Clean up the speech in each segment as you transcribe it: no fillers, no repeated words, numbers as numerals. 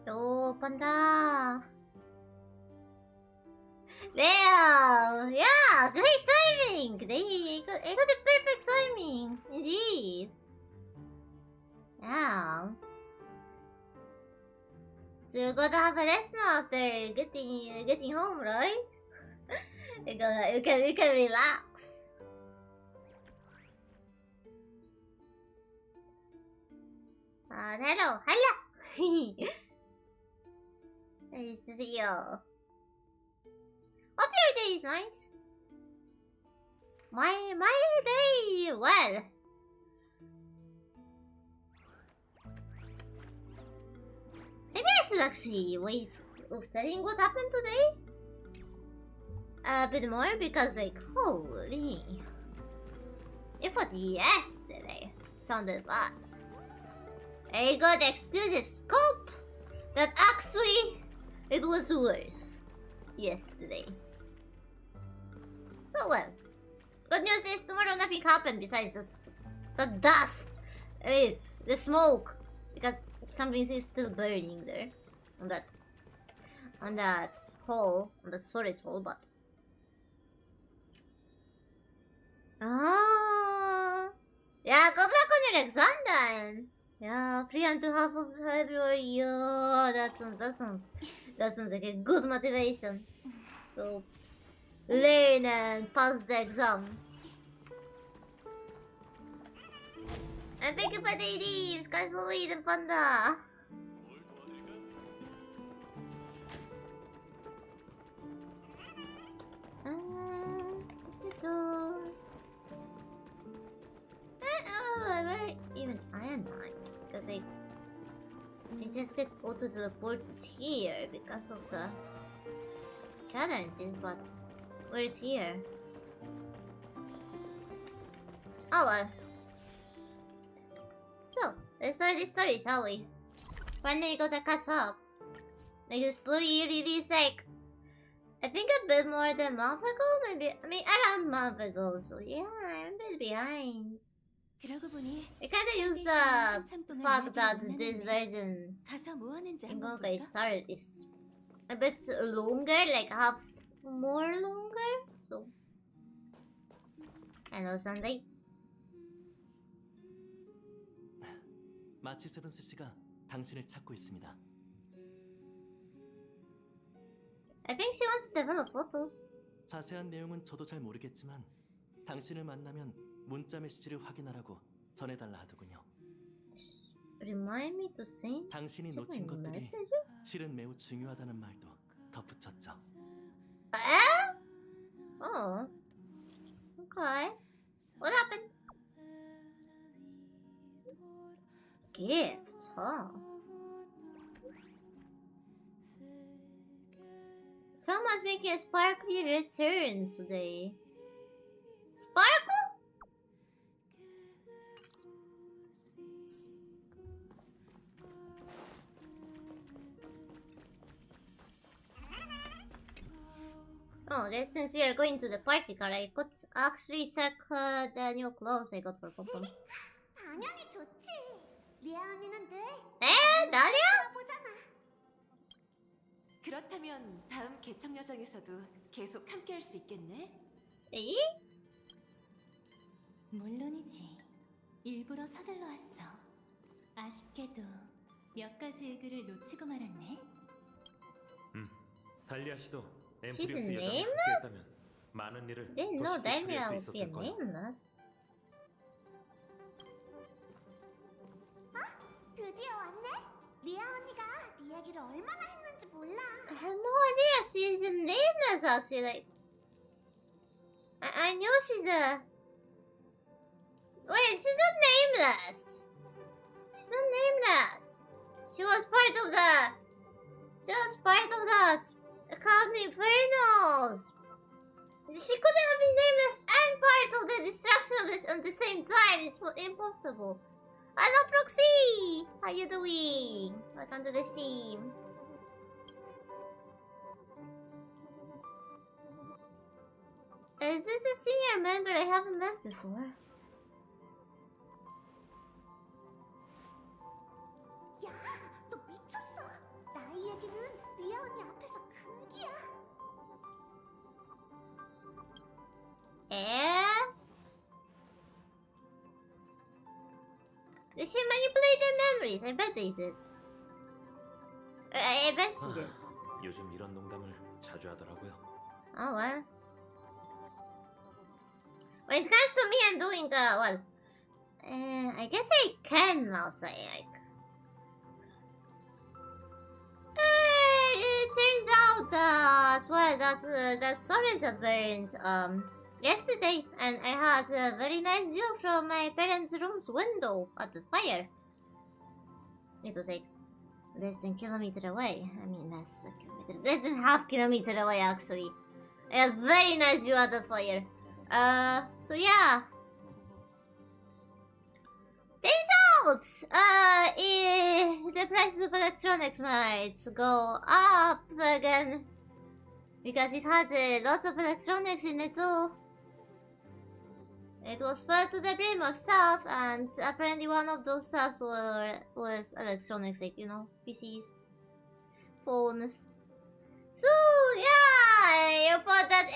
Oh, panda. Damn! Yeah, great timing! I got the perfect timing, indeed. Yeah. So you're gonna have a rest now after getting home, right? You can relax. Hello. Nice to see you. Hope your day is nice. My day, well. Maybe I should actually wait of telling what happened today a bit more because, like, holy, if what yesterday sounded bad. I got exclusive scope that actually it was worse yesterday. So well, good news is tomorrow nothing happened besides the dust, the smoke, because something is still burning there on that hole, on the storage hole, but yeah, good luck on your exam then. Yeah, pre until half of February. Yeah, that sounds like a good motivation. So learn and pass the exam. And thank you for the leaves, Kazuid and Panda. Where even I am not, because I just get auto teleported here because of the challenges, but where's here? Oh well. So, let's start the story, shall we? Finally gotta catch up. Like, the story really is like, I think a bit more than a month ago, maybe, around a month ago, so yeah, I'm a bit behind. I kinda use the fact that this version in Gonkai started is a bit longer, like half more longer, so... Hello, Sunday. 마치 세븐스 씨가 당신을 찾고 있습니다. I think she wants to develop photos. 자세한 내용은 저도 잘 모르겠지만 당신을 만나면 문자 메시지를 확인하라고 전해달라 하더군요. Remind me to send. 당신이 놓친 것들이 실은 매우 중요하다는 말도 덧붙였죠. 에? Oh. Okay. What happened? Gift, huh? Someone's making a sparkly return today. Sparkle? Oh, guess since we are going to the party car, I could actually check the new clothes I got for Pompom. 당연히 좋지. 리아 언니는 늘 에? 나리야? 보잖아. 그렇다면 다음 개척 여정에서도 계속 함께할 수 있겠네? 에이? 물론이지. 일부러 서둘러 왔어. 아쉽게도 몇 가지 일들을 놓치고 말았네. 달리아 씨도 She's 앰프리어스 여정에 nameless? 함께했다면 많은 일을 Didn't 더 know 쉽게 처리할 Daimia 수 would be 있었을 거야. nameless. 드디어 왔네. 리아 언니가 네 이야기를 얼마나 했는지 몰라. I had no idea she's a nameless actually, like... I knew she's a... Wait, she's not nameless! She's not nameless! She was part of the Account Infernos! She couldn't have been nameless and part of the destruction of this at the same time. It's impossible. Hello, Proxy! How you doing? Welcome to the stream. Is this a senior member I haven't met before? 야, 너 Did she manipulate their memories? I bet they did. I bet she did. 요즘 이런 농담을 자주 하더라고요. Oh well. When it comes to me and doing well, I guess I can now say like. It turns out that that storage had burned yesterday, and I had a very nice view from my parents' room's window at the fire. It was like less than a kilometer away. I mean, less than half kilometer away actually. I had very nice view at the fire. So yeah. Turns out, the prices of electronics might go up again because it had lots of electronics in it too. It was filled to the brim of stuff, and apparently one of those stuffs was electronics, like, you know, PCs, phones. So yeah, you thought that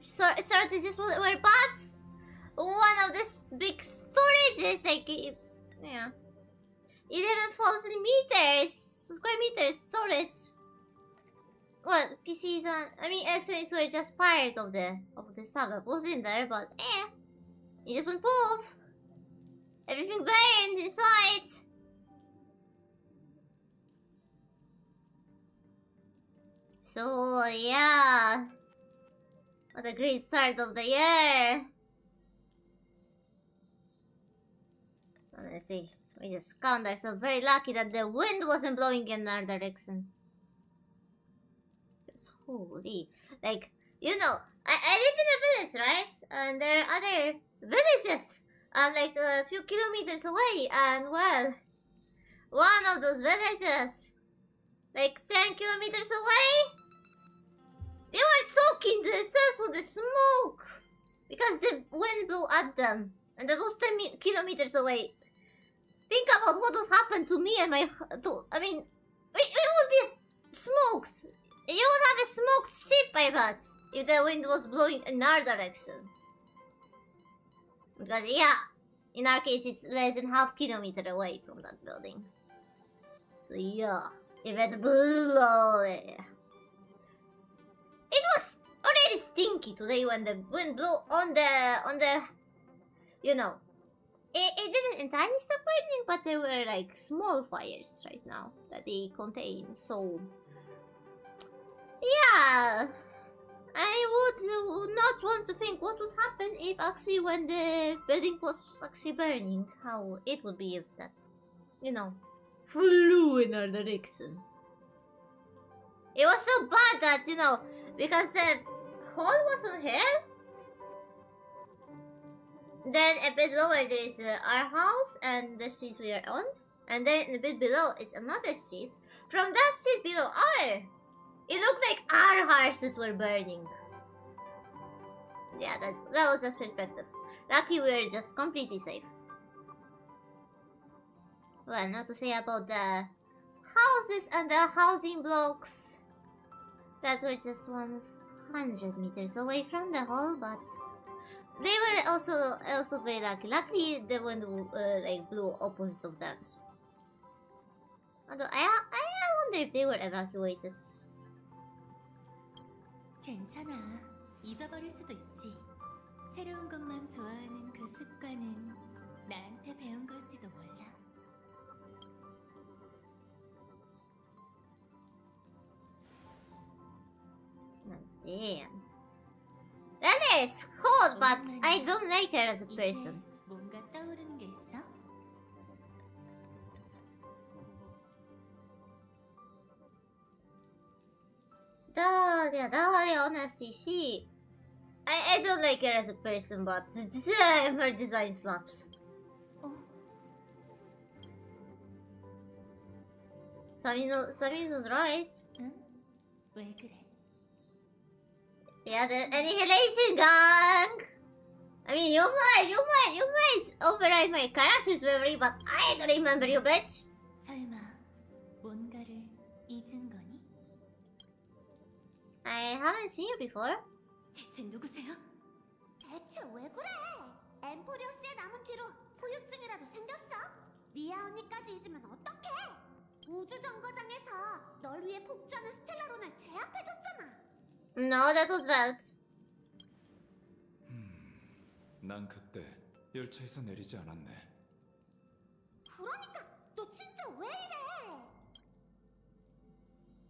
shortages were bad. One of this big storages, like, yeah, 11,000 square meters storage. Well, PCs and electronics were just part of the stuff that was in there, but it just went poof. Everything burned inside. So yeah, what a great start of the year. Let's see. We just count ourselves very lucky that the wind wasn't blowing in our direction. Just holy. Like, you know, I live in a village, right? And there are other villages, like a few kilometers away. And well, one of those villages, like 10 kilometers away, they were choking themselves with the smoke because the wind blew at them. And that was 10 kilometers away. Think about what would happen to me and my... we would be smoked. You would have a smoked ship, I bet, if the wind was blowing in our direction. Because, yeah, in our case, it's less than half kilometer away from that building. So, yeah, if it blew... It was already stinky today when the wind blew on the... You know... It didn't entirely stop burning, but there were like small fires right now that they contain, so yeah, I would not want to think what would happen if actually when the building was actually burning, how it would be if that, you know, flew in our direction. It was so bad that, you know, because the hole was on here. Then a bit lower there is our house and the street we are on. And then a bit below is another street. From that street below it looked like our houses were burning. Yeah, that was just perspective. Lucky we were just completely safe. Well, not to say about the houses and the housing blocks that were just 100 meters away from the hole, but they were also very lucky. Luckily, the wind like blew opposite of them. Although I wonder if they were evacuated. 괜찮아. 잊어버릴 수도 있지. 새로운 것만 좋아하는 그 습관은 나한테 배운 걸지도 몰라. Damn. That is cold, but I don't like her as a person. 뭔가 떠오르는 게 있어? Dahlia, honestly, I don't like her as a person, but her design slaps. Samino's right. 응? 왜 그래? Yeah, the Annihilation Gang! I mean, you might override my character's memory, but I don't remember you, bitch! 설마 뭔가를 잊은 거니? I haven't seen you before. 대체 누구세요? 대체 왜 그래? 엠포리오스에 남은 뒤로 후유증이라도 생겼어? 리아 언니까지 잊으면 어떡해? 우주 정거장에서 널 위해 폭주하는 스텔라론을 제압해줬잖아. No, that was Velt. 난 그때 열차에서 내리지 않았네. 그러니까 너 진짜 왜 이래?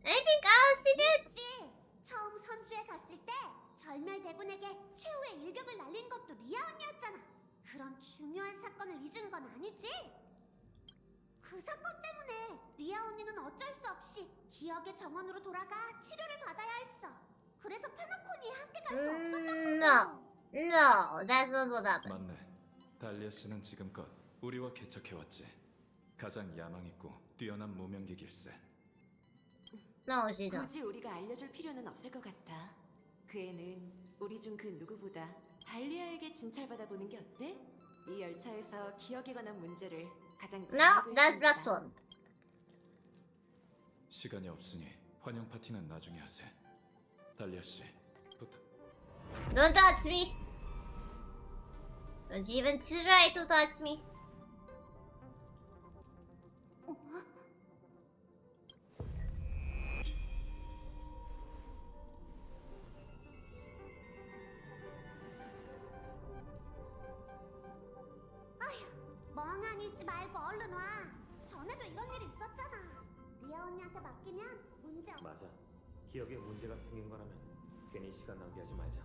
I think I'll see that. 있지. 처음 선주에 갔을 때 절멸 대군에게 최후의 일격을 날린 것도 리아 언니였잖아. 그런 중요한 사건을 잊은 건 아니지? 그 사건 때문에 리아 언니는 어쩔 수 없이 기억의 정원으로 돌아가 치료를 받아야 했어. 그래서 페나코니에 함께 갈 수 없었던 거고. No, that's not what happened. 맞네. 달리아 씨는 지금껏 우리와 개척해왔지. 가장 야망 있고 뛰어난 무명기길세. No, she don't. 굳이 우리가 알려줄 필요는 없을 것 같아. 그 애는 우리 중 그 누구보다 달리아에게 진찰받아 보는 게 어때? 이 열차에서 기억에 관한 문제를 가장 잘 No, 알고 that's 있으니까. Black Swan. 시간이 없으니 환영 파티는 나중에 하세. 달리아 씨, 부탁. Don't touch me. Don't you even try to touch me. 멍하니 있지 말고 얼른 와. 전에도 이런 일이 있었잖아. 리아 언니한테 맡기면 문제 없어. 맞아. 기억에 문제가 생긴 거라면 괜히 시간 낭비하지 말자.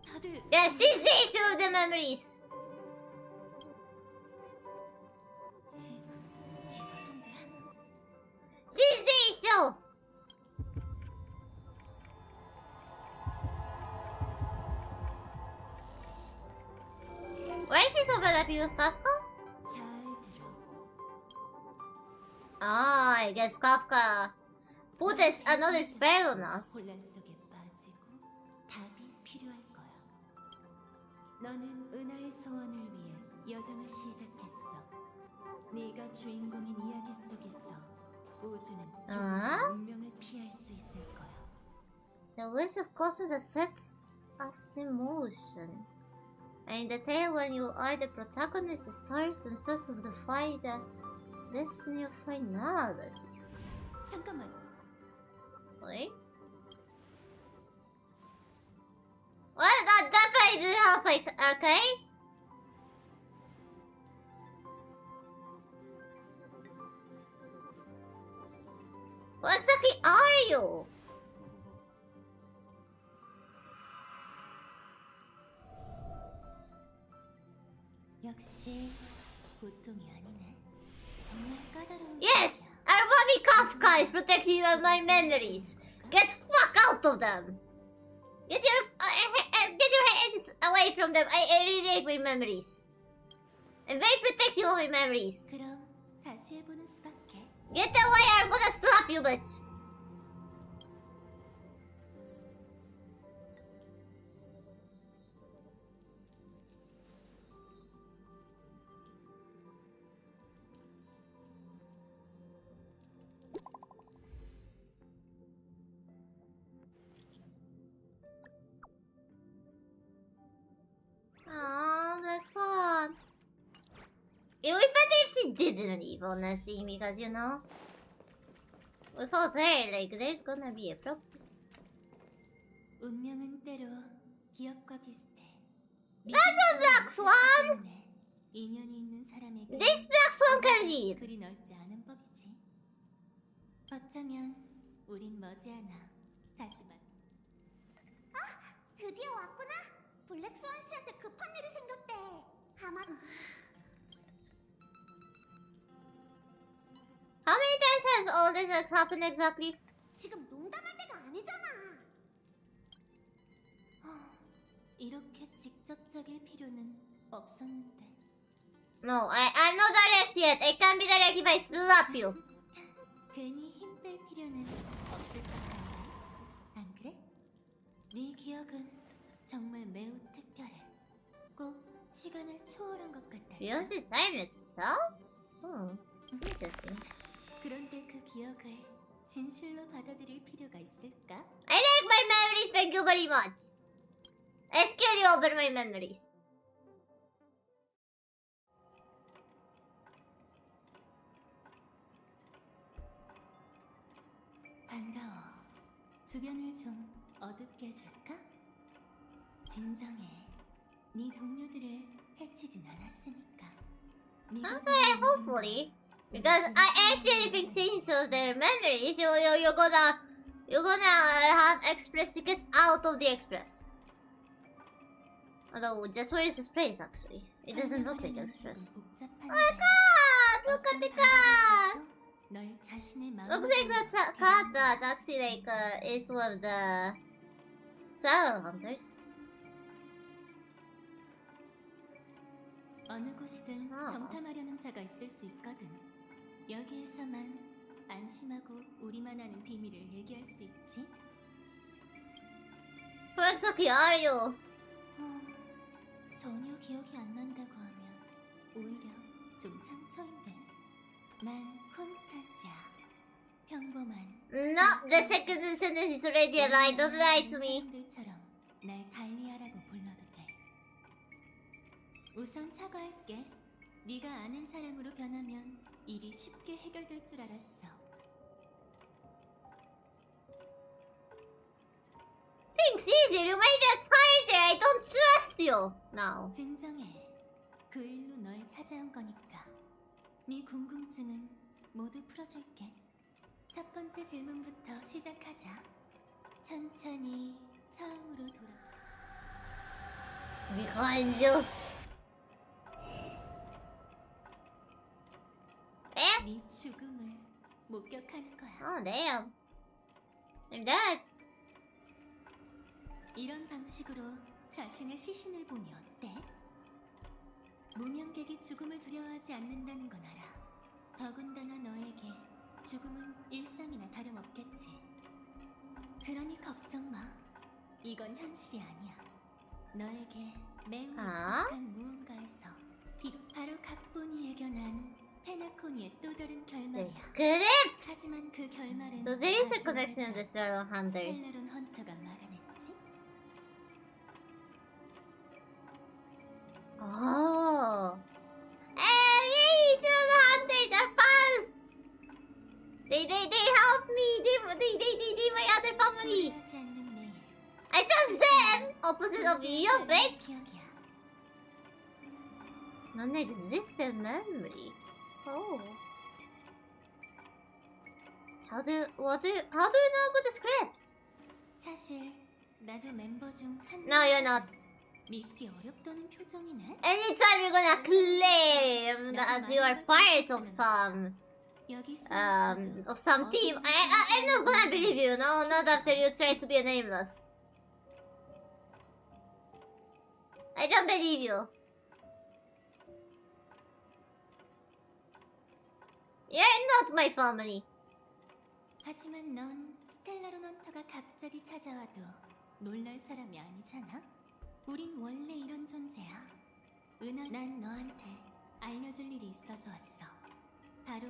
다들 Yes, she's the issue of the memories. 이상한데. She's the issue. Why is this overlapping with Kafka? 잘 들어. Ah, I guess Kafka put another spell on us. 혼란 속에 빠지고 답이 필요할 거야. 너는 은하의 소원을 위해 여정을 시작했어. 네가 주인공인 이야기 속에서 우주는 어? 운명을 피할 수 있을 거야. The wish of cosmos that sets us in motion. And in the tale when you are the protagonist, the stars themselves will defy the destiny of finality. 잠깐만. Wait? Well, that definitely didn't help our case. What exactly are you? 역시 보통이 아니네. 정말 까다로운. Yes! Our mommy Kafka is protecting you of my memories. Get fuck out of them! Get your hands away from them. I really hate my memories. I'm very protective of my memories. 그럼 다시 해보는 수밖에. Get away! I'm gonna slap you, bitch. Oh, that's fun. It would be better if she didn't leave, honestly, because you know, without her, like, there's gonna be a problem. 운명은 때로 기억과 비슷해. That's a black swan! 인연이 있는 사람에게 This black swan can leave. 그리 넓지 않은 법이지. 어쩌면 우린 머지않아 다시 만. 드디어 왔구나. 블랙 스완 씨한테 급한 일이 생겼대. 아마 How many times has all this happened exactly? 지금 농담할 때가 아니잖아. 이렇게 직접적일 필요는 없었는데. No, I'm not direct yet. I can't be direct if I slap you. 괜히 힘 뺄 필요는 없을 것 같아. 안 그래? 네 기억은 정말 매우 특별해. 꼭 시간을 초월한 것 같아. Beyond the time itself? Oh, interesting. 그런데 그 기억을 진실로 받아들일 필요가 있을까? I like my memories, thank you very much. Let's carry over my memories. 반가워. 주변을 좀 어둡게 해줄까? 진정해. 네 동료들을 해치진 않았으니까. Okay, hopefully. Because I see anything change of their memories, you're gonna have Express tickets out of the Express. Although, just where is this place actually? It doesn't look like Express. Oh my god! Look at the cat! 널 자신의 마음. Looks like that cat that actually is one of the Saddle Hunters. 어느 곳이든 아. 정탐하려는 자가 있을 수 있거든. 여기에서만 안심하고 우리만 아는 비밀을 얘기할 수 있지. Who exactly are you? 전혀 기억이 안 난다고 하면 오히려 좀 상처인데. 난 콘스탄스야. 평범한. No, the second sentence is already a lie. Don't lie to me. 사람들처럼 날 달리아라고 불러도 돼. 우선 사과할게. 네가 아는 사람으로 변하면 일이 쉽게 해결될 줄 알았어. Things easier. You made it harder. I don't trust you now. 진정해. 그 일로 널 찾아온 거니까. 네 궁금증은 모두 풀어줄게. 첫 번째 질문부터 시작하자. 천천히 처음으로 돌아. Because you. 네 죽음을 목격하는 거야. Oh damn. I'm dead. 이런 방식으로 자신의 시신을 보니 어때? 무명객이 죽음을 두려워하지 않는다는 건 알아. 더군다나 너에게 죽음은 일상이나 다름없겠지. 그러니 걱정 마. 이건 현실이 아니야. 너에게 매우 익숙한 무언가에서 비록 바로 각본이 예견한 페나코니의 또 다른 The 결말이야. script. 하지만 그 결말은 So there is a 아주 connection to the 늦어 Saddle Hunters. 스텔라론 헌터가 막아냈지. Oh. Hey, Saddle Hunters are fast. They helped me. They my other family. 후회하지 않는 내일. I chose them. Opposite of you, bitch. 기억이야. Non-existent memory. Oh. How do you know about the script? 사실 나도 멤버 중 한. No, you're not. 믿기 어렵다는 표정이네. Anytime you're gonna claim that you are part of some 여기 of some team, I'm not gonna believe you. No, not after you try to be a nameless. I don't believe you. You're not my family. 하지만 넌 스텔라론 헌터가 갑자기 찾아와도 놀랄 사람이 아니잖아. 우린 원래 이런 존재야. 난 너한테 알려줄 일이 있어서 왔어. 바로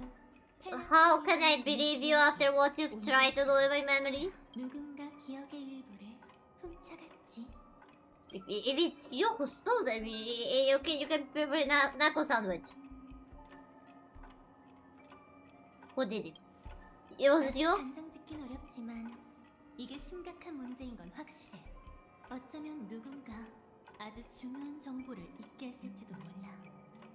How can I believe you after what you've tried to do with my memories? 누군가 기억의 일부를 훔쳐갔지. If it's you who stole them, you can prepare knuckle sandwich. Who did it? It was 아직 you? 단정 짓긴 어렵지만 이게 심각한 문제인 건 확실해. 어쩌면 누군가 아주 중요한 정보를 잊게 했을지도 몰라.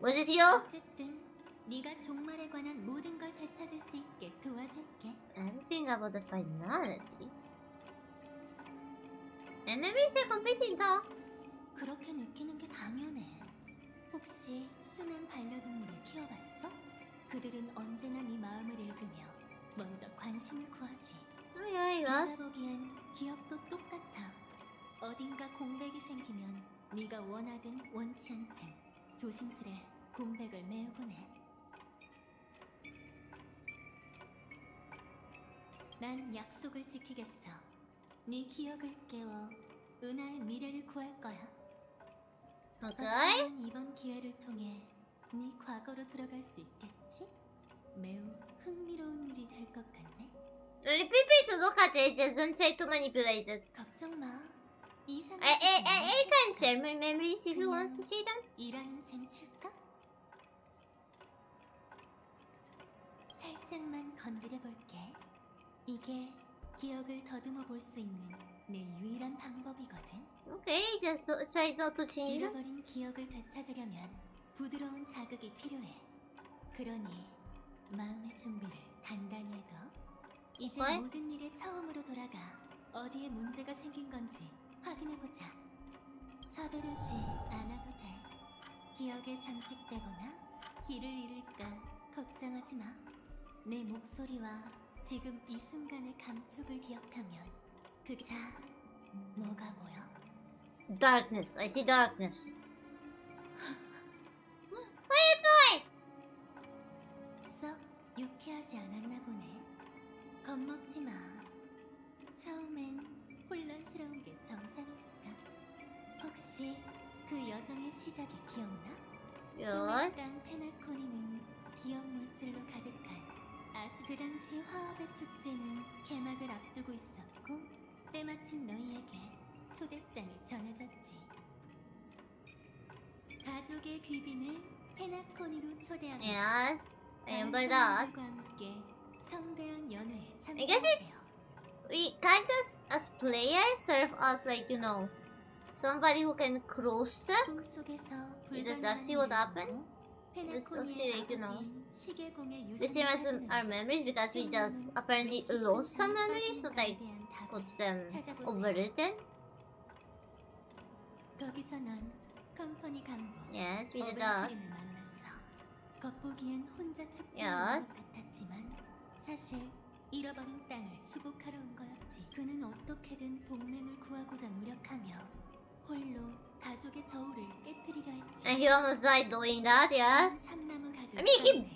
Was it you? 어쨌든 네가 종말에 관한 모든 걸 되찾을 수 있게 도와줄게. Anything about the finality? My memories are completely intact. 그렇게 느끼는 게 당연해. 혹시 순한 반려동물을 키워봤어? 그들은 언제나 네 마음을 읽으며 먼저 관심을 구하지. Yeah, 내가 yes. 보기엔 기억도 똑같아. 어딘가 공백이 생기면 네가 원하든 원치 않든 조심스레 공백을 메우곤 해. 난 약속을 지키겠어. 네 기억을 깨워 은하의 미래를 구할 거야. Okay. 어쩌면 이번 기회를 통해 네 과거로 들어갈 수 있겠지? 매우 흥미로운 일이 될 것 같네. Feel free to look at it, just don't try to manipulate it. 걱정 마. 이상하지 I can share my memories if you want to see them. 일하는 셈 칠까? 살짝만 건드려 볼게. 이게 기억을 더듬어 볼 수 있는 내 유일한 방법이거든. Okay, just try not to change it. 잃어버린 기억을 되찾으려면 부드러운 자극이 필요해. 그러니 마음의 준비를 단단히 해둬. 이제 뭘? 모든 일에 처음으로 돌아가 어디에 문제가 생긴 건지 확인해보자. 서두르지 않아도 돼. 기억에 잠식되거나 길을 잃을까 걱정하지 마. 내 목소리와 지금 이 순간의 감촉을 기억하면 자, 뭐가 보여? Darkness. I see darkness. Firefly! 썩 유쾌하지 않았나 보네. 겁먹지 마. 처음엔 혼란스러운 게 정상이니까. 혹시 그 여정의 시작이 기억나? Yes. 땅 페나코니는 기억 물질로 가득한 그 당시 화합의 축제는 개막을 앞두고 있었고 때마침 너희에게 초대장이 전해졌지. 가족의 귀빈을 페나코니로 초대합니다. Yes. I 다른 remember that. 사람들과 함께 성대한 연회에 I guess it's we kind of as players serve as like somebody who can cross up. Does that see what happened? This is actually the same as our memories because we just apparently lost some memories, so like put them overwritten. 거기서 넌 컴퍼니 간부 Yes, we did that. 오벤치린을 만났어. 겉보기엔 혼자 축제하는 Yes. 것 같았지만 사실 잃어버린 땅을 수복하러 온 거였지. 그는 어떻게든 동맹을 구하고자 노력하며 홀로 가족의 저울을 깨뜨리려 했지. And he almost died doing that, yes. 참나무 가족 I mean,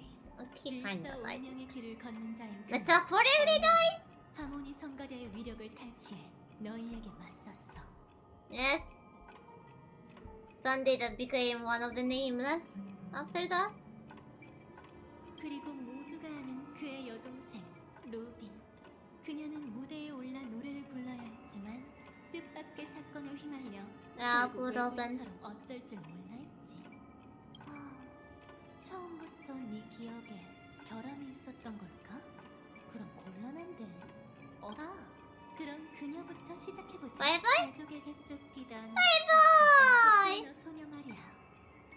he 질서 kinda died. 운명의 길을 걷는 자인 그는 Metaphorically died? 하모니 성가대의 위력을 탈취해 너희에게 맞섰어. Yes. Sunday that became one of the nameless after that. 그리고 모두가 아는 그의 여동생 로빈. 그녀는 무대에 올라 노래를 불러야 했지만 뜻밖의 사건에 휘말려 야, 결국 로빈. 외부인처럼 어쩔 줄 몰라 했지. 처음부터 네 기억에 결함이 있었던 걸까? 그럼 곤란한데. 그럼 그녀부터 시작해보자. 바이바이. 가족에게 쫓기던 바이바이. 너 소녀 말이야.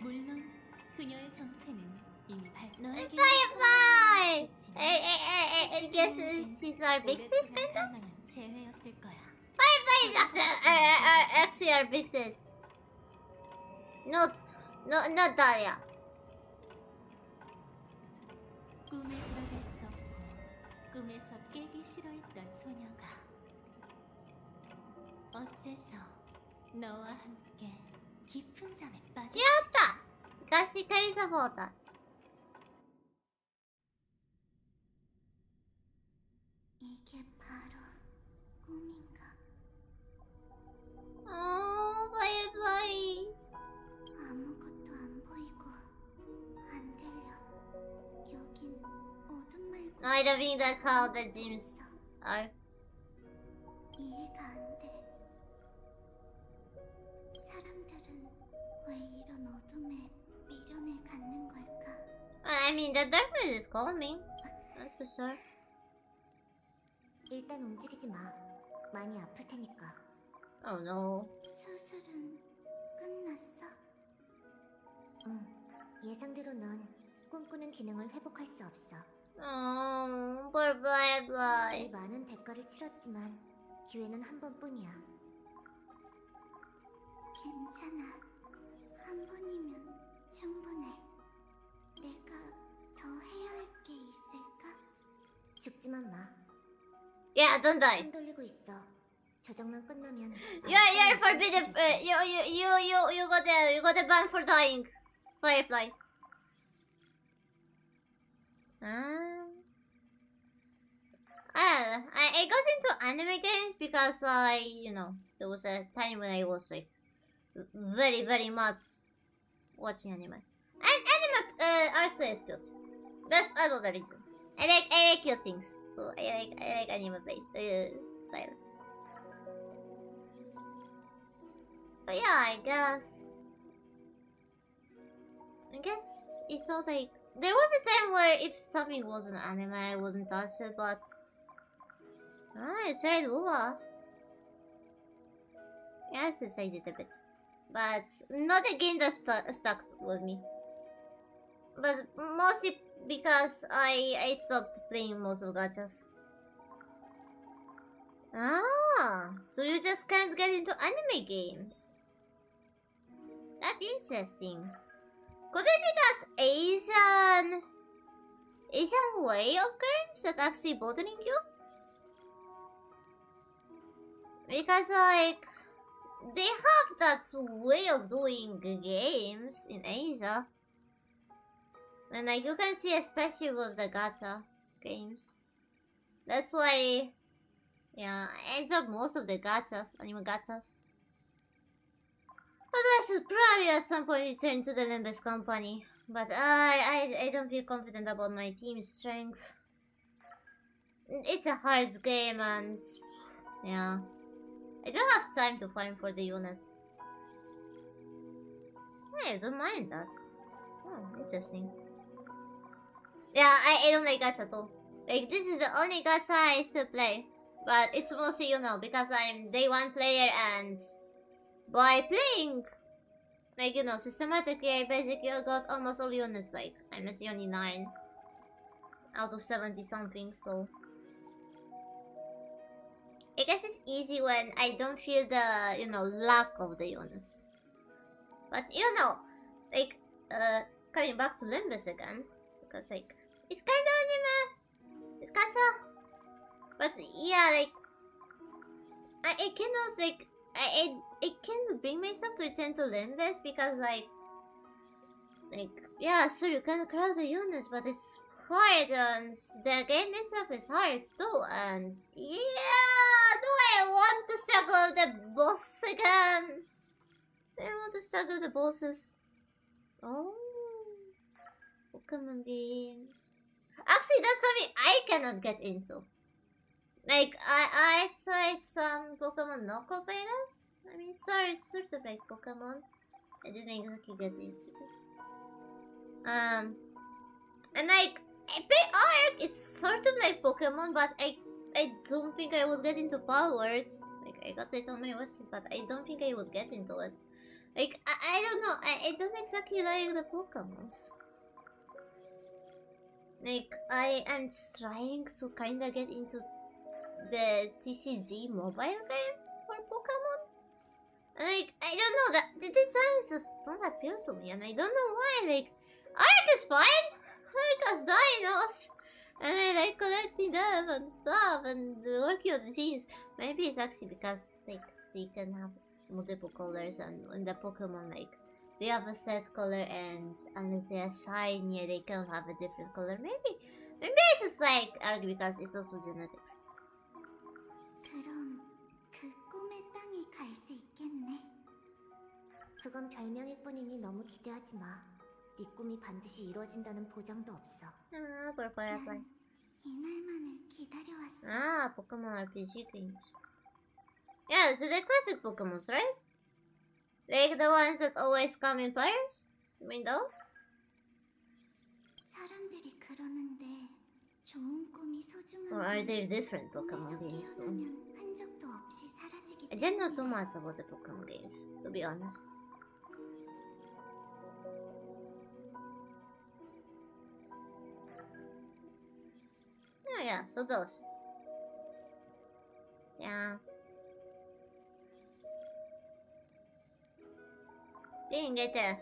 물론 그녀의 정체는 이미 너에게 Bye! I guess she's our big sis, kind of? 재회였을 거야. Is actually our big sis. Not Daria. 꿈에 들어갈 수 없고 꿈에서 깨기 싫어했던 소녀가 어째서 너와 함께 깊은 잠에 빠져. Us. Because she cares about us. 이게 바로 꿈인가? Oh, bye. 아무것도 안 보이고 안 들려. 여긴 어둠 말고 No, I don't think that's how the gyms are. 이해가 안 돼. 사람들은 왜 이런 어둠에 미련을 갖는 걸까? I mean, the darkness is calming. That's for sure. 일단 움직이지 마. 많이 아플 테니까. Oh no. 수술은 끝났어? 응. 예상대로 넌 꿈꾸는 기능을 회복할 수 없어. Oh, poor bye. 이 많은 대가를 치렀지만 기회는 한 번뿐이야. 괜찮아. 한 번이면 충분해. 내가 더 해야 할 게 있을까? 죽지만 마. Yeah, don't die. 손 돌리고 있어. 저장만 끝나면 You're forbidden. You got a ban for dying. Firefly. I got into anime games because there was a time when I was like very, very much watching anime. And anime are so cute. That's another reason. I like cute things. So I like anime based style. But yeah, I guess it's not like there was a time where if something was an anime I wouldn't touch it, but I tried Wuwa. Yes, I did a bit. But not a game that stuck with me. But mostly because I stopped playing most of gachas. Ah, so you just can't get into anime games. That's interesting. Could it be that Asian way of games that actually bothering you? Because like they have that way of doing games in Asia. And like you can see especially with the gacha games. That's why yeah, I enjoy most of the gachas, anime gachas. But I should probably at some point return to the Limbus company. But I don't feel confident about my team's strength. It's a hard game and yeah. I don't have time to farm for the units. I don't mind that. Oh, interesting. Yeah, I don't like gacha at all. Like, this is the only gacha I still play. But it's mostly, you know, because I'm day one player and by playing, like, you know, systematically, I basically got almost all units. Like, I'm missing only 9 out of 70 something, so I guess it's easy when I don't feel the, you know, lack of the units. But, you know, like, coming back to Limbus again, because, like, it's kind of anime, it's gacha, but, yeah, like, I cannot, like, I can't bring myself to return to Limbus because, like, yeah, sure, you can craft the units, but it's hard, and the game itself is hard, too, and, yeah, do I want to struggle with the boss again? Do I want to struggle with the bosses? Oh, Pokemon games. Actually, that's something I cannot get into. Like, I tried some Pokemon knockoff, I guess? I mean, sort of like Pokemon. I didn't exactly get into it. And like, I play Arc, it's sort of like Pokemon, but I don't think I would get into Powered. Like, I got it on my watches, but I don't think I would get into it. Like, I don't know, I don't exactly like the Pokemons. Like, I am trying to kinda get into the TCG mobile game for Pokemon. And like, I don't know, the designs just don't appeal to me, and I don't know why. Like, Arc is fine! Arc has dinos! And I like collecting them and stuff, and working on the genes. Maybe it's actually because, like, they can have multiple colors, and in the Pokemon, like, they have a set color, and unless they are shiny, they can have a different color. Maybe I just like Arc because it's also genetics. 그럼 그 꿈의 땅에 갈 수 있겠네. 그건 별명일 뿐이니 너무 기대하지 마. 네 꿈이 반드시 이루어진다는 보장도 없어. Ah, for Firefly. 이날만을 기다려왔어. Ah, Pokemon RPG games. Yeah, so the classic Pokemons, right? Like the ones that always come in pairs? You mean those? 사람들이 그러는데 좋은 꿈이 소중한 Or are there 건 different 꿈에서 Pokemon games? 깨어나면 흔적도 없이 사라지기 I didn't know too 때문이야. much about the Pokemon games, to be honest. Oh yeah, so those. Yeah. Didn't get a...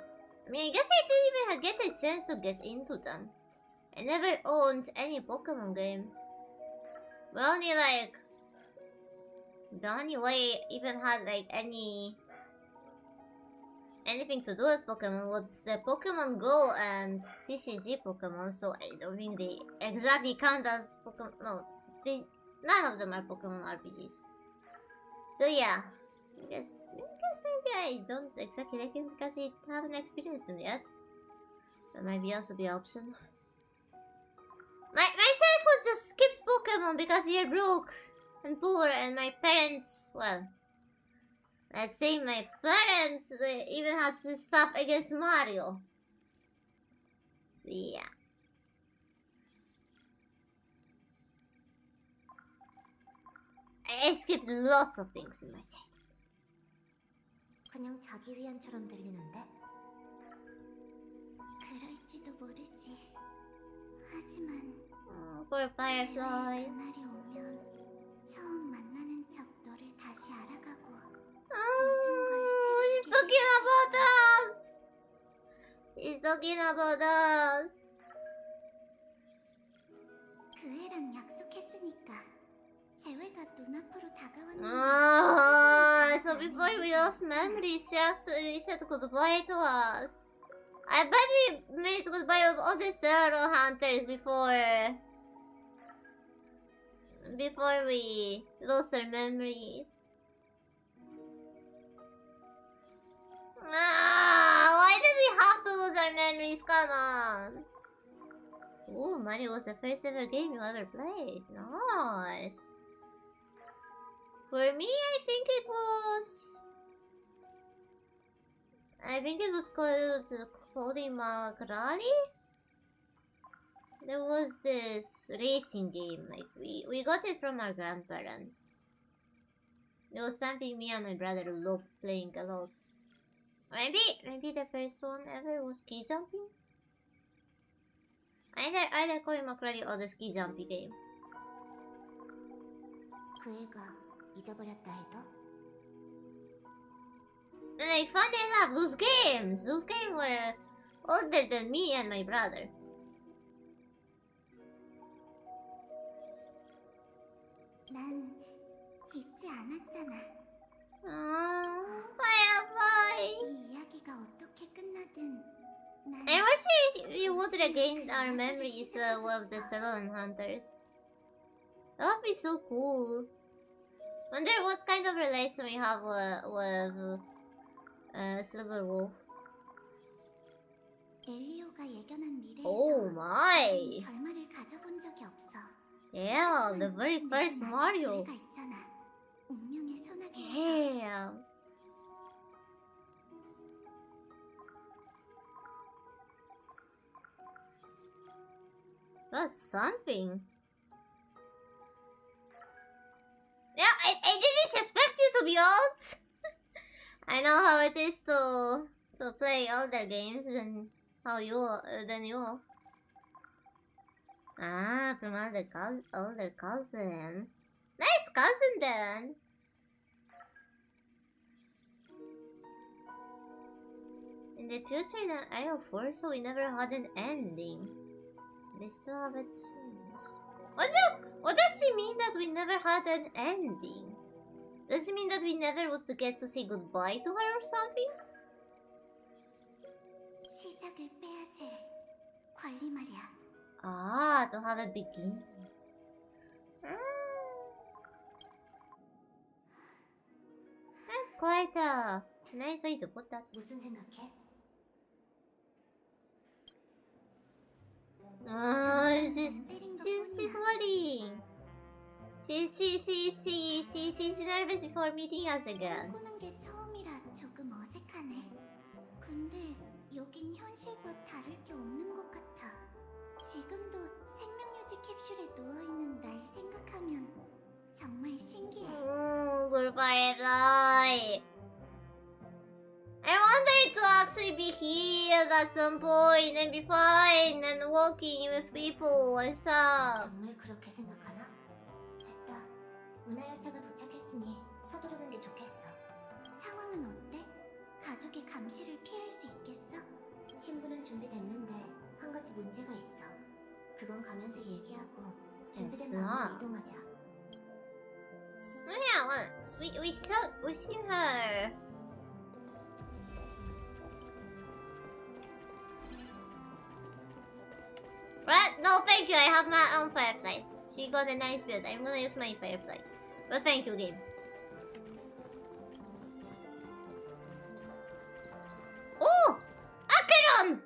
I mean, I guess I didn't even get a chance to get into them. I never owned any Pokemon game. But only like... The only way I even had like anything to do with Pokemon was the Pokemon Go and TCG Pokemon, so I don't think they exactly count as Pokemon. No, none of them are Pokemon RPGs. So yeah, I guess maybe I don't exactly like it because I haven't experienced them yet. That might be also be an option. My childhood just skipped Pokemon because we are broke and poor, and my parents, well, let's say my parents even had to stuff against Mario. So yeah. I skipped lots of things in my childhood. 그냥 자기 위안처럼 들리는데? 그럴지도 모르지. 하지만 Poor 재회의 Firefly. 그날이 오면 처음 만나는 척 너를 다시 알아가고 She's talking about us. She's talking about us. 그 애랑 약속했으니까 재회가 눈앞으로 다가왔는데 So before we lost memories, she actually said goodbye to us. I bet we made goodbye with all the Zero Hunters before we lost our memories. Why did we have to lose our memories? Come on. Ooh, Mario was the first ever game you ever played. Nice. For me, I think it was called Kolima Rally. There was this racing game, like we got it from our grandparents. It was something me and my brother loved playing a lot. Maybe the first one ever was ski jumping. Either Kolima Rally or the ski jumping game. 그 애가 잊어버렸다 해도 And like, funny enough, those games were older than me and my brother. 난 잊지 않았잖아. Firefly. 이 이야기가 어떻게 끝나든 난 I wish we would regain our memories with the Salon Hunters. That would be so cool. Wonder what kind of relation we have with Silver Wolf. 엘리오가 예견한 미래에서 Oh my! 결말을 가져본 적이 없어. Yeah, the very first Mario. 기회가 있잖아. 운명의 소나기에서 Damn. That's something. Yeah, I didn't expect you to be old. I know how it is to play older games than you. Ah, from older cousin. Nice cousin then. In the future, the IO4, so we never had an ending. They still have a chance. What does she mean that we never had an ending? Does it mean that we never would get to say goodbye to her or something? 시작을 빼앗을 권리 말이야. Ah, to have a beginning. That's quite a nice way to put that. 무슨 생각해? She's worrying. She's nervous before meeting us again. 꾸는 게 처음이라 조금 어색하네. 근데 여긴 현실과 다를 게 없는 것 같아. 지금도 생명유지 캡슐에 누워있는 날 생각하면 정말 신기해. Poor Firefly. I want her to actually be healed at some point and be fine and walking with people and stuff. 정말 그렇게 생각하나? 됐다. 은하열차가 도착했으니 서두르는 게 좋겠어. 상황은 어때? 가족의 감시를 피할 수 있겠어? 신부는 준비됐는데 한 가지 문제가 있어. 그건 가면서 얘기하고 준비된 방으로 이동하자. Oh yeah, well, we seen her. What? No, thank you. I have my own Firefly. She got a nice build. I'm gonna use my Firefly. But thank you, game. Oh! Acheron!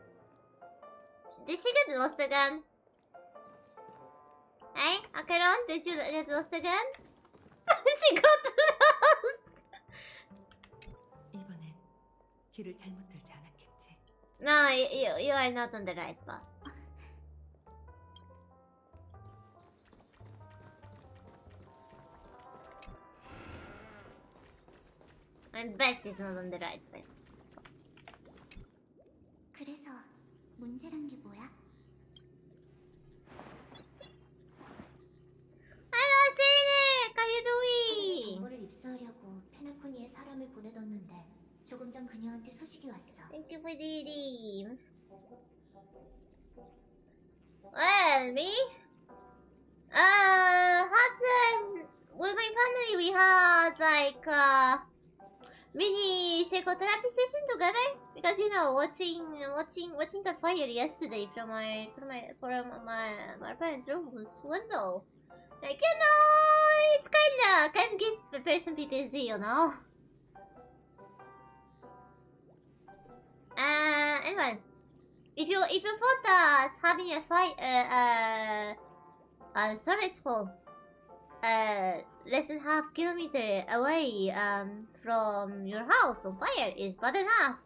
Did she get lost again? Hey, Acheron? Did you get lost again? She got lost! 이번엔 길을 잘못 들지 않았겠지. No, you are not on the right path. I bet she's not on the right way. 그래서 문제란 게 뭐야? Hello, Cynic! How you doing? 정보를 입수하려고 페나코니에 사람을 보내뒀는데 조금 전 그녀한테 소식이 왔어. Thank you for the redeem. Well, me? With my family, we had like mini psychotherapy session together because you know watching that fire yesterday from my parents' room's window. Like, you know, it's can give a person PTSD, you know. Anyway, if you thought that having a storage hole less than half kilometer away from your house on fire is bad enough,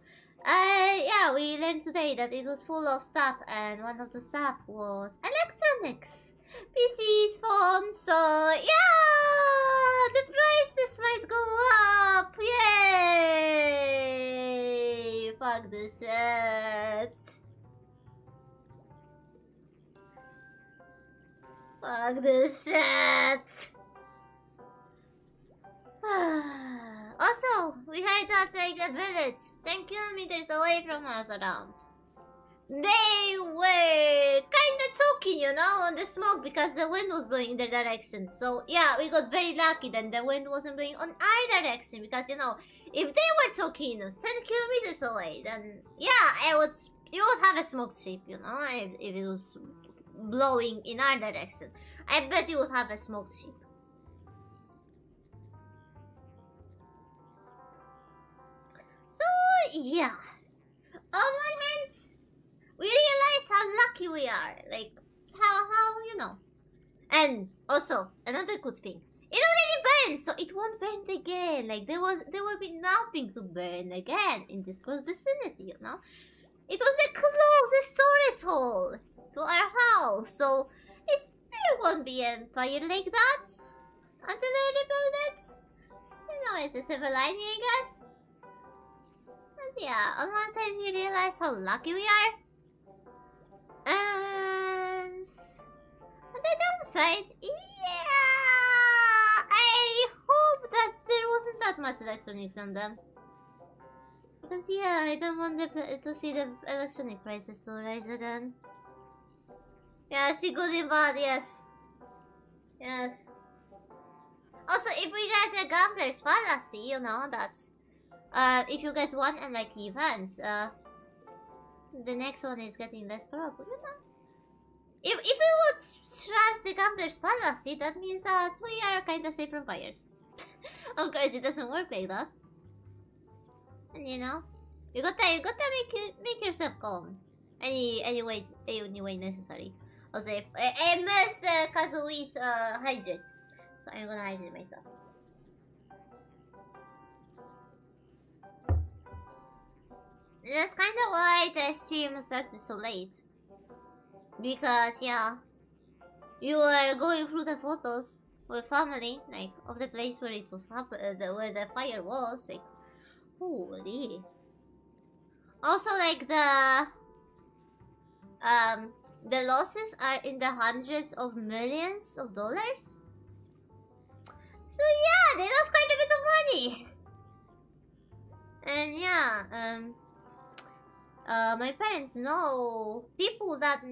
yeah, we learned today that it was full of stuff, and one of the stuff was electronics, PCs, phones. So yeah, the prices might go up. Yay! Fuck the set. Fuck the set. Also, we heard that like a village 10 kilometers away from us around. They were kinda talking, you know, on the smoke because the wind was blowing in their direction. So yeah, we got very lucky that the wind wasn't blowing on our direction because, you know, if they were talking 10 kilometers away, then yeah, you would have a smoke ship, you know, if it was blowing in our direction. I bet you would have a smoke ship. So yeah, on one hand, we realize how lucky we are, like how you know. And also another good thing, it already burned, so it won't burn again. Like there will be nothing to burn again in this close vicinity, you know. It was the closest storage hole to our house, so there won't be a fire like that until I rebuild it. You know, it's a silver lining, I guess. And yeah, on one side we realize how lucky we are. And on the downside, yeah, I hope that there wasn't that much electronics on them. Because yeah, I don't want to see the electronic prices to rise again. Yeah, see good and bad, yes. Yes. Also, if we get a gambler's fallacy, you know, that's if you get one unlucky events, the next one is getting less probable, you know. If we would trust the gambler's fallacy, that means that we are kinda safe from fires. Of course, it doesn't work like that. And you know, you gotta make yourself calm. Any way necessary. Also, if I must Kazui's hydrate, so I'm gonna hydrate myself. That's kind of why the stream started so late. Because yeah, you were going through the photos with family, like of the place where it was where the fire was, like holy. Also, like the losses are in the hundreds of millions of dollars. So yeah, they lost quite a bit of money. And yeah, my parents know people that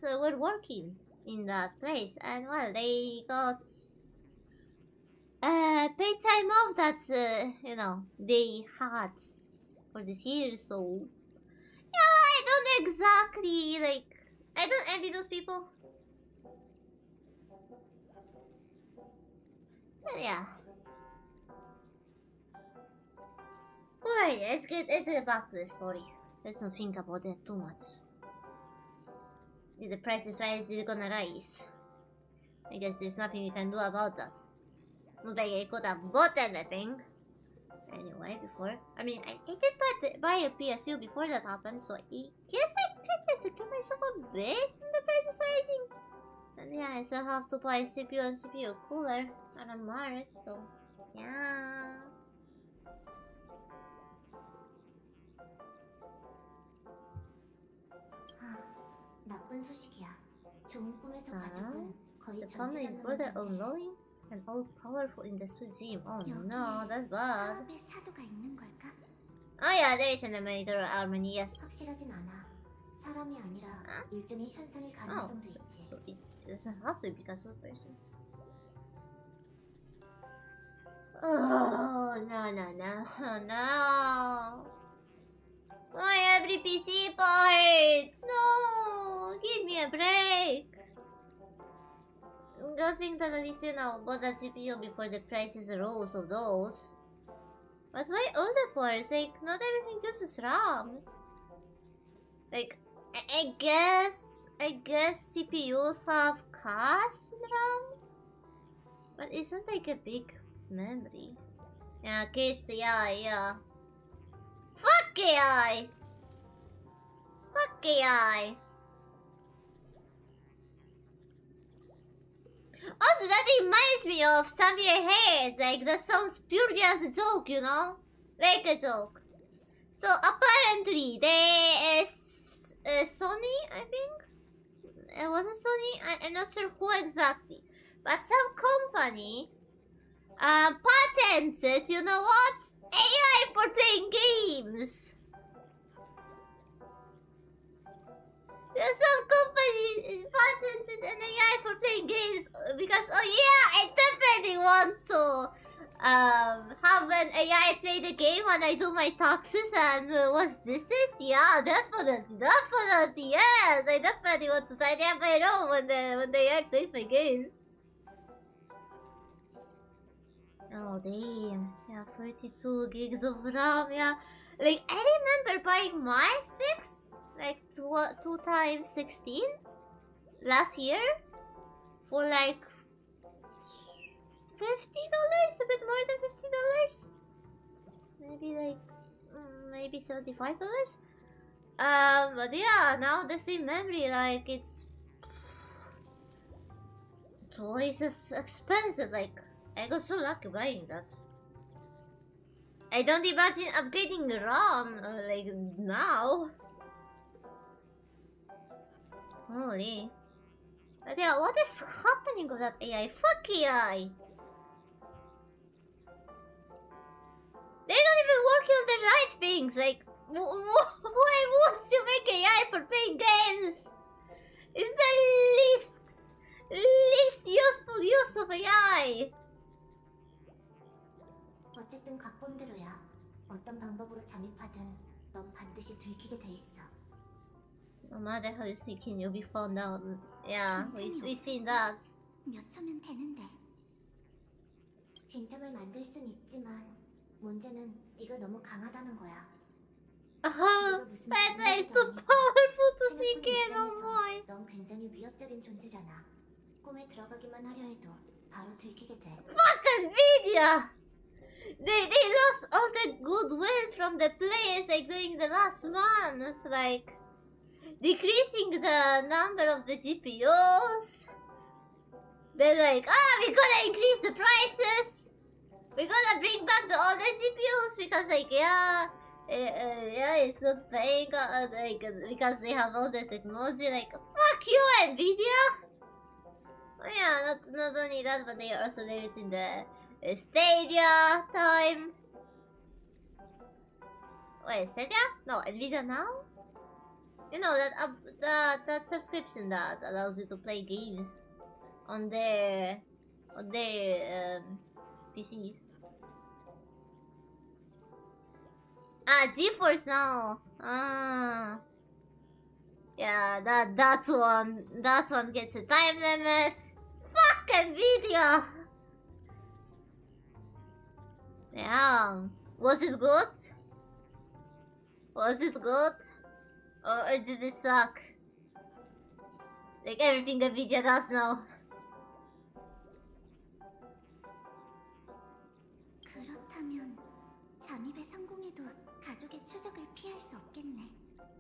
were working in that place, and well, they got paid time off that you know they had for this year. So yeah, I don't exactly I don't envy those people. But yeah. Alright, let's get back to the story. Let's not think about it too much. If the prices rise, it's gonna rise. I guess there's nothing we can do about that. Not like I could have bought anything. Anyway, before. I mean, I did buy a PSU before that happened, so I guess I can secure myself a bit from the prices rising. And yeah, I still have to buy CPU and CPU cooler around March, so yeah. 나쁜 소식이야. 좋은 꿈에서 아, 가족은 거의 The family 전지전능한 brother 존재래. all-knowing and all-powerful in the regime. Oh 여기에 no, that's bad. 화합의 사도가 있는 걸까? Oh yeah, there is an emulator harmony, yes. 확실하진 않아. 사람이 아니라 일종의 현상일 가능성도 있지. So it doesn't have to be because of a person. Oh no no no no! Why every PC part? No! Give me a break! Nothing that at least you know bought the GPU before the prices rose of those. But why all the parts? Like, not everything uses RAM. Like, I guess CPUs have cache in RAM, but isn't like a big memory. Yeah, Kirsty, yeah. Fuck AI! Fuck AI! Also, that reminds me of something I heard. Like, that sounds purely as a joke, you know? Like a joke. So, apparently, there is Sony, I think? Was it Sony? I'm not sure who exactly. But some company patented, you know what? AI for playing games. There's some company patented an AI for playing games because, oh yeah, I definitely want to have an AI play the game when I do my taxes and what's this is? Yeah, definitely, yes. I definitely want to tidy up my room when the AI plays my game. Oh damn, yeah, 32 gigs of RAM, yeah. Like, I remember buying my sticks like 2 times 16 last year for like $50, a bit more than $50, maybe like maybe $75. But yeah, now the same memory, like it's twice as expensive. Like, I got so lucky buying that. I don't imagine upgrading RAM like now. Holy. But yeah, what is happening with that AI? Fuck AI! They're not even working on the right things. Like, why won't you make AI for playing games? It's the least useful use of AI. 어쨌든 각본대로야. 어떤 방법으로 잠입하든 넌 반드시 들키게 돼 있어. No matter how you seek in, you'll be found out. Yeah, we seen that. 몇 초면 되는데. 빈틈을 만들 순 있지만 문제는 네가 너무 강하다는 거야. Panda is too powerful to sneak in, oh boy. 넌 굉장히 위협적인 존재잖아. 꿈에 들어가기만 하려 해도 바로 들키게 돼. Fucking Nvidia! They lost all the goodwill from the players like during the last month, like decreasing the number of the GPUs. They're like, we're gonna increase the prices. We're gonna bring back the older GPUs because, like, it's not paying, like, because they have all the technology. Like, fuck you, Nvidia. Oh yeah, not only that, but they are also limiting the Stadia time. Wait, Stadia? No, Nvidia now? You know that subscription that allows you to play games on their PCs. GeForce now. Yeah, that one gets a time limit. Fuck Nvidia. Yeah. Was it good? Was it good? Or did it suck? Like everything Nvidia does now. 그렇다면 잠입에 성공해도 가족의 추적을 피할 수 없겠네.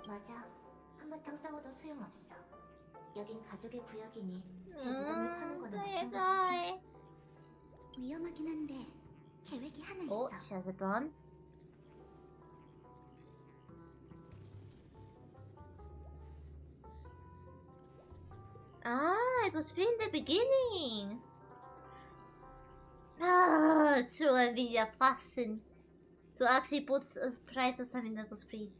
맞아. 한바탕 싸워도 소용없어. 여긴 가족의 구역이니 제 무덤을 파는 거나 마찬가지지. 위험하긴 한데 계획이 하나 있어. Oh, she has a gun. was free in the beginning. Ah, it's true. Nvidia fastened to actually put a price of something that was free.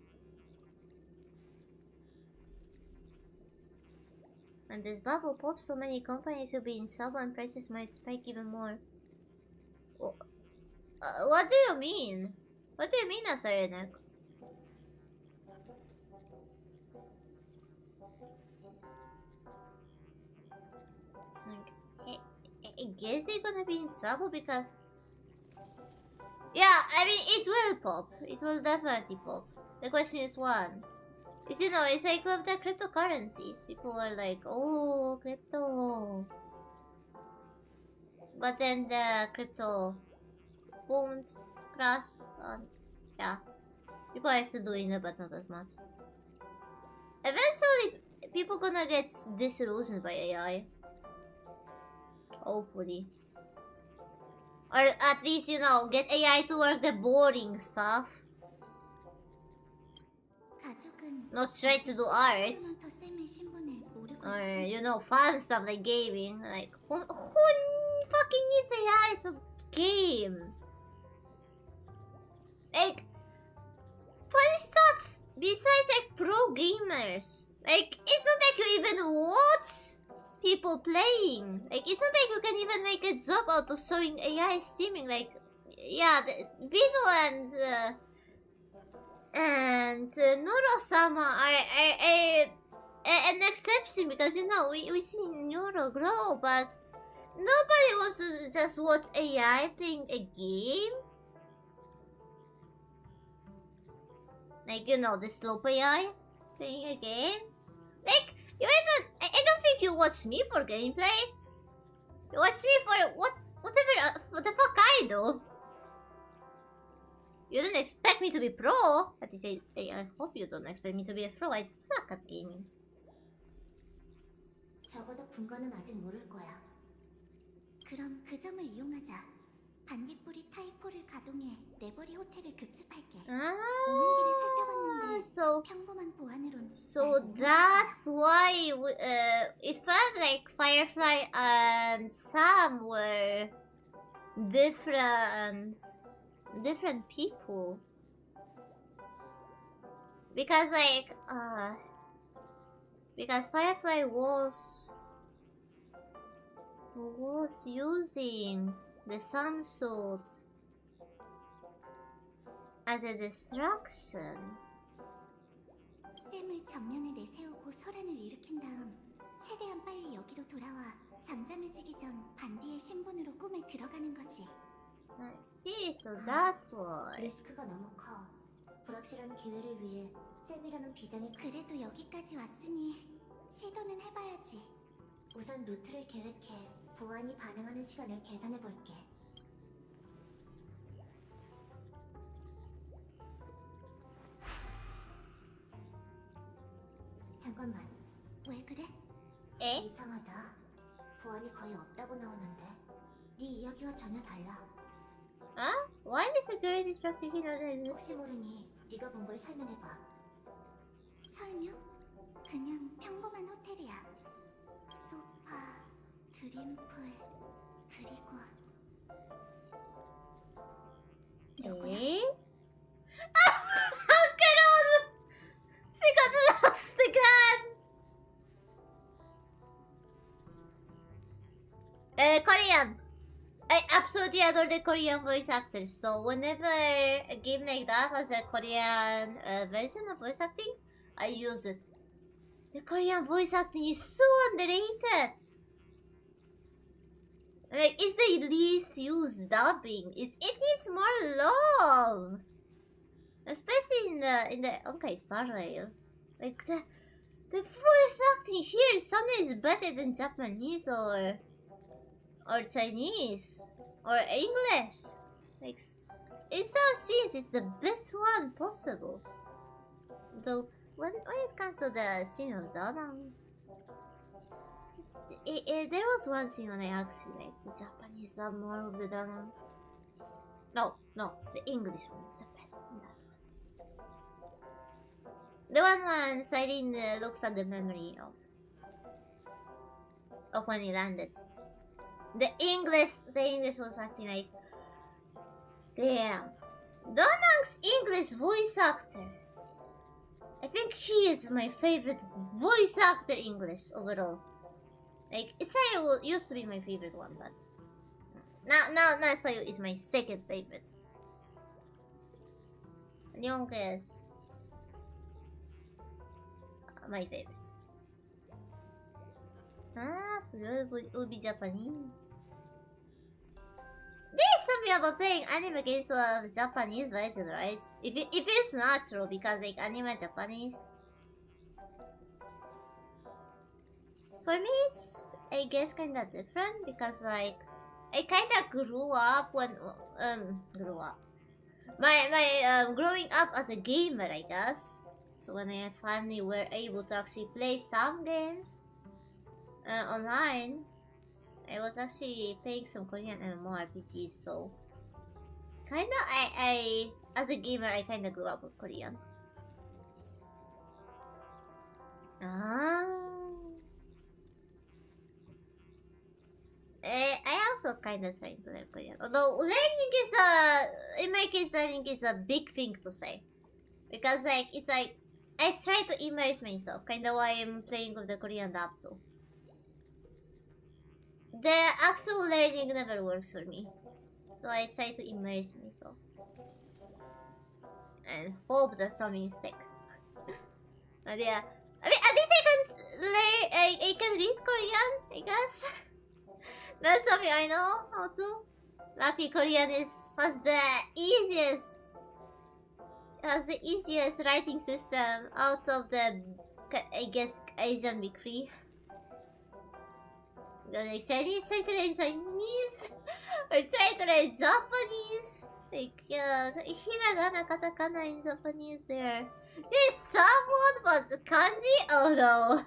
And this bubble pops, so many companies will be in trouble and prices might spike even more. What do you mean? What do you mean, Asarenek? Like, I guess they're gonna be in trouble because... Yeah, I mean, it will pop. It will definitely pop. The question is one. Is, you know, it's like with the cryptocurrencies. People are like, oh, crypto. But then the crypto boomed, crashed, yeah. People are still doing it, but not as much. Eventually, people gonna get disillusioned by AI. Hopefully. Or at least, you know, get AI to work the boring stuff. Not try to do art. Or, you know, fun stuff like gaming. Like, who fucking needs AI to game? Like, funny stuff besides like pro gamers. Like, it's not like you even watch people playing. Like, it's not like you can even make a job out of showing AI streaming. Like, yeah, the Vito and Nuro-sama are an exception because, you know, we see Nuro grow, but nobody wants to just watch AI playing a game. Like, you know, the slow AI playing a game. Like, you even... I don't think you watch me for gameplay. You watch me for whatever what the fuck I do. You don't expect me to be pro. At least I hope you don't expect me to be a pro. I suck at gaming. 적어도 분과는 아직 모를 거야. 그럼 그 점을 이용하자. 반딧불이 타이포를 가동해 네버리 호텔을 급습할게. 오는 길을 살펴봤는데 So 평범한 보안으론 that's why it felt like Firefly and Sam were different people. Because like because Firefly was using the sun suit as a distraction. 샘을 정면에 내세우고 소란을 일으킨 다음 최대한 빨리 여기로 돌아와 잠잠해지기 전 반디의 신분으로 꿈에 들어가는 거지. I see, so that's why. 리스크가 너무 커. 불확실한 기회를 위해 샘이라는 비장이 그래도 여기까지 왔으니 시도는 해봐야지. 우선 루트를 계획해 보안이 반응하는 시간을 계산해볼게. 잠깐만, 왜 그래? 에? 이상하다. 보안이 거의 없다고 나오는데 네 이야기와 전혀 달라. Huh? Why the security structure here doesn't exist? 혹시 모르니 네가 본 걸 설명해봐. 설명? 그냥 평범한 호텔이야. 소파, 드림풀, 그리고 누구야? How can all... She got lost again! Korean! I absolutely adore the Korean voice actors, so whenever a game like that has a Korean version of voice acting, I use it. The Korean voice acting is so underrated! Like, it's the least used dubbing. It needs more love! Especially in the okay, Star Rail. Like, the voice acting here sometimes is better than Japanese or Chinese or English. Like, in some scenes it's the best one possible. Though when it comes to the scene of Danang, there was one scene when I actually like the Japanese dub more of the Danang. No, the English one is the best in that one. The one when Siren looks at the memory of when he landed. The English was acting like, damn. Donang's English voice actor. I think he is my favorite voice actor English overall. Like, Isayo used to be my favorite one, but now Isayo is my second favorite. Ryonka is my favorite. Would be Japanese. There's something about playing anime games with Japanese version, right? If it's natural, because like anime Japanese. For me, it's I guess kinda different because like I kinda grew up when my growing up as a gamer, I guess. So when I finally were able to actually play some games online, I was actually playing some Korean MMORPGs. So kinda I as a gamer I kinda grew up with Korean. I also kinda starting to learn Korean. Although learning is in my case learning is a big thing to say. Because like it's like I try to immerse myself, kinda why I'm playing with the Korean dub too. The actual learning never works for me. So I try to immerse myself. And hope that something sticks. But yeah. I mean, at least I can learn, I can read Korean, I guess. That's something I know how to. Lucky Korean has the easiest writing system out of the, I guess, Asian big three. Like Chinese, try to learn Chinese, or try to learn Japanese. Like, hiragana, katakana in Japanese There's somewhat, but kanji? Oh no.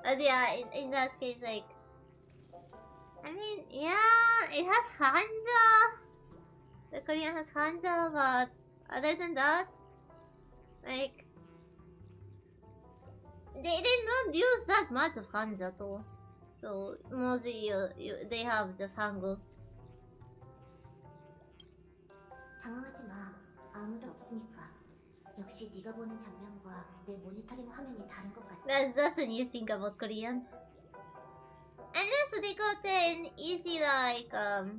But yeah, in that case, like, I mean, yeah, it has Hanja. The Korean has Hanja, but other than that, like, they don't use that much of Hanja too. So mostly they have just Hangul. 당황하지 마. 아무도 없으니까. 역시 네가 보는 장면과 내 모니터링 화면이 다른 것 같아. That's the new thing about Korean. And also they got an easy like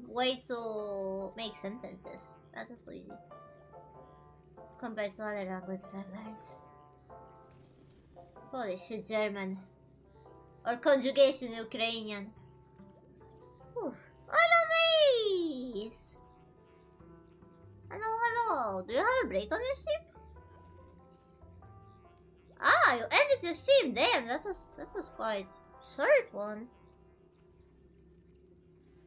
way to make sentences. That's also easy compared to other languages I've learned. Polish, German, or conjugation Ukrainian. Always. Hello. Do you have a break on your ship? Ah, you ended your ship. Damn, that was quite short one.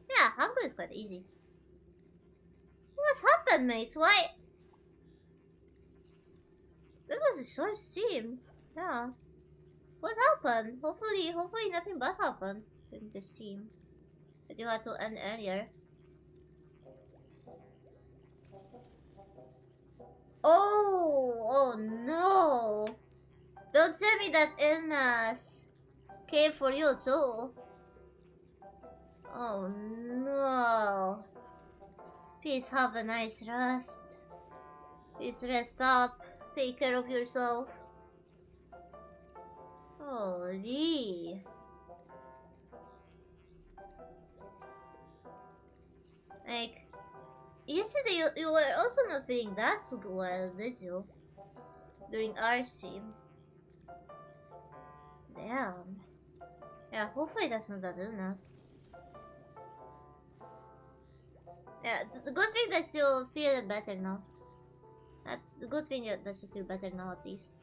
Yeah, Hangul is quite easy. What happened, mates? Why? That was a short stream. Yeah. What happened? Hopefully nothing bad happened during the stream that you had to end earlier. Oh no! Don't tell me that illness came for you too. Oh no! Please have a nice rest. Please rest up. Take care of yourself. Holy. Like, yesterday you were also not feeling that so well, did you? During our stream. Damn. Yeah, hopefully that's not that illness. Yeah, the good thing that you feel better now. The good thing that you feel better now at least.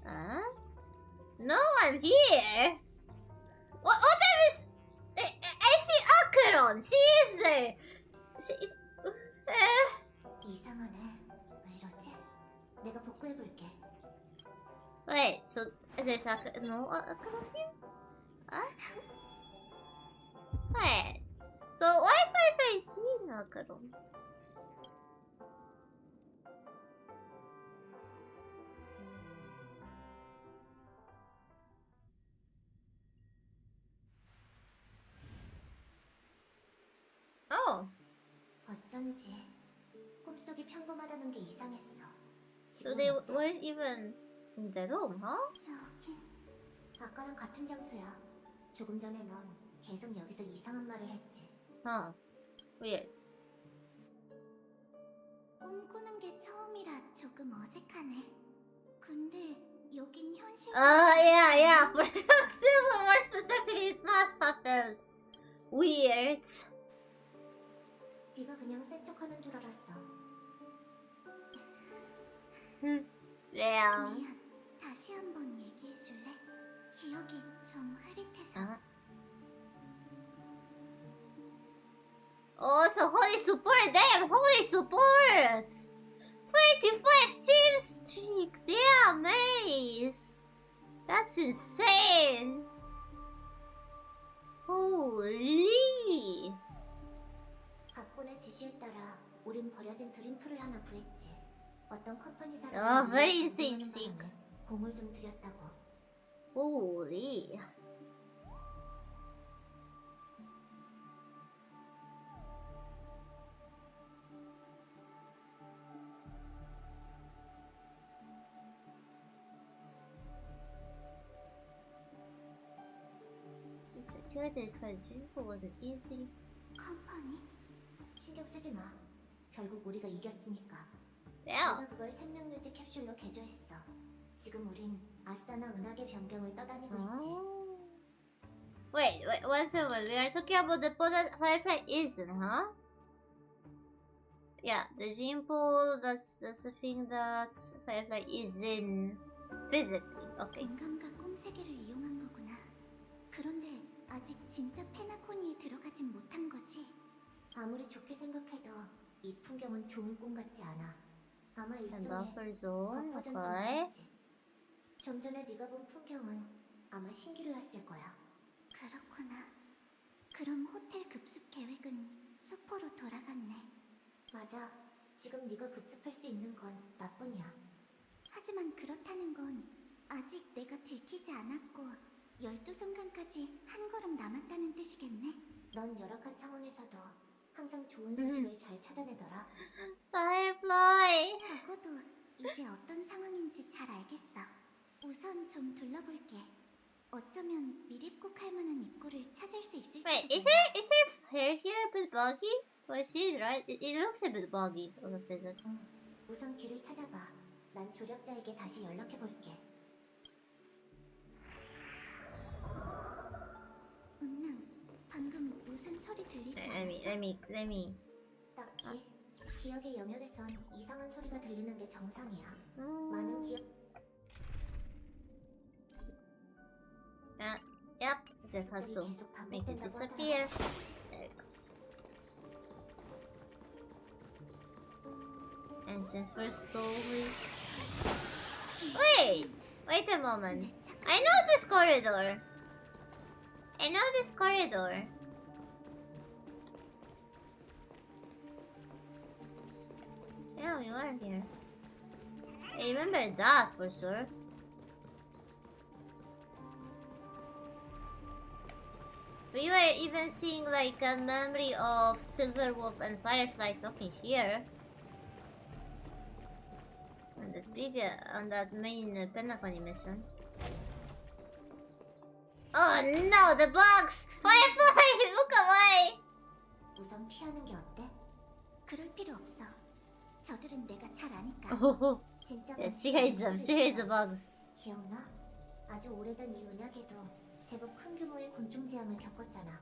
Huh? No one here! What is... I see Acheron! She is there! She is... 이상하네. 왜 이러지? 내가 복구해볼게. Wait, so there's Acheron... No Acheron here? Huh? Wait. So why have I seen Acheron? 그런지 꿈속이 평범하다는 게 이상했어. So they weren't even in the room, huh? 여긴 아까랑 같은 장소야. 조금 전에 넌 계속 여기서 이상한 말을 했지. Huh. Weird. 꿈꾸는 게 처음이라 조금 어색하네. 근데 여긴 현실. Yeah. For Silvermore's perspective, it must happen. Weird. 네가 그냥 센 척하는 줄 알았어. Yeah. 미안. 다시 한번 얘기해 줄래? 기억이 좀 흐릿해서. Oh, so holy support! Damn, holy support! 25 stream streak! Damn, nice! That's insane! Holy! 각본의 지시에 따라 우린 버려진 드림프를 하나 구했지. 어떤 컴퍼니 사람이 Oh, very insane streak. 공을 좀 들였다고. Holy. Secure this country wasn't easy. 컴퍼니? 신경 쓰지 마. 결국 우리가 이겼으니까. Yeah. 내가 그걸 생명유지 캡슐로 개조했어. 지금 우린 아스타나 은하계 변경을 떠다니고 있지. Wait, one second. We are talking about the pod that Firefly isn't, huh? Yeah, the gene pool, that's the thing that Firefly is in physically. Okay. 공감과 꿈 세계를 이용한 거구나. 그런데 아직 진짜 페나코니에 들어가진 못한 거지. 아무리 좋게 생각해도 이 풍경은 좋은 꿈 같지 않아. 아마 And 일종의 buffer zone, 버퍼전 okay. 정도였지. 좀 전에 네가 본 풍경은 아마 신기루였을 거야. 그렇구나. 그럼 호텔 급습 계획은 수포로 돌아갔네. 맞아. 지금 네가 급습할 수 있는 건 나뿐이야. 하지만 그렇다는 건 아직 내가 들키지 않았고 12순간까지 한 걸음 남았다는 뜻이겠네. 넌 열악한 상황에서도 항상 좋은 소식을 잘 찾아내더라. Firefly! 적어도 이제 어떤 상황인지 잘 알겠어. 우선 좀 둘러볼게. 어쩌면 미립국할 만한 입구를 찾을 수 있을지. Wait, is her hair here a bit buggy? Well, she's right. It looks a bit buggy on the physics. 우선 길을 찾아봐. 난 조력자에게 다시 연락해볼게. 은능, 방금 무슨 소리 들리지 않았어? Let me. 딱히 기억의 영역에선 이상한 소리가 들리는 게 정상이야. 많은 기억. Yep, just had to make it disappear. There we go. And since we're stories. Wait a moment. I know this corridor. Yeah, we were here. I remember that for sure. We were even seeing like a memory of Silverwolf and Firefly talking here. On that main Penacony mission. Oh no, the bugs! Firefly! Look away! 우선 피하는 게 어때? 그럴 필요 없어. 저들은 내가 잘 아니까. Oh, 진짜 yeah, she hates them. She hates the bugs. 기억나? 아주 오래전 이 은하계도 제법 큰 규모의 곤충 재앙을 겪었잖아.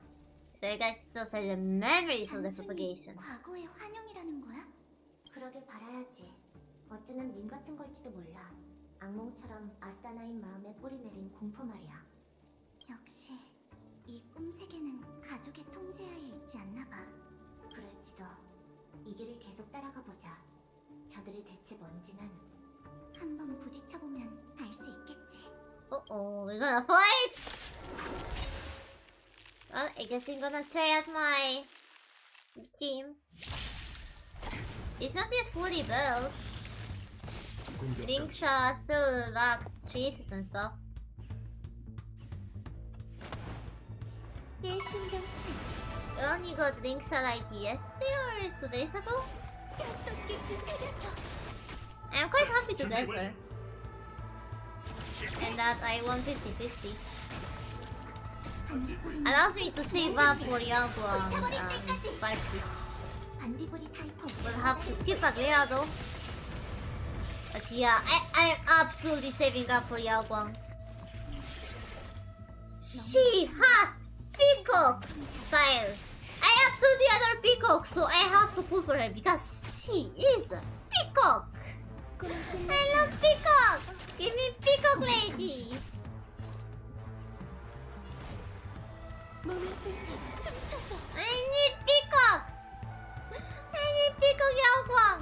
So you guys still share the memories of the 단순히 propagation. 과거의 환영이라는 거야? 그러길 바라야지. 어쩌면 밈 같은 걸지도 몰라. 악몽처럼 아스타나인 마음에 뿌리 내린 공포 말이야. 역시 이 꿈 세계는 가족의 통제하에 있지 않나 봐. 그럴지도. 이 길을 계속 따라가 보자. 저들이 대체 뭔지는 한번 부딪혀보면 알 수 있겠지. Uh-oh, we're gonna fight! Well, I guess I'm gonna try out my team. It's not yet fully built. Links still lacks traces and stuff. 일심동체. You only got links like yesterday or 2 days ago? I'm quite happy to get her. And that I won 50-50. Allows me to save up for Yaguang and Sparksy. We'll have to skip Agria though. But yeah, I am absolutely saving up for Yaguang. She has Peacock style. I absolutely adore Peacock, so I have to pull for her because she is a Peacock. I love Peacocks. Give me Peacock lady. I need Peacock. I need Peacock Yaguang.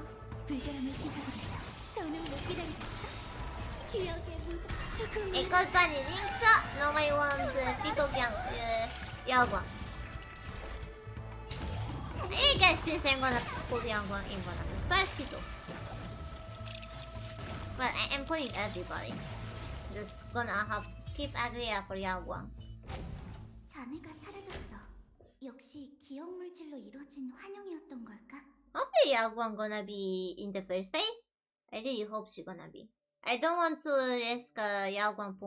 Echo's bunny links up. Nobody wants Peacock Yaguang. I guess since I'm gonna pull Yaguang in one of the spicy though. But I am pulling everybody. Just gonna have to skip Agria for Yaguang. 자네가 사라졌어. 역시 기억 물질로 이루어진 환영이었던 걸까? Hopefully Yaguang gonna be in the first phase. I really hope she gonna be. I don't want to risk Yaguang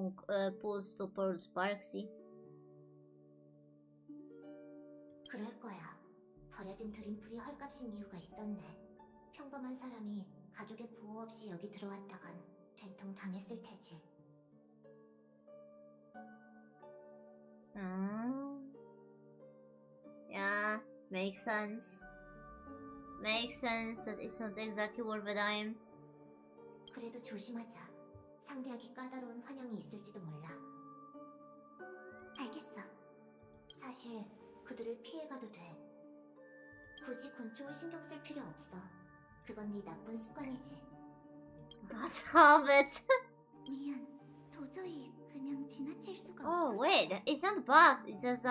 pulls to Pearl Sparksy. 그럴 거야. 버려진 드림풀이 헐값인 이유가 있었네. 평범한 사람이 가족의 보호 없이 여기 들어왔다간 된통 당했을 테지. Yeah, makes sense. Makes sense that it's not exactly worth a dime. 그래도 조심하자. 상대하기 까다로운 환영이 있을지도 몰라. 알겠어. 사실 그들을 피해가도 돼. 굳이 곤충을 신경 쓸 필요 없어. 그건 네 나쁜 습관이지. Stop it. 미안. 도저히 그냥 지나칠 수가 Oh 없어서. wait, it's not bugged. It's just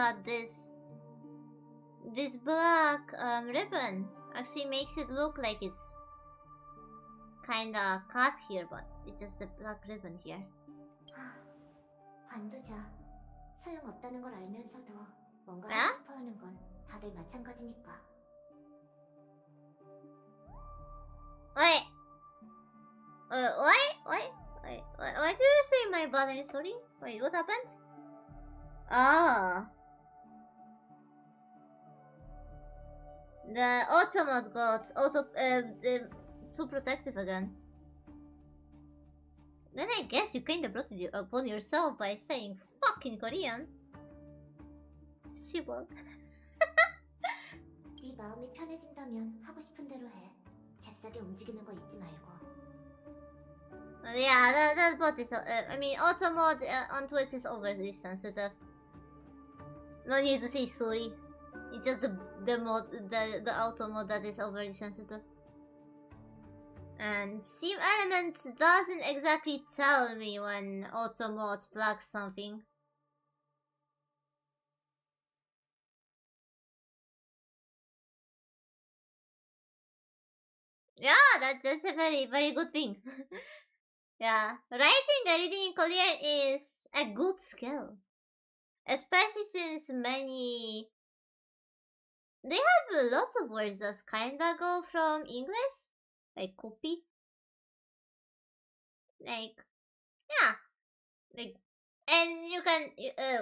this black ribbon actually makes it look like it's kinda cut here, but it's just the black ribbon here. 관두자. 소용없다는 걸 알면서도 뭔가 에? 하고 싶어하는 건 다들 마찬가지니까. Wait. Why do you say my button? Sorry. Wait, what happened? Ah. The Automod got too protective again. Then I guess you kinda brought it upon yourself by saying fucking Korean. Shibol. 네 마음이 편해진다면 하고 싶은 대로 해. 잽싸게 움직이는 거 잊지 말고. Yeah, that bot is. I mean, Automod on Twitch is overly sensitive. No need to say sorry. It's just the auto mod that is overly sensitive. And Steam Elements doesn't exactly tell me when auto mod flags something. Yeah, that's a very good thing. Yeah, writing and reading in Korean is a good skill, especially since they have lots of words that kinda go from English, like copy. Like, yeah, like, and you can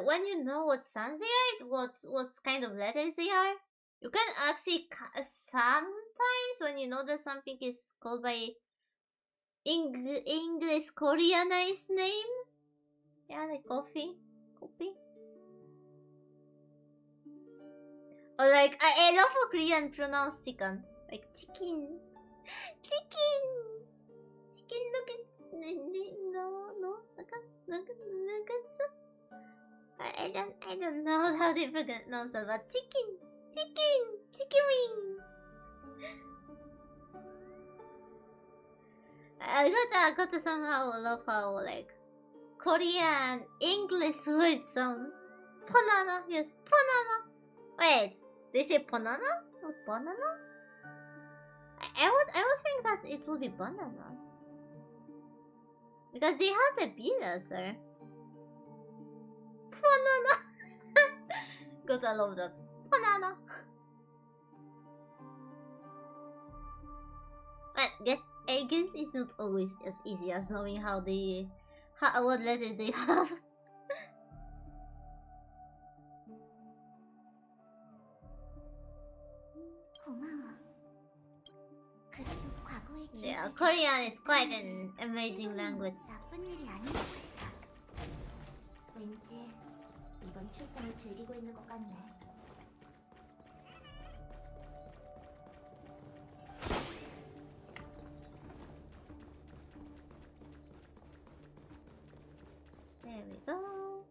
when you know what sounds they are, what kind of letters they are, you can actually sometimes when you know that something is called by English Koreanized name, yeah, like coffee. Or like I love how Korean pronounce chicken, like chicken. Nuggets. I don't know how they pronounce that, but chicken wing. I got to somehow love how like Korean English words sound. Banana, yes, banana. Wait, they say banana or banana? I would think that it would be banana because they have the B letter. Banana. God, I love that. banana. But I guess it's not always as easy as knowing what letters they have. 고마워. 그래도 과거의 Yeah, 기억을 Korean is quite 기억하는 an 게 amazing 때로는 language. 나쁜 일이 아닌 것 같아. 왠지 이번 출장을 즐기고 있는 것 같네. There we go.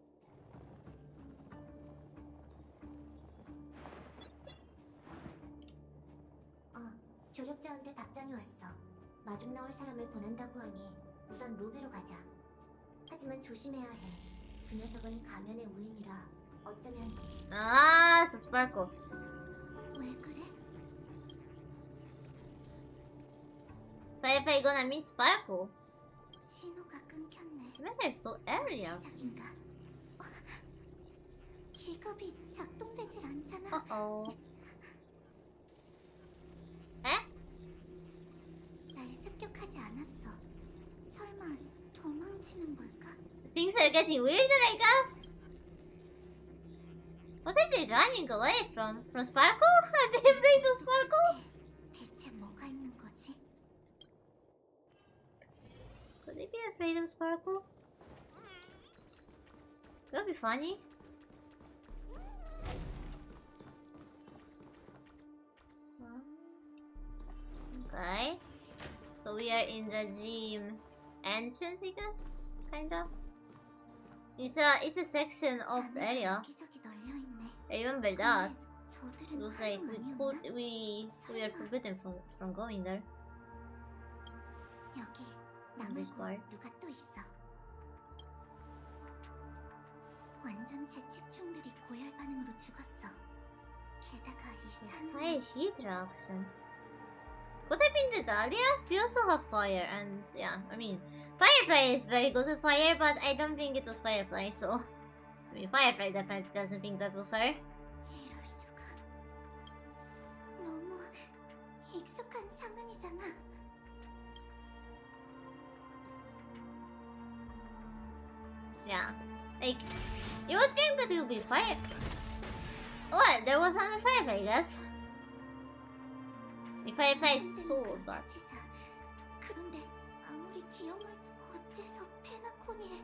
조력자한테 답장이 왔어. 마중 나올 사람을 보낸다고 하니 우선 루비로 가자. 하지만 조심해야 해. 그 녀석은 가면의 우인이라 어쩌면. Ah, so Sparkle. 왜 그래? Firefly gonna meet Sparkle. 신호가 끊겼네. They're so earlier. 시작인가? 기갑이 작동되질 않잖아. Uh-oh. 날 습격하지 않았어. 설마 도망치는 걸까? Things are getting weirder, I guess. What are they running away from? From Sparkle? Are they afraid of Sparkle? 대체 뭐가 있는 거지? Could they be afraid of Sparkle? That'd be funny. Okay. So we are in the gym entrance, I guess? Kinda. It's a section of the area. 여기저기 널려 있네. I remember that. 저들은 Looks like 활동 we are forbidden from going there. 여기 this 남은 part. 누가 또 있어. 완전체 집중들이 고열 반응으로 죽었어. 게다가 이 산은 Fire heat reaction. Could have been the Dahlias? You also have fire, and yeah, I mean, Firefly is very good at fire, but I don't think it was Firefly, so. I mean, Firefly definitely doesn't think that was her. 이럴 수가. 너무 익숙한 상황이잖아. Yeah. Like, you would think that it would be fire. What? There was another Firefly, I guess. The Firefly is so bad. 치자. 그런데 아무리 기억을 어째서 페나코니에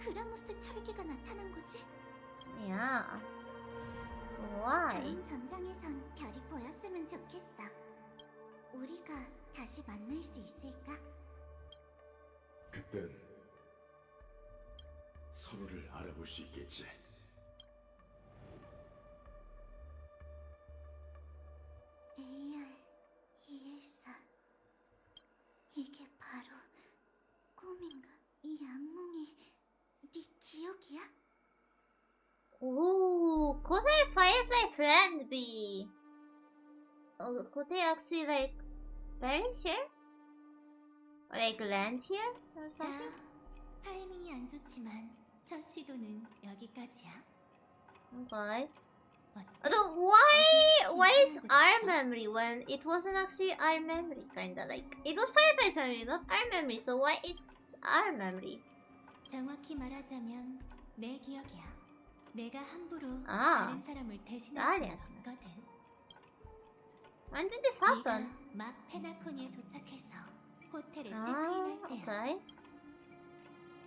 그라모스 철기가 나타난 거지? Yeah. Why? 다음 전장에선 별이 보였으면 좋겠어. 우리가 다시 만날 수 있을까? 그땐 서로를 알아볼 수 있겠지. AR 214 이게 바로 꿈인가? 이 악몽이 네 기억이야? Ooh, could their Firefly friend be? Oh, could they actually like perish here? Or like land here or 자, something? 타이밍이 안 좋지만 첫 시도는 여기까지야. Okay. 어때? Although why is our memory when it wasn't actually our memory? Kinda like it was Firefly's memory, not our memory. So why it's our memory? 정확히 말하자면 내 기억이야. 내가 함부로 아, 다른 사람을 대신할 딸이야, 수 없거든. When did this 네가 happen? 막 페나코니에 도착해서 호텔에 Ah, 체크인할 때야. okay.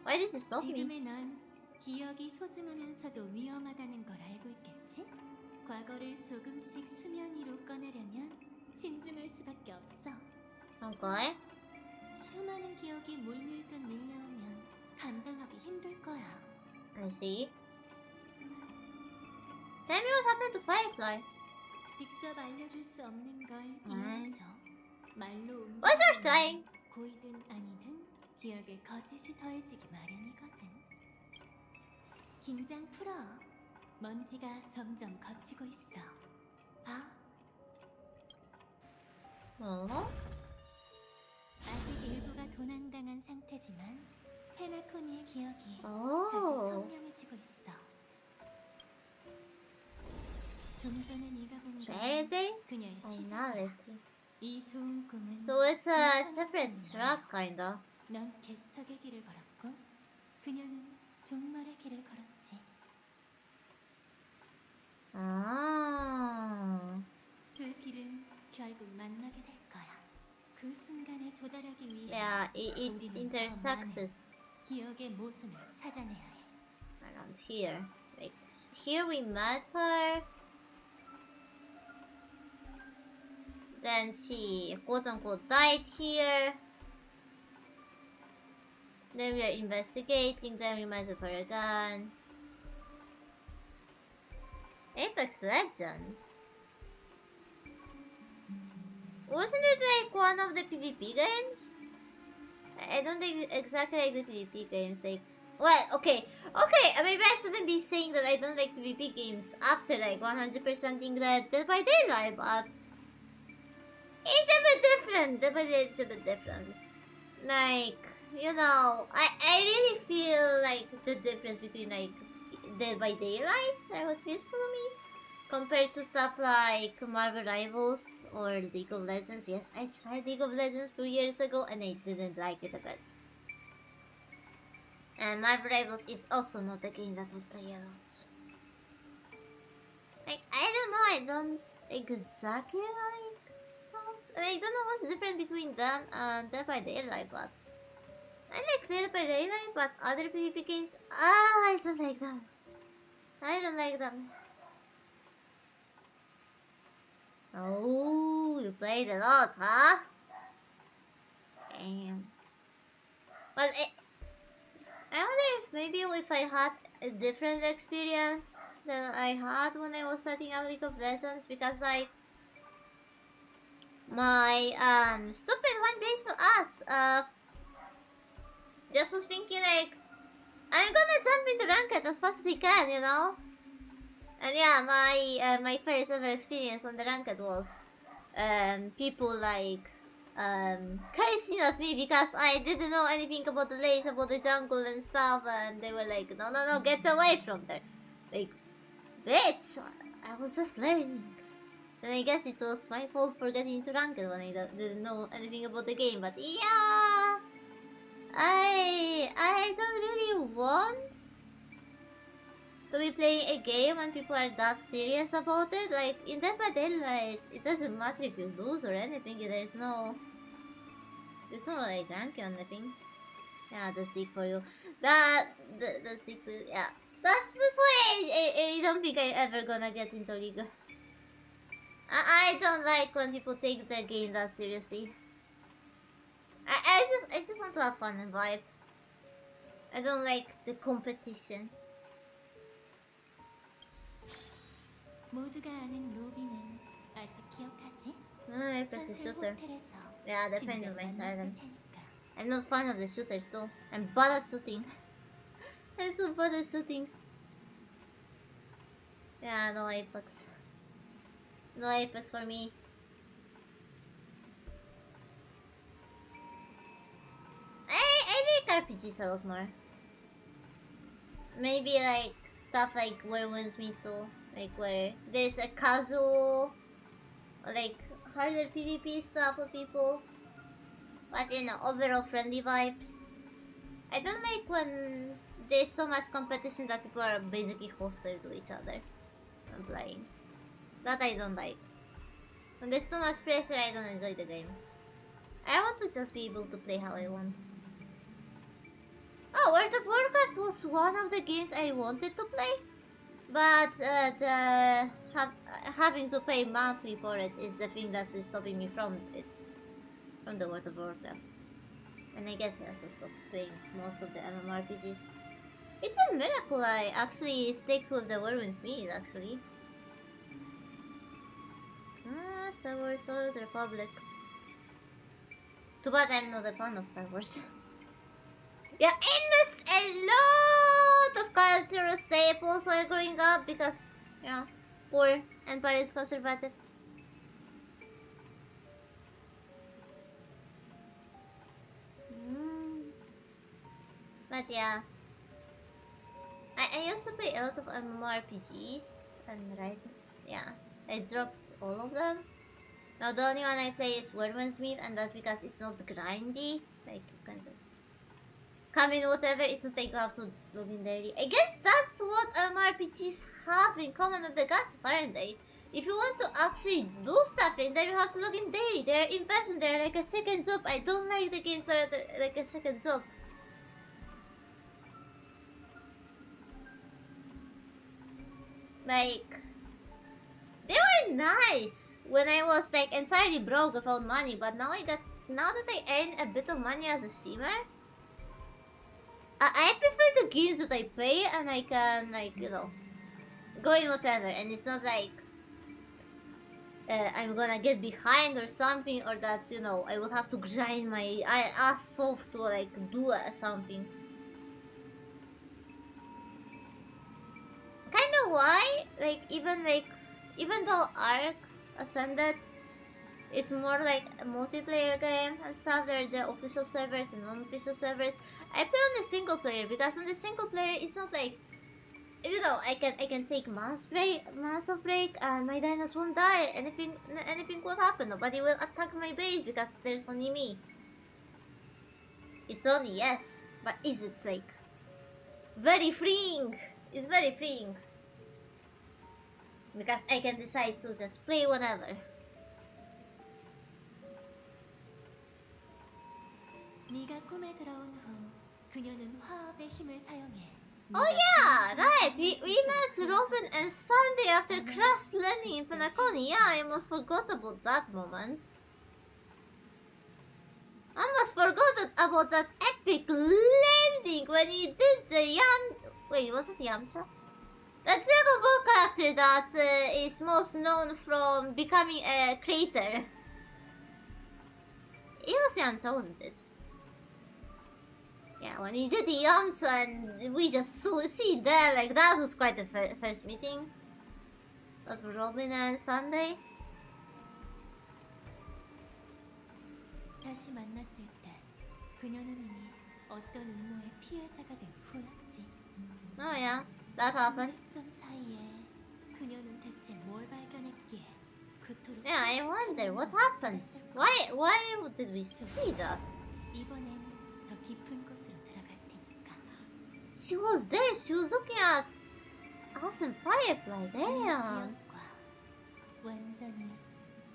Why did you stop me? 지금의 넌 기억이 소중하면서도 위험하다는 걸 알고 있겠지? 과거를 조금씩 수면 위로 꺼내려면 신중할 수밖에 없어. Okay. 수많은 기억이 물밀듯 밀려오면 감당하기 힘들 거야. I see. Tell me what happened to Firefly. 직접 알려줄 수 없는 걸 음. 이해하죠. 말로 What's your 옮기면 saying? 고이든 아니든 기억에 거짓이 더해지기 마련이거든. 긴장 풀어. 먼지가 점점 걷히고 있어. 봐. Oh. 아직 일부가 도난당한 상태지만 페나코니의 기억이 다시 Oh. 선명해지고 있어. 좀 전에 네가 본 Trailbase? 그녀의 Finality. 이 좋은 꿈은 So it's a 괜찮았다는 separate 거야. track, kinda. 넌 개척의 길을 걸었고 그녀는 종말의 길을 걸었지. Ah. 두 길은 결국 만나게 될 거야. 그 순간에 도달하기 위해 Yeah, it 우리는 더 intersects 많은 기억의 모순을 찾아내야 해. around here. Like, here we met her. Then she quote unquote died here. Then we are investigating, then we met her again. Apex Legends? Wasn't it like one of the PvP games? I don't think exactly like the PvP games, like... Well, okay, maybe I shouldn't be saying that I don't like PvP games after like 100%ing the Dead by Daylight, but... It's a bit different, Dead by Daylight is a bit different. Like, you know, I really feel like the difference between like Dead by Daylight, like what feels for me, compared to stuff like Marvel Rivals or League of Legends. Yes, I tried League of Legends 2 years ago and I didn't like it a bit. And Marvel Rivals is also not a game that would play a lot. Like, I don't know, I don't exactly like those. And I don't know what's different between them and Dead by Daylight, but I like Dead by Daylight, but other PvP games, I don't like them. I don't like them. Oh, you played a lot, huh? Damn. Well, I wonder if maybe if I had a different experience than I had when I was starting out League of Legends, because like my stupid one brace ass just was thinking like I'm gonna jump into ranked as fast as I can, you know. And yeah, my first ever experience on the ranked was people like cursing at me because I didn't know anything about the lanes, about the jungle and stuff, and they were like, no, get away from there. Like, bitch, I was just learning. And I guess it was my fault for getting into ranked when I didn't know anything about the game, but yeah, I don't really want to be playing a game when people are that serious about it. Like, in Dead by Daylight, it doesn't matter if you lose or anything, there's no like ranking on anything. Yeah, the stick for you. The stick, yeah. That's why I don't think I'm ever gonna get into League. I don't like when people take the game that seriously. I just want to have fun and vibe. I don't like the competition. 모두가 아는 로비는 아직 기억하지? Apex is shooter. 호텔에서 Yeah, depends 진짜 on my 만났을 silence. 테니까. I'm not fan of the shooters though. I'm bad at shooting. I'm so bad at shooting. Yeah, no Apex. No Apex for me. I like RPGs a lot more. Maybe like stuff like where Winds Meet Soul. Like where there's a casual, like harder PvP stuff with people. But you know, overall friendly vibes. I don't like when there's so much competition that people are basically hostile to each other when playing. That I don't like. When there's too much pressure, I don't enjoy the game. I want to just be able to play how I want. Oh, World of Warcraft was one of the games I wanted to play. But having to pay monthly for it is the thing that is stopping me from it. From the World of Warcraft. And I guess I also stopped playing most of the MMORPGs. It's a miracle I actually stick with the Whirlwind's Mead, actually. Star Wars Old Republic. Too bad I'm not a fan of Star Wars. Yeah, I missed a lot of cultural staples while growing up because, yeah, poor and parents conservative. But yeah, I used to play a lot of MMORPGs and right. Yeah, I dropped all of them. Now the only one I play is Worm's Meat, and that's because it's not grindy. Like you can just come in whatever. It's not like you have to log in daily. I guess that's what RPGs have in common with the gods, aren't they? If you want to actually do stuff in them, you have to log in daily. They're investment. They're like a second job. I don't like the games that are like a second job. Like, they were nice when I was like entirely broke without money, but now that I earn a bit of money as a streamer, I prefer the games that I play and I can, like, you know, go in whatever, and it's not like I'm gonna get behind or something, or that, you know, I will have to grind my ass off to like do something. Kinda why, like, even though Ark Ascended is more like a multiplayer game and stuff, there are the official servers and non-official servers, I play on the single player, because on the single player it's not like, you know, I can take months of break and my dinos won't die, anything won't happen, nobody will attack my base because there's only me. It's only, yes, but is it like very freeing? It's very freeing. Because I can decide to just play whatever. 네가 꿈에 들어온 후 그녀는 화합의 힘을 사용해. Oh yeah, right. We met Robin and Sunday after crash landing in Penacony. Yeah, I almost forgot about that moment. I almost forgot about that epic landing when we did the Wait, was it Yamcha? That Dragon Ball character that is most known from becoming a creator. It was Yamcha, wasn't it? Yeah, when we did the Yamcha and we just see there, like, that was quite the first meeting. But Robin and Sunday? 다시 만났을 때 그녀는 이미 어떤 음모의 피해자가 된 후였지. Oh yeah, that happened. 시점 사이에 그녀는 대체 뭘 발견했기에 그토록 Yeah, I wonder what happened. Why did we see that? 이번엔 더 깊은 곳으로 들어갈 테니까. She was there. She was looking at us and Firefly. Damn. 기억과 완전히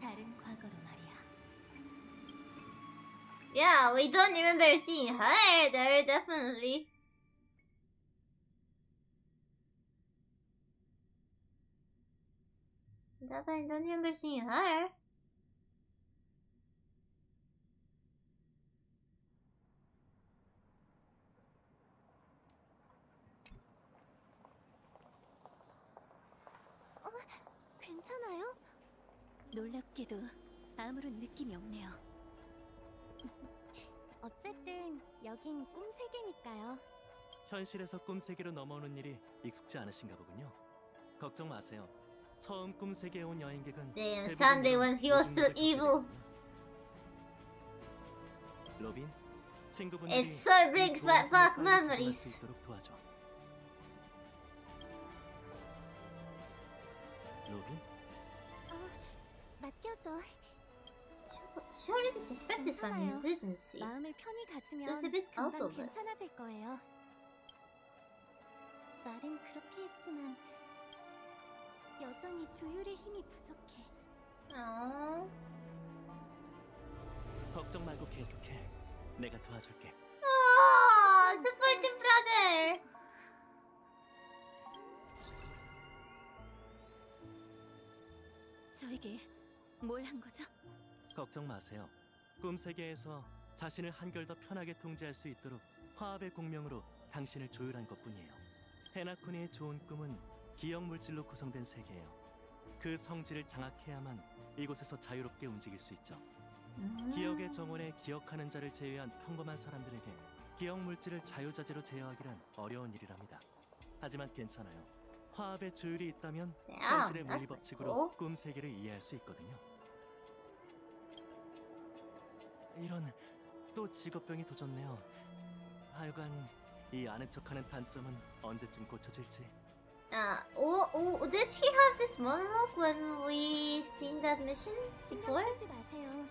다른 과거로 말이야. Yeah, we don't remember seeing her there, definitely. Definitely don't remember seeing her. 괜찮아요? 놀랍게도 아무런 느낌이 없네요. 어쨌든 여긴 꿈 세계니까요. 현실에서 꿈 세계로 넘어오는 일이 익숙지 않으신가 보군요. 걱정 마세요. 처음 꿈 세계에 온 여행객은 Damn, 대부분 Sunday 이런 when he was still 거짓말을 evil. 겪게 되거든요. 로빈, 친구분들이 It sure 이 brings 좋은 back 꿈을 빨리 적응할 수 memories. 있도록 도와줘. 로빈? 맡겨줘. She already suspected something, didn't she? 마음을 편히 가지면 Just a bit out 금방 of it. 괜찮아질 거예요. 말은 그렇게 했지만 여전히 조율의 힘이 부족해. Aww. 걱정 말고 계속해. 내가 도와줄게. Oh, supportive brother. 저에게 뭘 한 거죠? 걱정 마세요. 꿈 세계에서 자신을 한결 더 편하게 통제할 수 있도록 화합의 공명으로 당신을 조율한 것뿐이에요. 페나코니의 좋은 꿈은 기억 물질로 구성된 세계예요. 그 성질을 장악해야만 이곳에서 자유롭게 움직일 수 있죠. 기억의 정원에 기억하는 자를 제외한 평범한 사람들에게 기억 물질을 자유자재로 제어하기란 어려운 일이랍니다. 하지만 괜찮아요. 화합의 조율이 있다면 현실의 물리 법칙으로 꿈 세계를 이해할 수 있거든요. 이런, 또 직업병이 도졌네요. 하여간 이 아는 척하는 단점은 언제쯤 고쳐질지. Did he have this monologue when we seen that mission before? 신경 쓰지 마세요.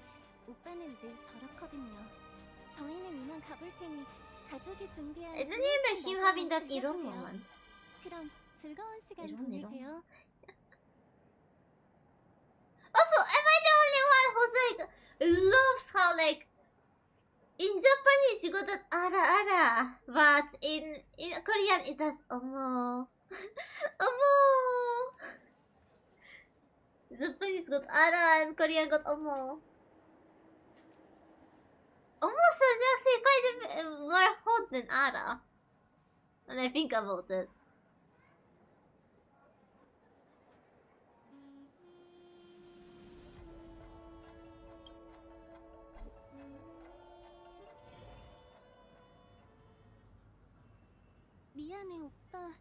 오빠는 늘 저렇거든요. 저희는 이만 가볼 테니 가족이 준비한 I don't remember him having that 이런 즐겨주세요. moment. 그럼 즐거운 시간 이런. 보내세요. Also, am I the only one who's like loves how like in Japanese you got that ara ara, but in Korean it does omo. Omo. Japanese got ara and Korean got omo. Omo sounds actually quite more hot than ara. When I think about it. 미안해 오빠.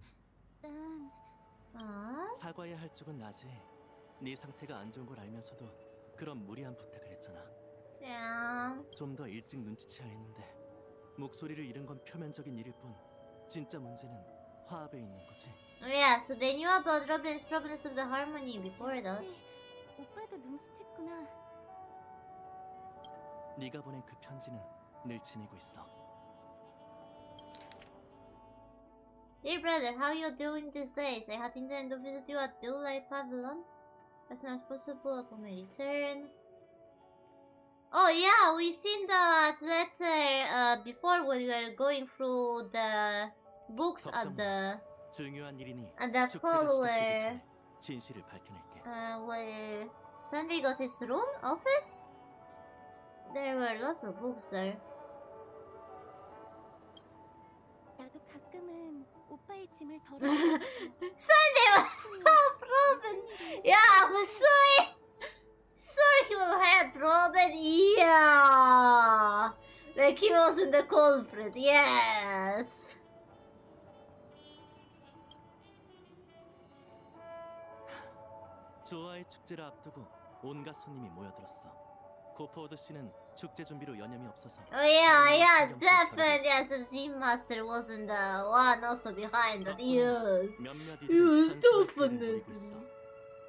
난 사과해야 할 쪽은 나지. 네 상태가 안 좋은 걸 알면서도 그런 무리한 부탁을 했잖아. Yeah. 좀 더 일찍 눈치채야 했는데 목소리를 잃은 건 표면적인 일일 뿐 진짜 문제는 화합에 있는 거지. Yeah, so they knew about Robin's problems with the harmony before that. 역시 오빠도 눈치챘구나. 네가 보낸 그 편지는 늘 지니고 있어. Dear brother, how you doing these days? I had intended to visit you at Dulai Pavilion as soon as possible upon my return. Oh yeah, we seen that letter before when we were going through the books at 중요한 일이니 that 축제가 hall 시작되기 where 전에 진실을 밝혀낼게. where Sandy got his room office. There were lots of books there. 나도 가끔은 오빠의 짐을 덜어주고 싶어. Sandy will have Robin. Yeah, I'm sorry. Sorry, he will have Robin. Yeah, like he wasn't the culprit. Yes. 조아의 축제를 앞두고 온갖 손님이 모여들었어. 고포워드 씨는 축제 준비로 여념이 없어서 Oh yeah, 신경 쓸 definitely. As if Zim Master wasn't the one also behind that. Yes. 몇몇 Yes, 이들은 한심한 꾀를 definitely. 부리고 있어.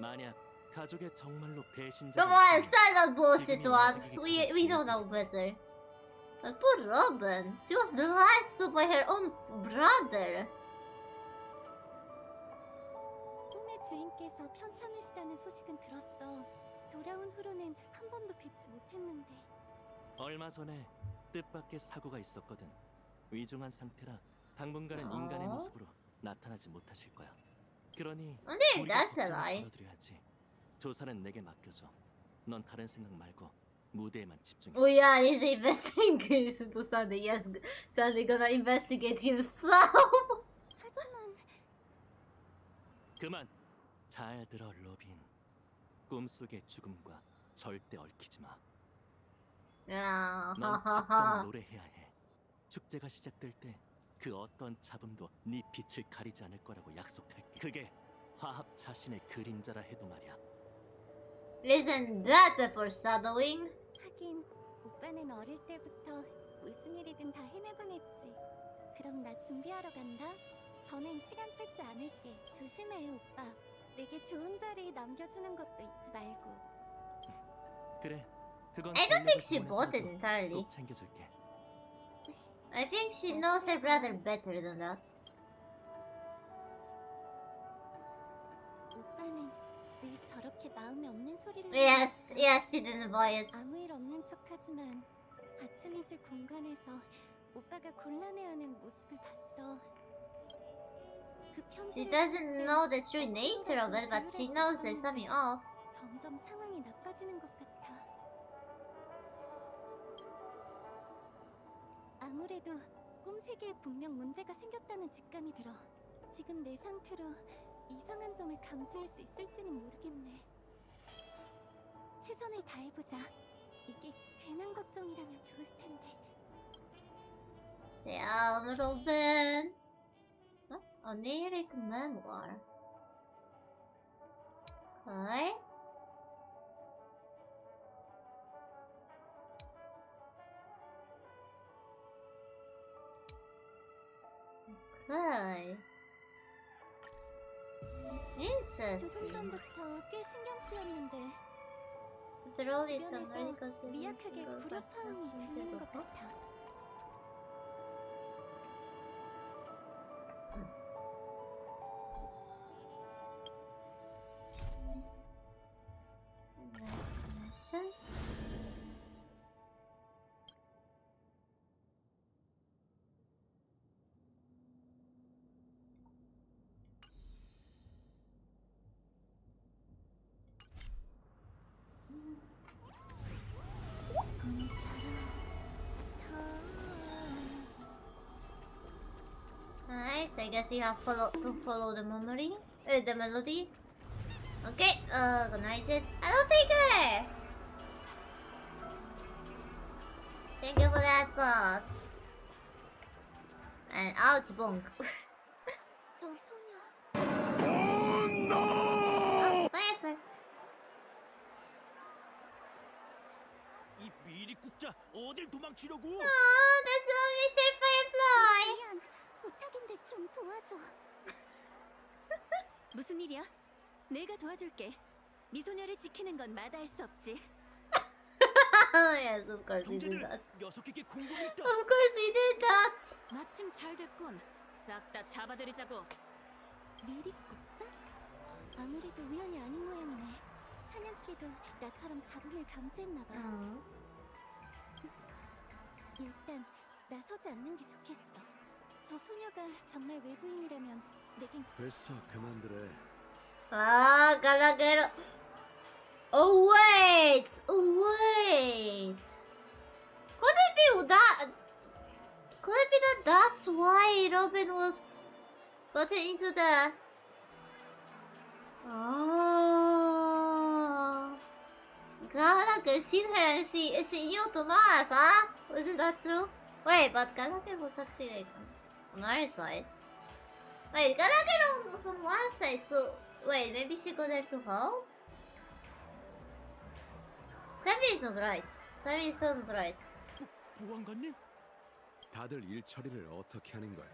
만약 가족의 정말로 배신자가 Come on, 있다면 say that bullshit to us. 지금이 We don't know better. But poor Robin. She was lied to by her own brother. 꿈의 주인께서 편찮으시다는 소식은 들었어. 돌아온 후로는 한 번도 뵙지 못했는데. 얼마 전에 뜻밖의 사고가 있었거든. 위중한 상태라 당분간은 인간의 모습으로 나타나지 못하실 거야. 그러니 근데 우리가 that's a 걱정을 lie. 덜어드려야지. 조사는 내게 맡겨줘. 넌 다른 생각 말고 무대에만 집중해. Oh yeah, he's investigating to Sandy. Yes, Sandy gonna investigate himself. 하지만 그만. 잘 들어, 로빈. 꿈속의 죽음과 절대 얽히지 마. Yeah. 넌 직접 노래해야 해. 축제가 시작될 때 그 어떤 잡음도 네 빛을 가리지 않을 거라고 약속할게. 그게 화합 자신의 그림자라 해도 말이야. Isn't that foreshadowing? 하긴 오빠는 어릴 때부터 무슨 일이든 다 해내곤 했지. 그럼 나 준비하러 간다. 더는 시간 뺏지 않을게. 조심해 오빠. 내게 좋은 자리 남겨주는 것도 잊지 말고. 그래. 그건 I don't think 전력을 she bought it 동원해서라도 entirely. 꼭 챙겨줄게. I think she knows her brother better than that. 오빠는 늘 저렇게 마음에 없는 소리를 Yes, 하니까 yes, she didn't buy it. 아무 일 없는 척하지만 아침 이슬 공간에서 오빠가 곤란해하는 모습을 봤어. 그 She 편지를 doesn't 쓸 때 know the true nature of it, but she knows there's something off. 점점 상황이 나빠지는 것 같아. 아무래도 꿈 세계에 분명 문제가 생겼다는 직감이 들어. 지금 내 상태로 이상한 점을 감지할 수 있을지는 모르겠네. 최선을 다해보자. 이게 괜한 걱정이라면 좋을 텐데. Damn, Robin. Huh? Oniric memoir. Okay. Okay. Incest. 조금 전부터 꽤 신경 쓰였는데 들어오겠다 주변에서 말리까지 미약하게 불협화음이 들리는 것 같아. Nice, I guess you have to follow the memory, the melody. Okay, good night. I'll take her. Thank you for that bot. And ouch, bonk. 저 소녀 Oh, Piper. 이 미리국자 어딜 도망치려고? Oh, that's Mr. Firefly. 미안, 부탁인데 좀 도와줘. 무슨 일이야? 내가 도와줄게. 미소녀를 지키는 건 마다할 수 없지. Yes, of course we did 형제들 that. 녀석에게 궁금이 있다. Of course we did that. 마침 잘 됐군. 싹 다 잡아들이자고. 미리국자? 아무래도 우연이 아닌 모양이네. 사냥개도 나처럼 잡음을 감지했나봐. 일단 나서지 않는 게 좋겠어. 저 소녀가 정말 외부인이라면 내겐 됐어, 그만두래. Ah, gotta get. Oh wait, wait. Could it be that? Could it be that that's why Robin was gotten into the? Oh, Gallagher seen her and she knew Tomas, huh? Wasn't that true? Wait, but Gallagher was actually like on our side. Wait, Gallagher was on one side, so wait, maybe she go there to help? Sammy is not right. Sammy is not right. 보안관님? 다들 일 처리를 어떻게 하는 거야?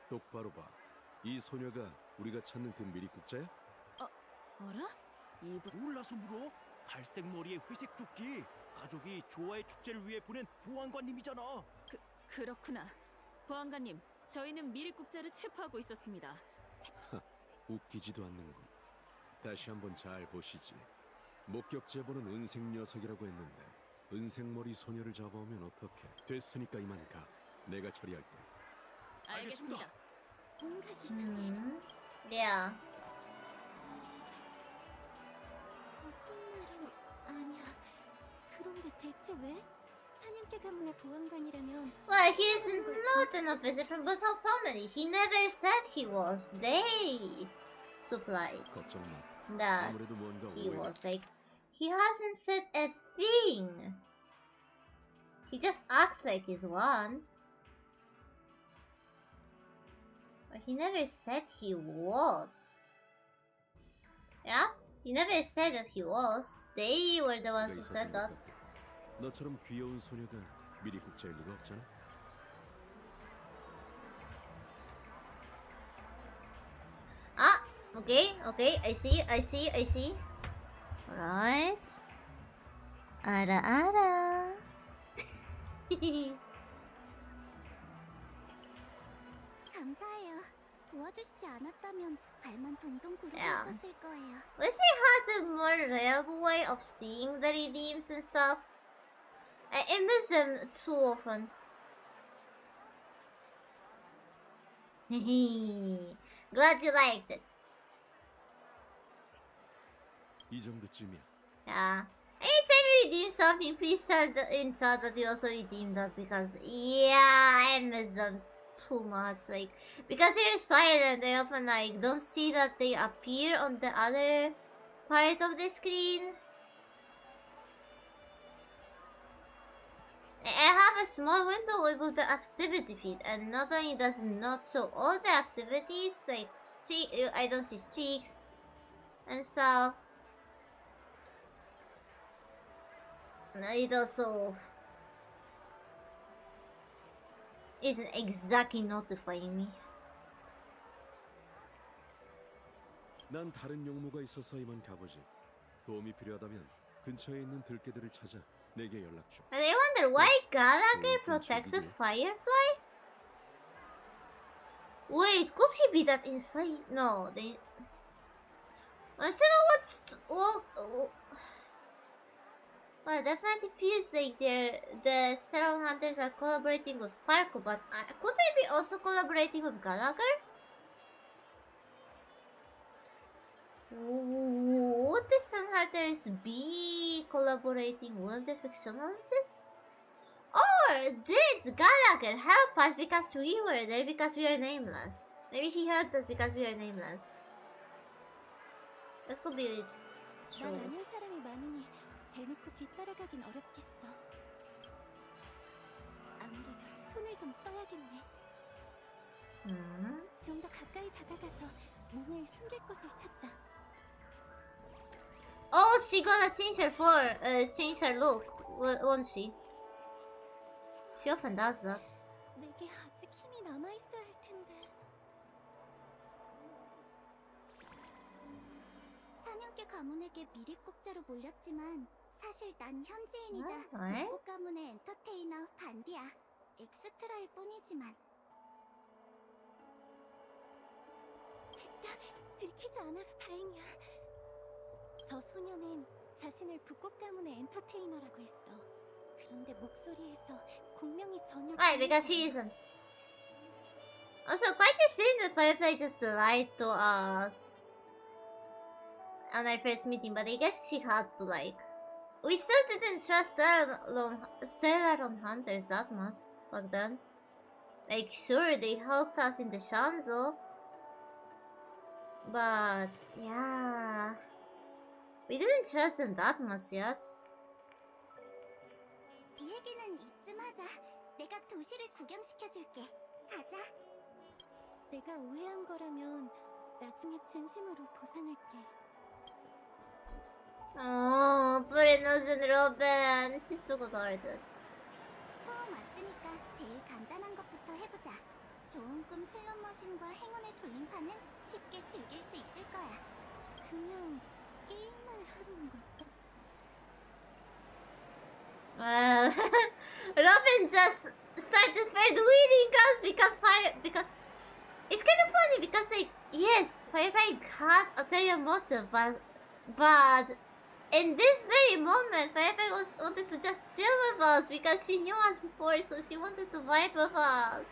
똑바로 봐. 이 소녀가 우리가 찾는 그 미리국자야? 어라? 몰라서 물어? 갈색 머리에 회색 조끼. 가족이 조화의 축제를 위해 보낸 보안관님이잖아. 그렇구나. 보안관님, 저희는 미리국자를 체포하고 있었습니다. 웃기지도 않는군. 다시 한번 잘 보시지. 목격 제보는 은색 녀석이라고 했는데 은색머리 소녀를 잡아오면 어떡해. 됐으니까 이만 가. 내가 처리할게. 알겠습니다. 뭔가 이상해. Yeah. 거짓말은 아니야. 그런데 대체 왜? 사냥개 가문의 보안관이라면 Well, he's not an officer from Bethel family. He never said he was. They supplied 걱정 마. that 아무래도 뭔가 he 오해. was. Like, he hasn't said a thing. He just acts like he's one. But he never said he was. Yeah? He never said that he was. They were the ones who said that. 너처럼 귀여운 소녀가 미리국자일 리가 없잖아. Ah, okay, I see. Alright. Ara. 감사해요. 도와주시지 않았다면 발만 동동 구르고 Yeah. 있었을 거예요. Wish they had a more reliable way of seeing the redeems and stuff. I miss them too often. Glad you liked it. 이 정도쯤이야. Yeah. Anytime you redeem something, please tell in chat that you also redeemed that because yeah, I miss them too much. Like because they're silent, I often like don't see that they appear on the other part of the screen. I have a small window above the activity feed, and not only does it not show all the activities, like I don't see streaks and stuff. It also isn't exactly notifying me. 난 다른 용무가 있어서 이만 가보지. 도움이 필요하다면 근처에 있는 들개들을 찾아 내게 연락 줘. But I wonder why Gallagher protected Firefly? Wait, could he be that inside? No, they... Well, definitely feels like the Sterile Hunters are collaborating with Sparkle, but could they be also collaborating with Gallagher? Would the Sterile Hunters be collaborating with the Fictionalists? Or did Gallagher help us because we were there because we are nameless? Maybe he helped us because we are nameless. That could be true. 난 아는 사람이 많으니 대놓고 뒤따라가긴 어렵겠어. 아무래도 손을 좀 써야겠네. 좀 더 가까이 다가가서 몸을 숨길 곳을 찾자. Oh, she gonna change her look, won't she? She often does that. 내게 아직 힘이 남아 있어야 할 텐데. 사냥개 가문에게 미립국자로 몰렸지만 사실 난 현지인이자 왜? 북극 가문의 엔터테이너 반디야. 엑스트라일 뿐이지만. 됐다. 들키지 않아서 다행이야. 저 소녀는 자신을 북극 가문의 엔터테이너라고 했어. 그런데 목소리에서 공명이 전혀 Right, because she isn't. Also, quite the strange that Firefly just lied to us on our first meeting, but I guess she had to, like... We still didn't trust Celeron Hunters that much back then. Like, sure, they helped us in the Shanzo, but, yeah... We didn't trust them that much yet. 이 얘기는 이쯤 하자. 내가 도시를 구경시켜줄게. 가자. 내가 오해한 거라면 나중에 진심으로 보상할게. Oh, poor innocent Robin. She's so good-hearted. 처음 왔으니까 제일 간단한 것부터 해보자. 좋은 꿈 슬롯머신과 행운의 돌림판은 쉽게 즐길 수 있을 거야. 그냥 게임만 하러 온 걸까? Well, Robin just started third winning us because it's kind of funny because like yes, Firefly had ulterior motive, but in this very moment, Firefly wanted to just chill with us because she knew us before, so she wanted to vibe with us.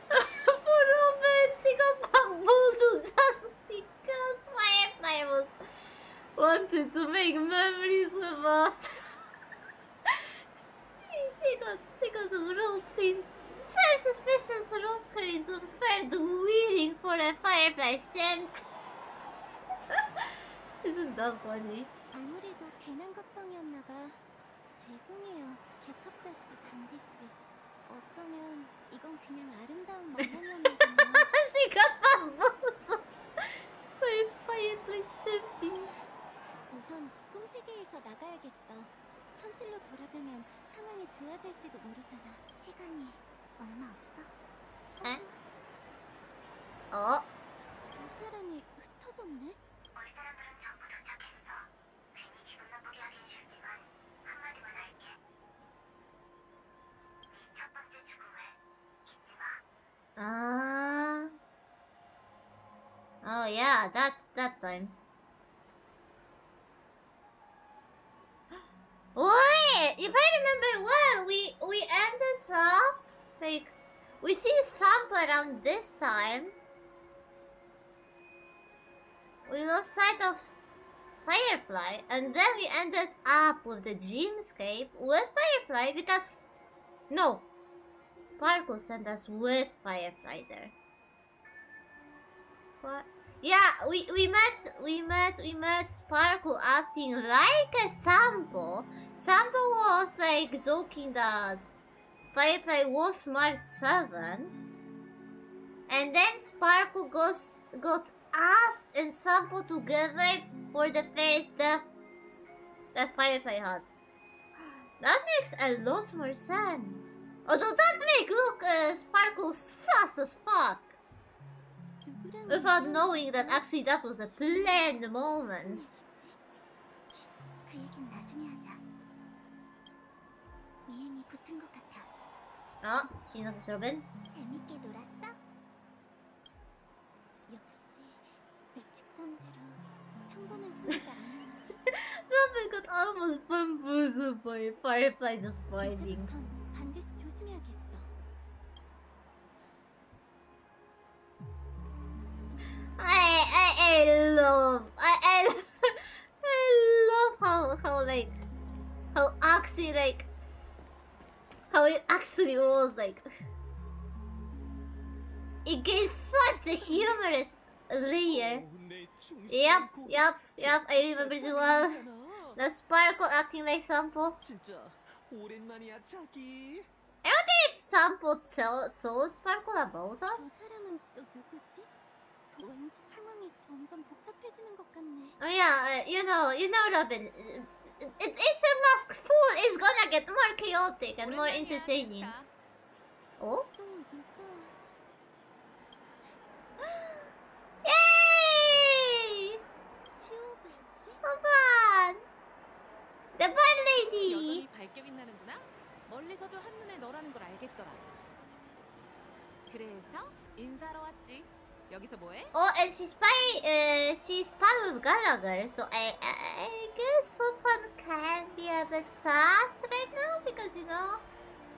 Poor Robin, she got bamboozled just because Firefly wanted to make memories with us. She got roped in. Self-suspicious ropes her into third wheeling for a Firefly scent. Isn't that funny? 아무래도 괜한 걱정이었나 봐. 죄송해요, 개척자씨, 반디씨. 어쩌면 이건 그냥 아름다운 만남이었나 보네요. She got bamboozled by Firefly scenting. 우선 꿈세계에서 나가야겠어. 현실로 돌아가면 상황이 좋아질지도 모르잖아. 시간이 얼마 없어. 에? 어? 두 사람이 흩어졌네? 우리 사람들은 전부 도착했어. 괜히 기분 나쁘게 하긴 싫지만 한마디만 할게. 네 첫 번째 죽음을 잊지 마. Oh yeah, that's that time. Wait, if I remember well, we ended up like we see Sampa around this time. We lost sight of Firefly, and then we ended up with the dreamscape with Firefly because no, Sparkle sent us with Firefly there. What? Yeah, we met Sparkle acting like a Sampo. Sampo was like joking that Firefly was Smart 7. And then Sparkle got us and Sampo together for the first that Firefly had. That makes a lot more sense. Although that make Sparkle sus as fuck. 누구랑 without knowing that actually that was a planned moment. 그 얘긴 나중에 하자. 미행이 붙은 것 같아. She noticed Robin. 재밌게 놀았어? 역시 내 직감대로 평범한 소리가 아니었네. Robin got almost bamboozled by Firefly just vibing. 이제부턴 반드시 조심해야겠어. I love how actually how it actually was like it gave such a humorous layer. Yep, I remember it well. The sparkle acting like Sampo. 진짜 오랜만이야, 자기. I wonder if Sampo told Sparkle about 저 us? 사람은 또 누구지? 왠지 상황이 점점 복잡해지는 것 같네. Oh yeah, you know, Robin. It's a mask full. It's gonna get more chaotic and more entertaining. Oh? 또 누가? Yay! 시오반 씨? Soban! The bar lady! 여전히 밝게 빛나는구나. 멀리서도 한눈에 너라는 걸 알겠더라. 그래서 인사하러 왔지. 여기서 뭐해? Oh, and she's part with Gallagher, so I guess Sopan can be a bit sus right now because, you know,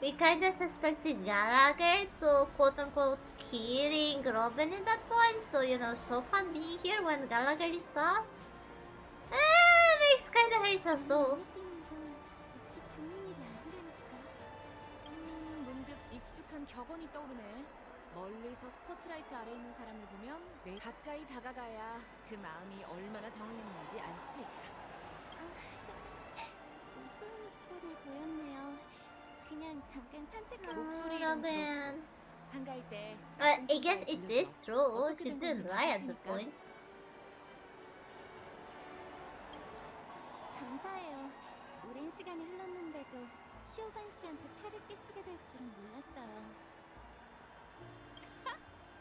we kinda suspected Gallagher, so quote-unquote killing Robin in that point, so, you know, Sopan being here when Gallagher is sus. Makes kinda her sus though. 눈에 띄는 건 역시 좋은 일이 아니라니까. 문득 익숙한 격언이 떠오르네. 멀리서 스포트라이트 아래 있는 사람을 보면 내 가까이 다가가야 그 마음이 얼마나 당황했는지 알 수 있다. 우스운 꼴을 보였네요. 그냥 잠깐 산책하러. 목소리는 Robin. 한가할 때 But I guess it is true. She didn't lie at the point. 감사해요. 오랜 시간이 흘렀는데도 시오반 씨한테 패를 끼치게 될 줄은 몰랐어요.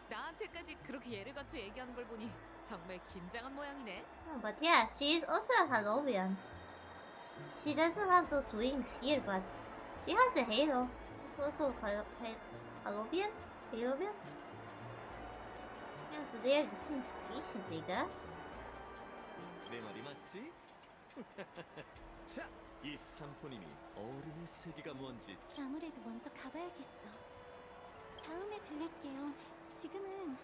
나한테까지 그렇게 예를 갖춰 얘기하는 걸 보니 정말 긴장한 모양이네. Oh, but yeah, she is also a Halloween. She doesn't have those wings here, but she has the halo. She's also Halloween? Halloween? Yeah, so they are the same species, I guess. 내 말이 맞지? 자, 이 삼포님이 어른의 세계가 뭔지 아무래도 먼저 가봐야겠어. 다음에 들릴게요. 지금은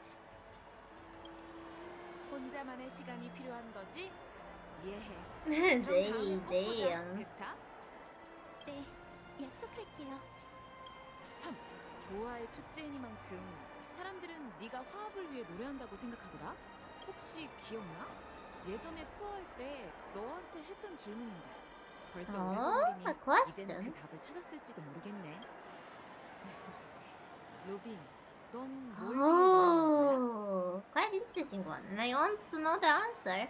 혼자만의 시간이 필요한 거지? 이해해. 그럼 They, 다음에 꼭 보자, damn. 데스타. 네, 약속할게요. 참, 좋아의 축제이니만큼 사람들은 네가 화합을 위해 노래한다고 생각하더라? 혹시 기억나? 예전에 투어할 때 너한테 했던 질문인데 벌써 오래전 A 일이니 question. 이제는 그 답을 찾았을지도 모르겠네. 로빈, 넌 뭘 위해 노래하는 거야? Oh, quite interesting one. And I want to know the answer.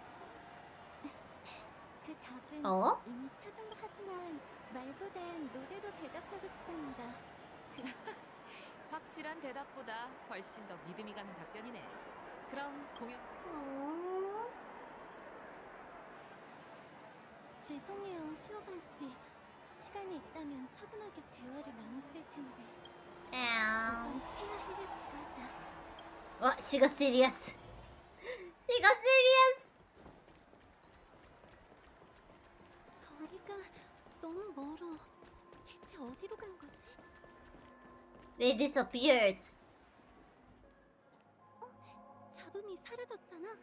그 답은 어? 이미 찾은 거 하지만 말보단 노래로 대답하고 싶답니다. 확실한 대답보다 훨씬 더 믿음이 가는 답변이네. 그럼 공연 Oh. 죄송해요, 시오반 씨. 시간이 있다면 차분하게 대화를 나눴을 텐데. 우선 해야 할 일부터 하자. Oh, she got serious. She got serious. 거리가 너무 멀어. 대체 어디로 간 거지? They disappeared. 잡음이 사라졌잖아.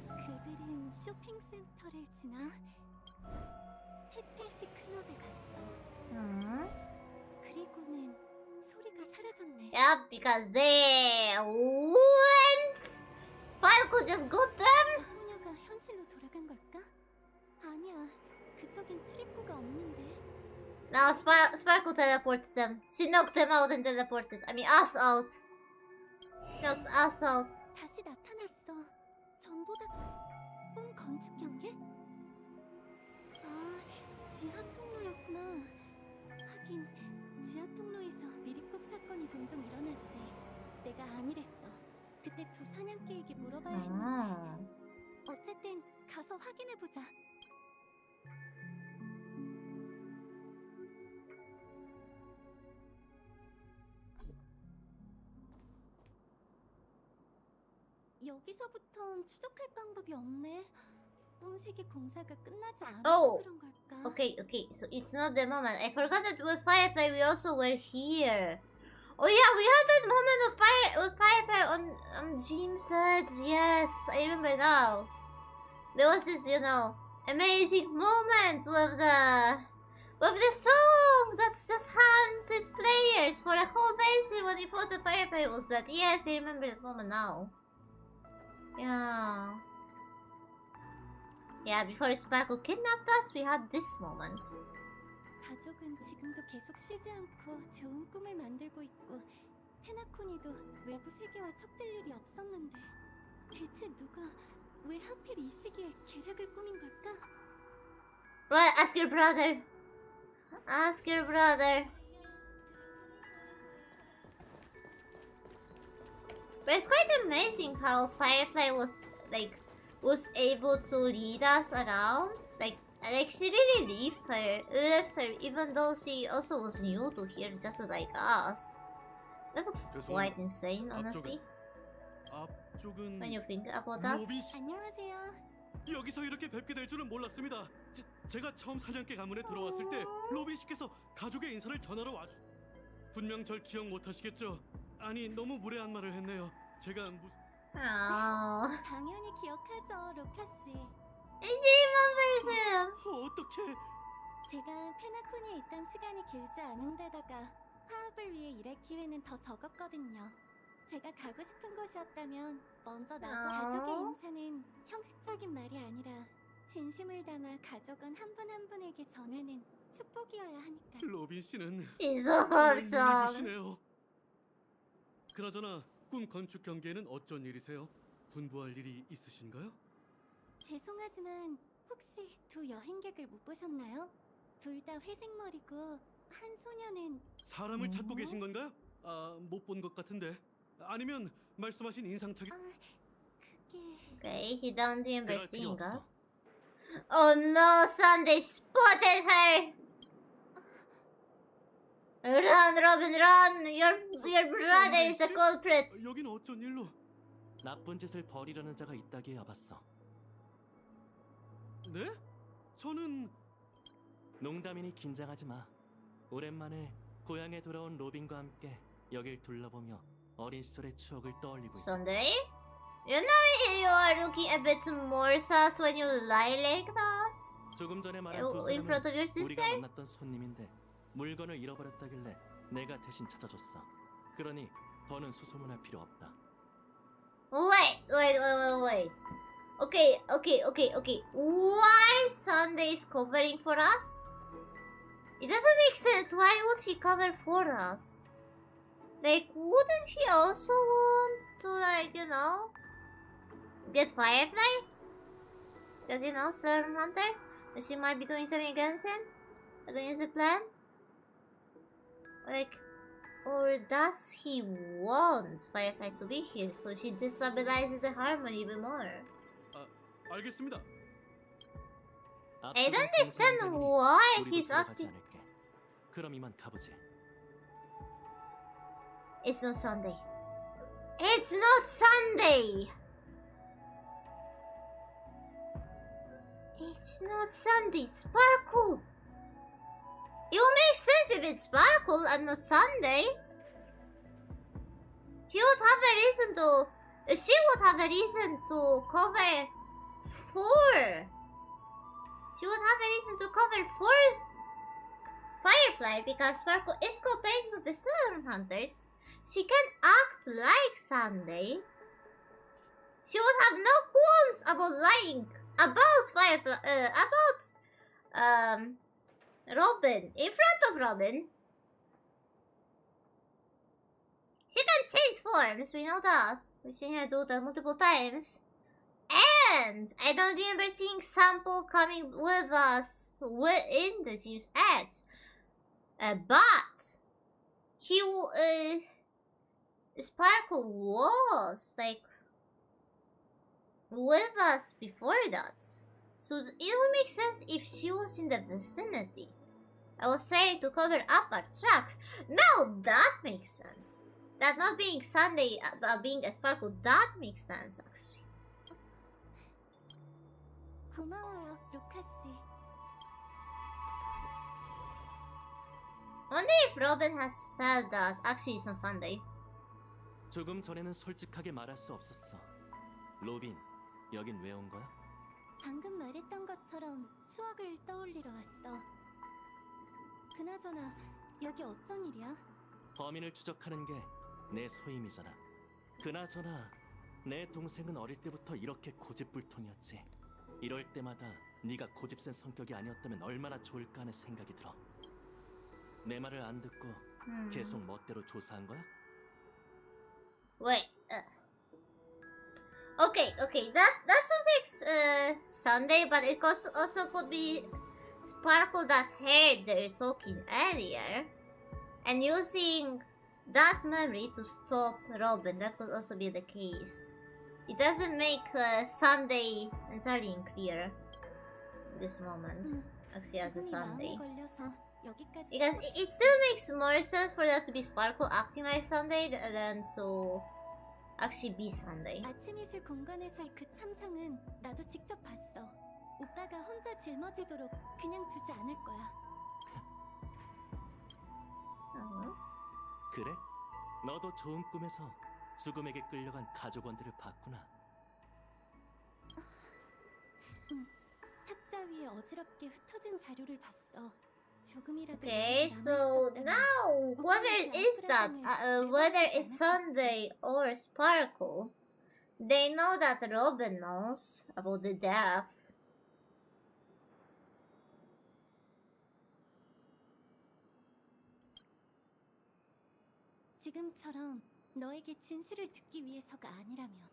그들은 쇼핑센터를 지나 햇빛이 클럽에 갔어. 그리고는 소리가 사라졌네. Yep, because they went. Sparkle just got them. 그 소녀가 현실로 돌아간 걸까? 아니야. 그쪽엔 출입구가 없는데. Now Sparkle teleported them. She knocked them out and teleported. I mean, us out. She knocked us out. 다시 나타났어. 전보다 꿈 건축 경계? 아, 지하 통로였구나. 하긴 지하 통로에서 미립국 사건이 종종 일어나지. 내가 아니랬어. 그때 두 사냥개에게 물어봐야 했는데. 아. 어쨌든 가서 확인해 보자. 여기서부턴 추적할 방법이 없네. 꿈세계 공사가 끝나지 않아서 그런 걸까? Okay, so it's not the moment. I forgot that with Firefly we also were here. Oh yeah, we had that moment with Firefly on Jim's set. Yes, I remember now. There was this, amazing moment with the song that's just hunted players for a whole version when we thought that Firefly was that. Yes, I remember that moment now. Yeah. Yeah, before Sparkle kidnapped us, we had this moment. 가족은 지금도 계속 쉬지 않고 좋은 꿈을 만들고 있고 페나코니도 외부 세계와 척질 일이 없었는데 대체 누가 왜 하필 이 시기에 계략을 꾸민 걸까? Well, ask your brother. Ask your brother. But it's quite amazing how Firefly was able to lead us around. Like she really left her, even though she also was new to here, just like us. That looks quite insane, honestly. 앞쪽은 When you think about that. 로빈 씨, 안녕하세요. 여기서 이렇게 뵙게 될 줄은 몰랐습니다. 제가 처음 사냥개 가문에 들어왔을 때 로빈 씨께서 가족의 인사를 전하러 와주. 분명 절 기억 못하시겠죠? 아니 너무 무례한 말을 했네요. 제가 Oh. 당연히 기억하죠, 로카 씨. She remembers him. 어떻게? 제가 페나코니에 있던 시간이 길지 않은데다가 화합을 위해 일할 기회는 더 적었거든요. 제가 가고 싶은 곳이었다면 먼저 나서 가족의 인사는 형식적인 말이 아니라 진심을 담아 가족은 한 분 한 분에게 전하는 축복이어야 하니까. 로빈 씨는 She's so awesome. 시네요. 그나저나 꿈 건축 경기에는 어쩐 일이세요? 분부할 일이 있으신가요? 죄송하지만 혹시 두 여행객을 못 보셨나요? 둘 다 회색머리고 한 소녀는 사람을 찾고 계신 건가요? 못 본 것 같은데. 아니면 말씀하신 인상착의 그게 Okay, he don't remember 그럴 필요 seeing 없어. us. Oh no, son, they spotted her! Run, Robin, run! Your brother is the culprit! 여긴 어쩐 일로? 나쁜 짓을 벌이려는 자가 있다기에 와봤어. 네? 저는 농담이니 긴장하지 마. 오랜만에 고향에 돌아온 로빈과 함께 여길 둘러보며 어린 시절의 추억을 떠올리고 있어. Sunday? You know you are looking a bit more sus when you lie like that? 조금 전에 말한 두 In front of your 사람은 우리가 sister? 만났던 손님인데 물건을 잃어버렸다길래 내가 대신 찾아줬어. 그러니 더는 수소문할 필요 없다. Wait. Okay. Why Sunday is covering for us? It doesn't make sense. Why would he cover for us? Like, wouldn't he also want to, get Firefly? Because, Slurm Hunter? That she might be doing something against him? Against the plan? Or does he want Firefly to be here so she destabilizes the harmony even more? 알겠습니다. I don't understand why he's acting. 그럼 이만 가보지. It's not Sunday. It's not Sunday! It's not Sunday, it's Sparkle! It will make sense if it's Sparkle and not Sunday. She would have a reason to cover for. She would have a reason to cover for Firefly because Sparkle is cooperating with the Slurm Hunters. She can act like Sunday. She would have no qualms about lying about Firefly, Robin, in front of Robin. She can change forms, we know that. We've seen her do that multiple times. And I don't remember seeing Sample coming with us in the team's ads. But he will, Sparkle was like with us before that. So it would make sense if she was in the vicinity. I was trying to cover up our tracks. Now that makes sense. That not being Sunday, being a Sparkle, that makes sense actually. 고마워요, 루카 씨. Wonder if Robin has felt that. Actually, it's on Sunday. 조금 전에는 솔직하게 말할 수 없었어. 로빈, 여긴 왜 온 거야? 방금 말했던 것처럼 추억을 떠올리러 왔어. 그나저나 여기 어쩐 일이야? 범인을 추적하는 게 내 소임이잖아. 그나저나 내 동생은 어릴 때부터 이렇게 고집불통이었지. 이럴 때마다 네가 고집센 성격이 아니었다면 얼마나 좋을까 하는 생각이 들어. 내 말을 안 듣고 계속 멋대로 조사한 거야? Wait. Okay. That sounds like Sunday, but it also could be Sparkle that heard their talking earlier, and using that memory to stop Robin. That could also be the case. It doesn't make Sunday entirely clear in this moment. Actually, as a Sunday. Because it still makes more sense for that to be Sparkle acting like Sunday than to actually be Sunday. 아침 이슬 공간에서의 그 참상은 나도 직접 봤어. 오빠가 혼자 짊어지도록 그냥 두지 않을 거야. 그래? 너도 좋은 꿈에서 죽음에게 끌려간 가족원들을 봤구나. 탁자 위에 어지럽게 흩어진 자료를 봤어. 조금이라도 Okay, so now whether it is that, whether it's Sunday or Sparkle, they know that Robin knows about the death. 지금처럼 너에게 진실을 듣기 위해서가 아니라면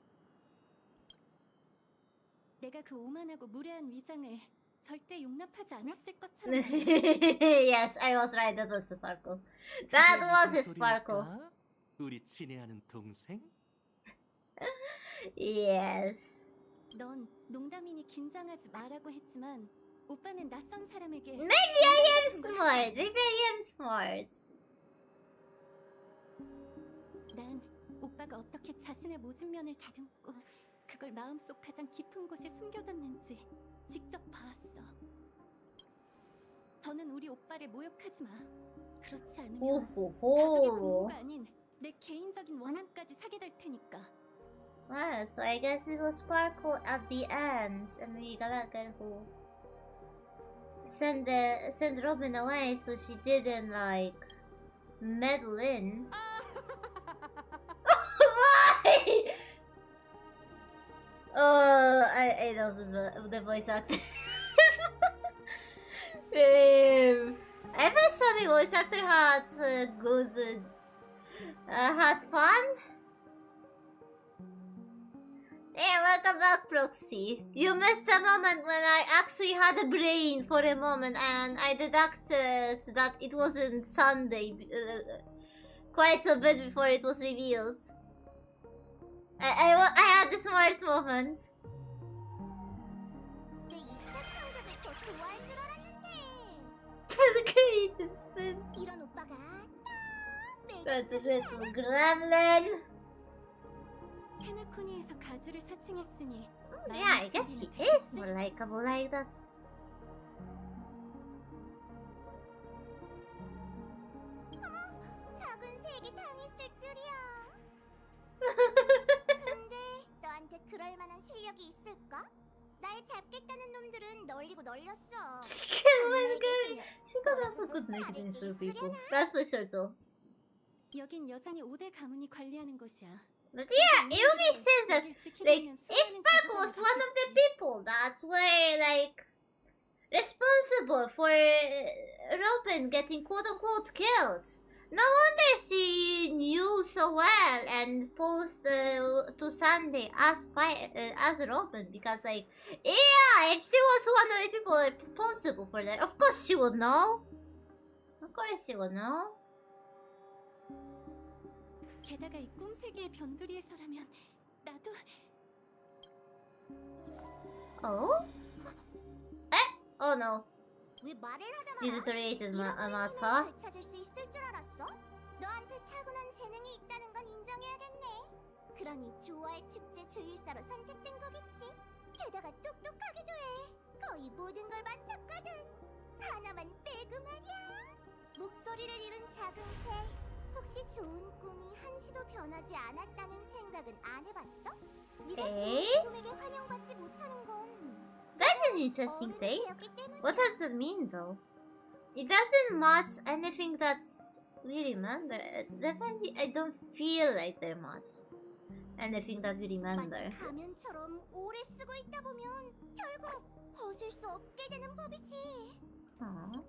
내가 그 오만하고 무례한 위장을 절대 용납하지 않았을 것처럼. Yes, I was right. That was Sparkle. That was a Sparkle. 우리 친애하는 동생? Yes. 넌 농담이니 긴장하지 마라고 했지만 오빠는 낯선 사람에게. Maybe I am smart. Maybe I am smart. 난 오빠가 어떻게 자신의 모진 면을 다듬고 그걸 마음속 가장 깊은 곳에 숨겨뒀는지 직접 봐왔어. 더는 우리 오빠를 모욕하지 마. 그렇지 않으면 가족의 부모가 아닌 내 개인적인 원한까지 사게 될 테니까. Well, so I guess it was Sparkle at the end, and we gotta get who send Robin away so she didn't like meddle in. Why? Oh, I love this the voice actor. I bet Sunny voice actor had good, had fun. Hey, welcome back, Proxy. You missed a moment when I actually had a brain for a moment, and I deducted that it wasn't Sunday quite a bit before it was revealed. I had the smart moment. 내 2차 창작을 더 좋아할 줄 알았는데. For the creative spin. 이런 오빠가 That's a little gremlin. 페나코니에서 가주를 사칭했으니. Yeah, I guess he is more likable like that. 작은 색이 당했을 줄이야. 근데 너한테 그럴 만한 실력이 있을까? 날 잡겠다는 놈들은 널리고 널렸어. She got also good nicknames for people. That's for sure though. 여긴 여전히 5대 가문이 관리하는 곳이야. But yeah, it would make sense that like if Sparkle was one of the people that were like responsible for Robin getting quote unquote killed. No wonder she knew so well and posed to Sunday as Robin, because like yeah, if she was one of the people responsible for that, of course she would know. Of course she would know. 게다가 이 꿈 세계의 변두리에서라면 나도 Oh? Eh? Oh no. 왜 말을 하다 말아? Deteriorated 잃어버린 master. 힘을 되찾을 수 있을 줄 알았어? 너한테 타고난 재능이 있다는 건 인정해야겠네. 그러니 조화의 축제 조율사로 선택된 거겠지. 게다가 똑똑하기도 해. 거의 모든 걸 마쳤거든. 하나만 빼고 말이야. 목소리를 잃은 작은 새. 혹시 좋은 꿈이 한시도 변하지 않았다는 생각은 안 해봤어? 네가 에이? 좋은 꿈에게 환영받지 못하는 건 That's an interesting 어른이 take. 되었기 때문이야. What does that mean though? It doesn't match anything that's we remember. Definitely, I don't feel like there much anything that we remember. 마치 가면처럼 오래 쓰고 있다 보면 결국 벗을 수 없게 되는 법이지. Aw.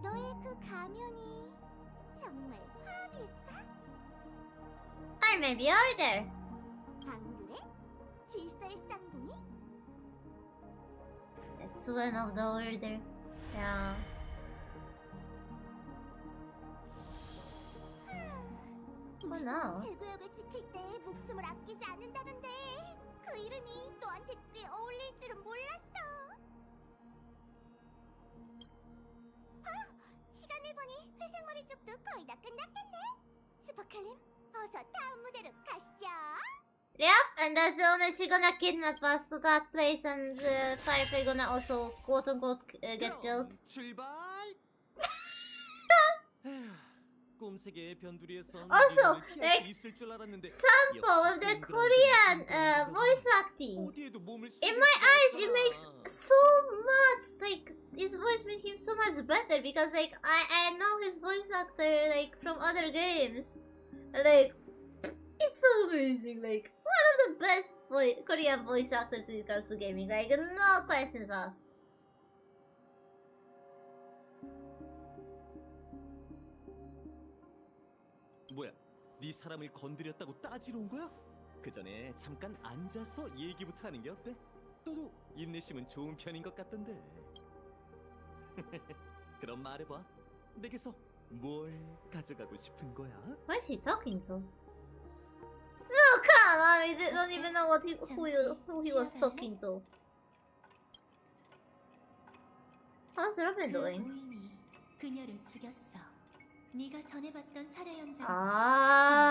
너의 그 가면이 정말 화합일까? Or maybe order. 안 그래? 질서의 쌍둥이? That's one of the order. Yeah. Who knows? 제구역을 지킬 때 목숨을 아끼지 않는다던데 그 이름이 너한테 꽤 어울릴 줄은 몰랐어. 시간을 보니 회색머리 쪽도 거의 다 끝났겠네. 슈퍼칼림, 어서 다음 무대로 가시죠. Yep, and that's the only she gonna kidnap us to that place, and Firefly gonna also quote unquote get killed. 출발. 꿈 세계의 변두리에서 Also, 피할 수 like, 있을 줄 알았는데 Sample of the Korean voice acting. 어디에도 몸을 In my eyes, it makes so much like his voice makes him so much better because like I know his voice actor like from other games, like it's so amazing. Like one of the best Korean voice actors when it comes to gaming. Like no questions asked. 뭐야? 네 사람을 건드렸다고 따지러 온 거야? 그 전에 잠깐 앉아서 얘기부터 하는 게 어때? 너도 인내심은 좋은 편인 것 같던데. 그럼 말해봐. 내게서 뭘 가져가고 싶은 거야? What is he talking to? No, come on! I don't even know what who he was talking to. How's Robin 그 doing? 오인이 그녀를 죽였어. 네가 전에 봤던 살해 현장. Ah,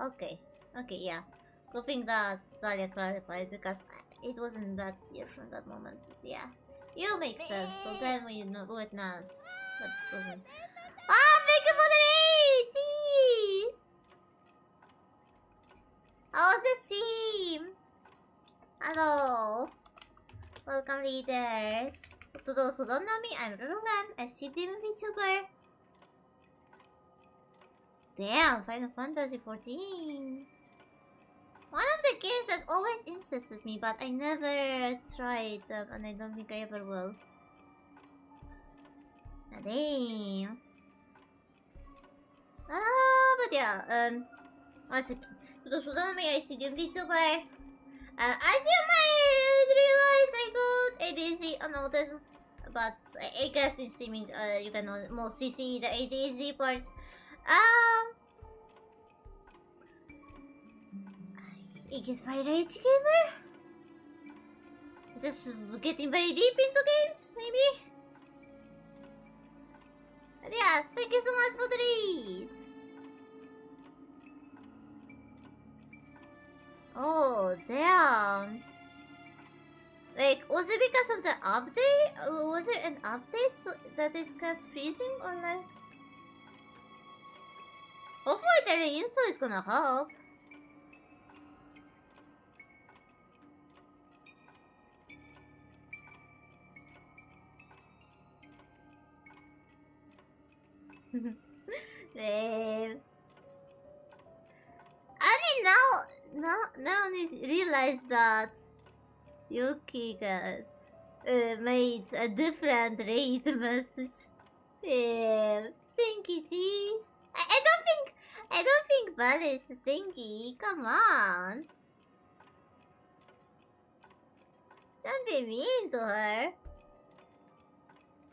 okay, okay, yeah. Good thing that Dahlia clarified because it wasn't that clear from that moment. Yeah, you make sense. So then we know witness, but it wasn't. Ah, thank you for the raid! Jeez. How's this team? Hello, welcome leaders. To those who don't know me, I'm Rulan, a CDM VTuber. Damn, Final Fantasy 14. One of the games that always interested me, but I never tried them, and I don't think I ever will. Damn. But yeah, once again, to those who don't know me, I studio VTuber. As you might realize, I got ADZ unnoticed, but I guess in streaming, you can mostly see the ADZ parts. I guess variety gamer? Just getting very deep into games, maybe? But yeah, thank you so much for the read! Oh, damn! Like, was it because of the update? Or was it an update so that it kept freezing? Or like... Hopefully the reinstall is gonna help. Babe. I only realized that Yuki made a different raid message. Babe, stinky cheese. I don't think Belle is stinky. Come on. Don't be mean to her.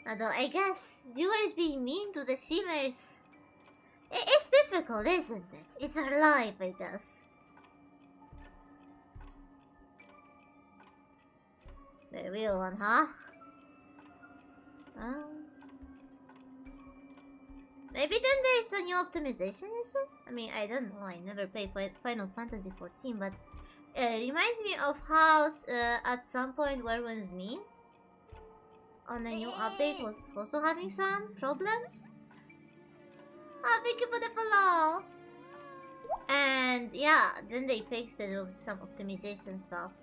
Although I guess viewers being mean to the Shimmers. It's difficult, isn't it? It's our life, I guess. The real one, huh? Maybe then there's a new optimization issue? I mean, I don't know. I never played Final Fantasy XIV, but it reminds me of how at some point Werewolves Meet on a new update was also having some problems. Oh, thank you for the follow! And yeah, then they fixed it with some optimization stuff.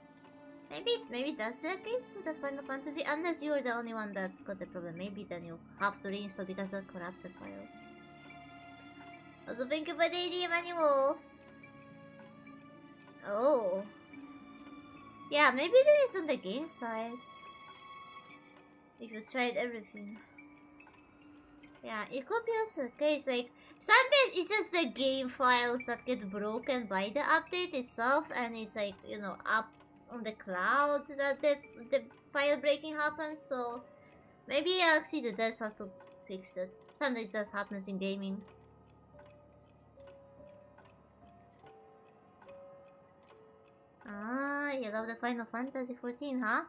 Maybe that's the case with the Final Fantasy, unless you're the only one that's got the problem. Maybe then you have to reinstall because of corrupted files. Also, thank you for the AD manual. Oh. Yeah, maybe there is on the game side. If you tried everything. Yeah, it could be also the case. Like, sometimes it's just the game files that get broken by the update itself, and it's like, you know, up on the cloud that the file breaking happens. So maybe actually the devs have to fix it. Sometimes that happens in gaming. Ah, you love the Final Fantasy XIV, huh?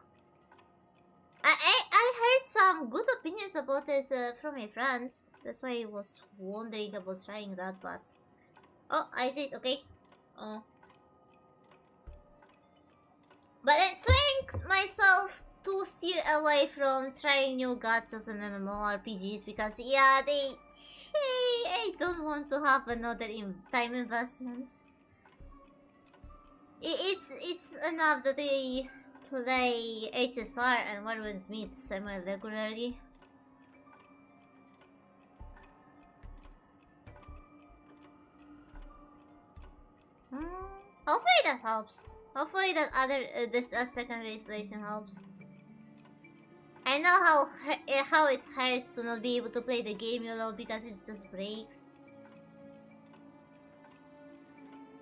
I heard some good opinions about it from my friends. That's why I was wondering about trying that, but... Oh, I did, okay. Oh. But I'm trying myself to steer away from trying new gachas and MMORPGs because, yeah, I don't want to have another time investments. It's enough that they play HSR and Werewolves Meet semi-regularly. Hopefully that helps. Hopefully that this second installation helps. I know how it hurts to not be able to play the game you love because it just breaks.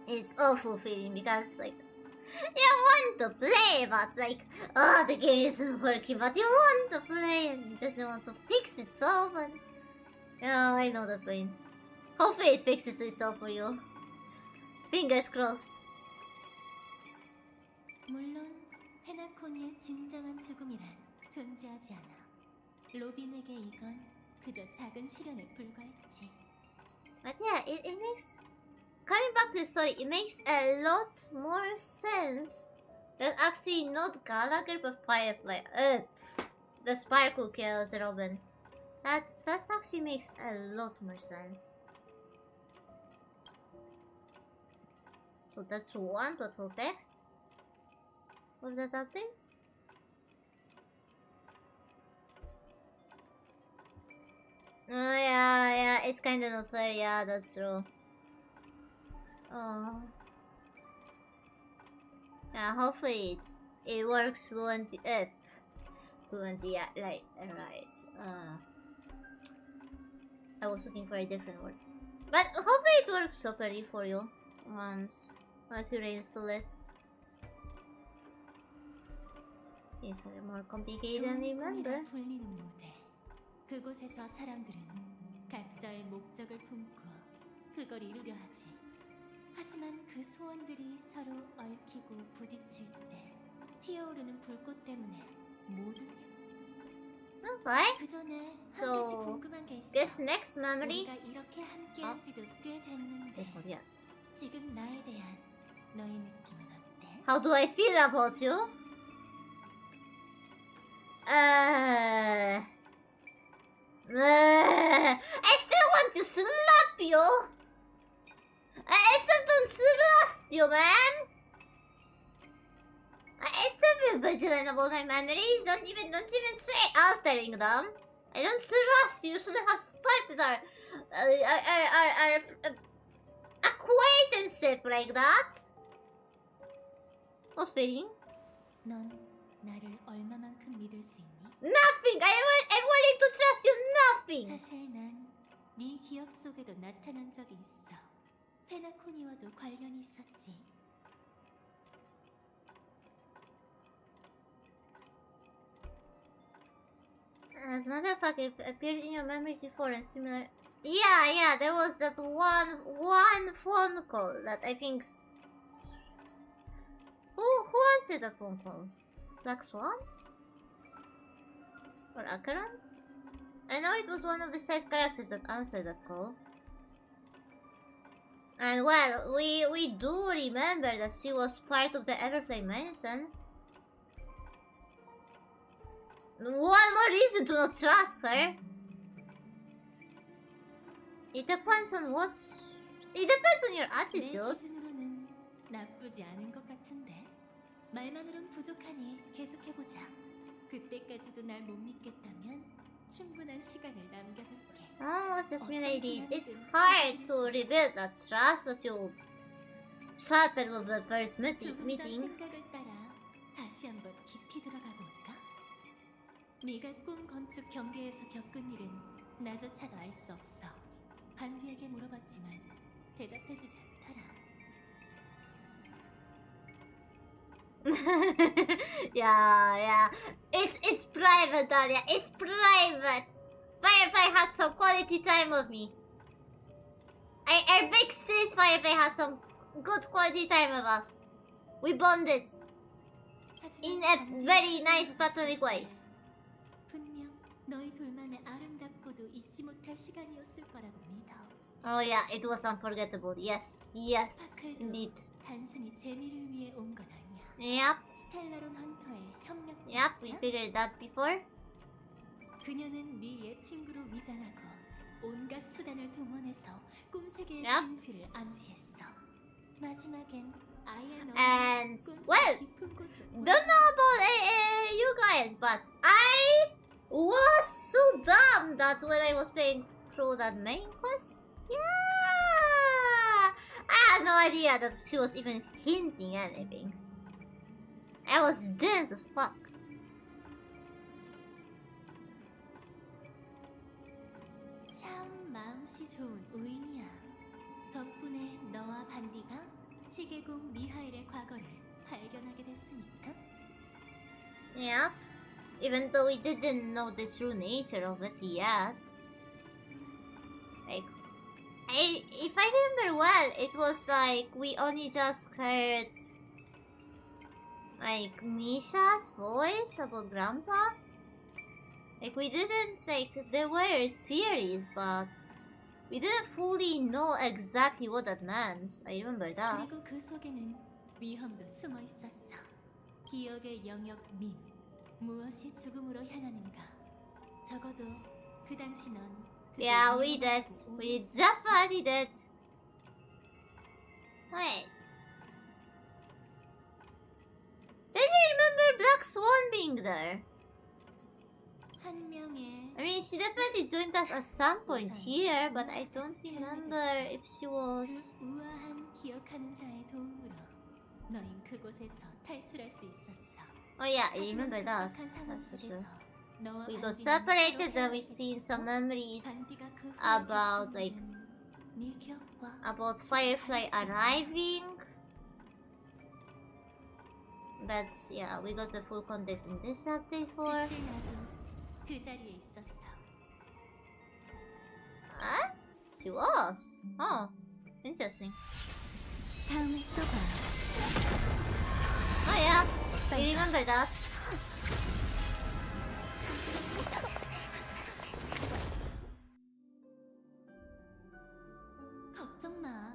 It's awful feeling because like you want to play, but like, oh, the game isn't working, but you want to play and it doesn't want to fix itself. And yeah, I know that pain. Hopefully it fixes itself for you. Fingers crossed. 물론 페나코니의 진정한 죽음이란 존재하지 않아. 로빈에게 이건 그저 작은 시련에 불과했지. But yeah, it makes... Coming back to the story, it makes a lot more sense that actually not Gallagher but Firefly. The Sparkle killed Robin. That actually makes a lot more sense. So that's one total text of that update. Oh yeah, it's kinda not fair, yeah, that's true. Oh. Yeah, hopefully it works fluently. Fluently, yeah, right. I was looking for a different word. But hopefully it works properly for you once you reinstall it. It's more complicated than I remember. 불리는 무대. 그곳에서 사람들은 각자의 목적을 품고 그걸 이루려 하지. 하지만 그 소원들이 서로 얽히고 부딪힐 때 튀어오르는 불꽃 때문에 모든 게 Okay. 그 전에 한 가지 So, 궁금한 게 있어. this next memory. 우리가 이렇게 함께한 지도 꽤 됐는데 This one, yes. 지금 나에 대한 너의 느낌은 어때? How do I feel about you? I still want to slap you. I still don't trust you, man. I still feel vigilant about my memories. Don't even try altering them. I don't trust you. Shouldn't have started our acquaintanceship like that. Not fitting. 넌 나를 얼마만큼 믿을 수 있니? Nothing. I'm willing to trust you. Nothing. 사실 난 네 기억 속에도 나타난 적이 있어. 페나코니와도 관련이 있었지. As a matter of fact, it appeared in your memories before and similar. Yeah, there was that one phone call that I think. Who answered that phone call? Black Swan? Or Akaran? I know it was one of the side characters that answered that call. And well, we do remember that she was part of the Everflame Mansion. One more reason to not trust her. It depends on It depends on your 내 attitude. 기준으로는 나쁘지 않은 것 같은데 말만으론 부족하니 계속해보자. 그때까지도 날 못 믿겠다면 충분한 시간을 남겨둘게. Oh, Jasmine lady, it's hard to rebuild that trust that you shattered with the first 조금 전 meeting. 생각을 따라 다시 한번 깊이 들어가 볼까? 네가 꿈 건축 경계에서 겪은 일은 나조차도 알 수 없어. 반디에게 물어봤지만 대답해주지 않더라. yeah. It's private, Daria. It's private. Firefly had some quality time with me. Our big sis Firefly had some good quality time with us. We bonded in a very nice platonic way. 분명 너희 둘만의 아름답고도 잊지 못할 시간이었을 거라고 믿어. Oh yeah, it was unforgettable. Yes, indeed. 단순히 재미를 위해 온 건 아니야. Yep, 스텔라론 헌터의 협력자. we figured that before. 그녀는 네 옛 친구로 위장하고 온갖 수단을 동원해서 꿈세계의 Yep. 진실을 암시했어. 마지막엔 아예 너를 And 꿈속 well, 깊은 곳으로 don't know about you guys, but I was so dumb that when I was playing through that main quest, I had no idea that she was even hinting anything. I was dense as fuck. 참 마음씨 좋은 우인이야. 덕분에 너와 반디가 시계공 미하일의 과거를 발견하게 됐으니까. Yeah, even though we didn't know the true nature of it yet. Like, if I remember well, it was like we only just heard like Misha's voice about Grandpa. Like we didn't there were theories, but we didn't fully know exactly what that meant. I remember that. 그리고 그 속에는 위험도 숨어 있었어. 기억의 영역 밈. 무엇이 죽음으로 향하는가. 적어도 그 당시 넌 그걸 Yeah, we 위험하다고 did. We 오해했었지. definitely did. Wait. Did you remember Black Swan being there? 한 명의 I mean, she definitely joined us at some point here, but I don't remember if she was. 그 우아한 기억하는 자의 도움으로 너흰 그곳에서 탈출할 수 있었어. Oh yeah, I remember that. 하지만 급박한 That's for 상황 sure. 속에서 너와 We got 반디는 separated, 서로 then we 헤어지고 seen some memories 반디가 그 후에 about, 겪은 like, 일은 네 기억과 about Firefly arriving. But yeah, we got the full context in this update for. 그때 나도 그 자리에 있었어. Huh? She was. Oh, interesting. 다음에 또 봐. Oh yeah, I remember that. 걱정 마.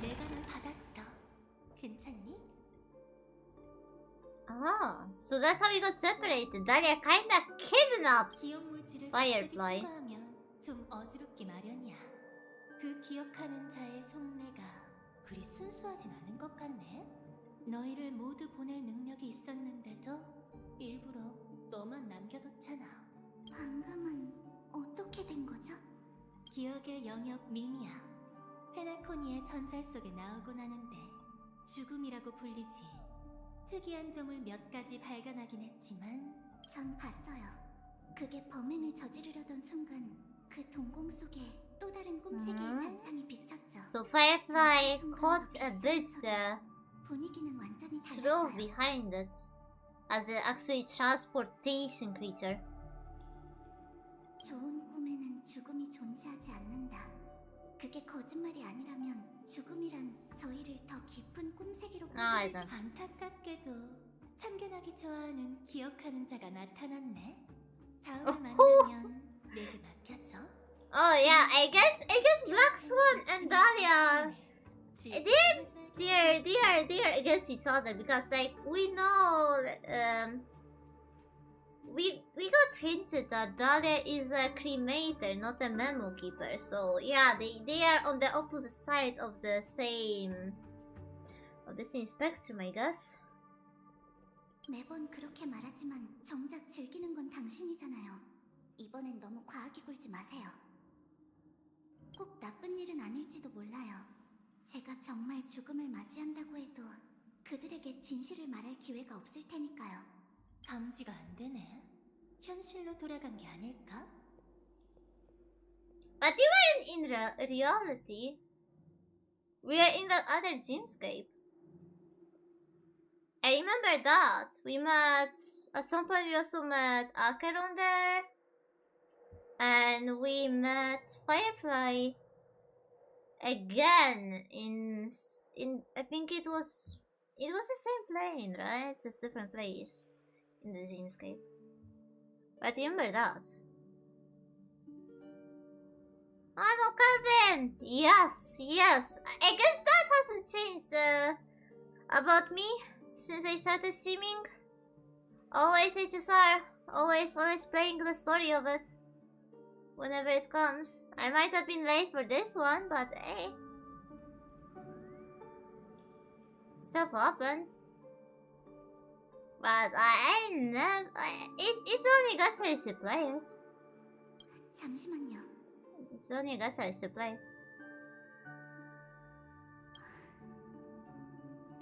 내가 널 받았어. 괜찮니? Ah, so that's how we got separated. Daria kinda kidnapped. 기억 물질을 Firefly. 갑자기 투과하면 좀 어지럽기 마련이야. 그 기억하는 자의 속내가 그리 순수하진 않은 것 같네. 너희를 모두 보낼 능력이 있었는데도 일부러 너만 남겨뒀잖아. 방금은 어떻게 된 거죠? 기억의 영역 밈이야. 페나코니의 전설 속에 나오곤 하는데 죽음이라고 불리지. 특이한 점을 몇 가지 발견하긴 했지만 전 봤어요. 그게 범행을 저지르려던 순간 그 동공 속에 또 다른 꿈세계의 잔상이 비쳤죠. So Firefly caught a bit the 분위기는 완전히 truth 달랐어요. behind it as an actually transportation creature. 좋은 꿈에는 죽음이 존재하지 않는다. 그게 거짓말이 아니라면 죽음이란 저희를 더 깊은 꿈세계로 아, 빠지게 알죠. 안타깝게도 참견하기 좋아하는 기억하는 자가 나타났네. 다음에 어후. 만나면 내게 맡겨줘. Oh yeah, I guess Black Swan and Dahlia, they're against each other because like we know we got hinted that Dahlia is a cremator, not a memo keeper. So yeah, they are on the opposite side of the same spectrum, I guess. 매번 그렇게 말하지만 정작 즐기는 건 당신이잖아요. 이번엔 너무 과하게 굴지 마세요. 꼭 나쁜 일은 아닐지도 몰라요. 제가 정말 죽음을 맞이한다고 해도 그들에게 진실을 말할 기회가 없을 테니까요. 감지가 안 되네. 현실로 돌아간 게 아닐까? But you weren't in reality. We are in that other dreamscape. I remember that. We met, at some point we also met Acheron there. And we met Firefly again in I think it was the same plane, right? It's just different place in the dreamscape. But remember that. Oh no, Calvin! Yes. I guess that hasn't changed about me since I started streaming. Always HSR. Always playing the story of it. Whenever it comes. I might have been late for this one, but hey. Stuff happened. But I never... It's only gacha I used to play it. 잠시만요. It's only gacha I used to play.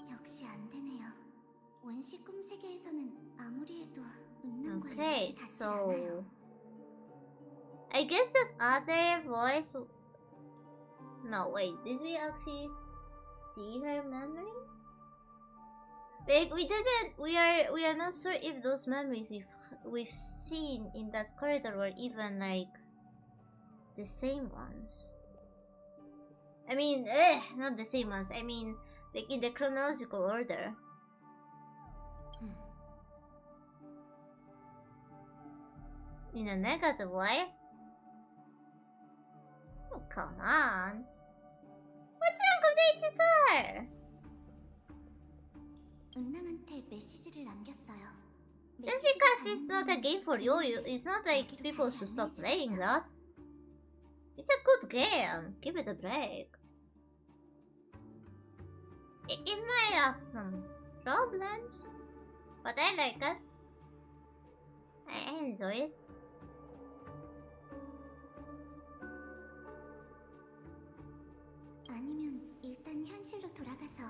역시 안 되네요. 원시 꿈 세계에서는 아무리 해도 운명과 Okay, 연락이 닿지 so... 않아요. I guess that other voice... No, wait, did we actually see her memories? Like, we are not sure if those memories we've seen in that corridor were even, like, the same ones. I mean, not the same ones, I mean, like, in the chronological order. In a negative way? Oh, come on. What's wrong with HSR? 은랑한테 메시지를 남겼어요. Just because it's not a game for you, it's not like people should stop playing that. It's a good game. Give it a break. It might have some problems, but I like it. I enjoy it. 아니면 일단 현실로 돌아가서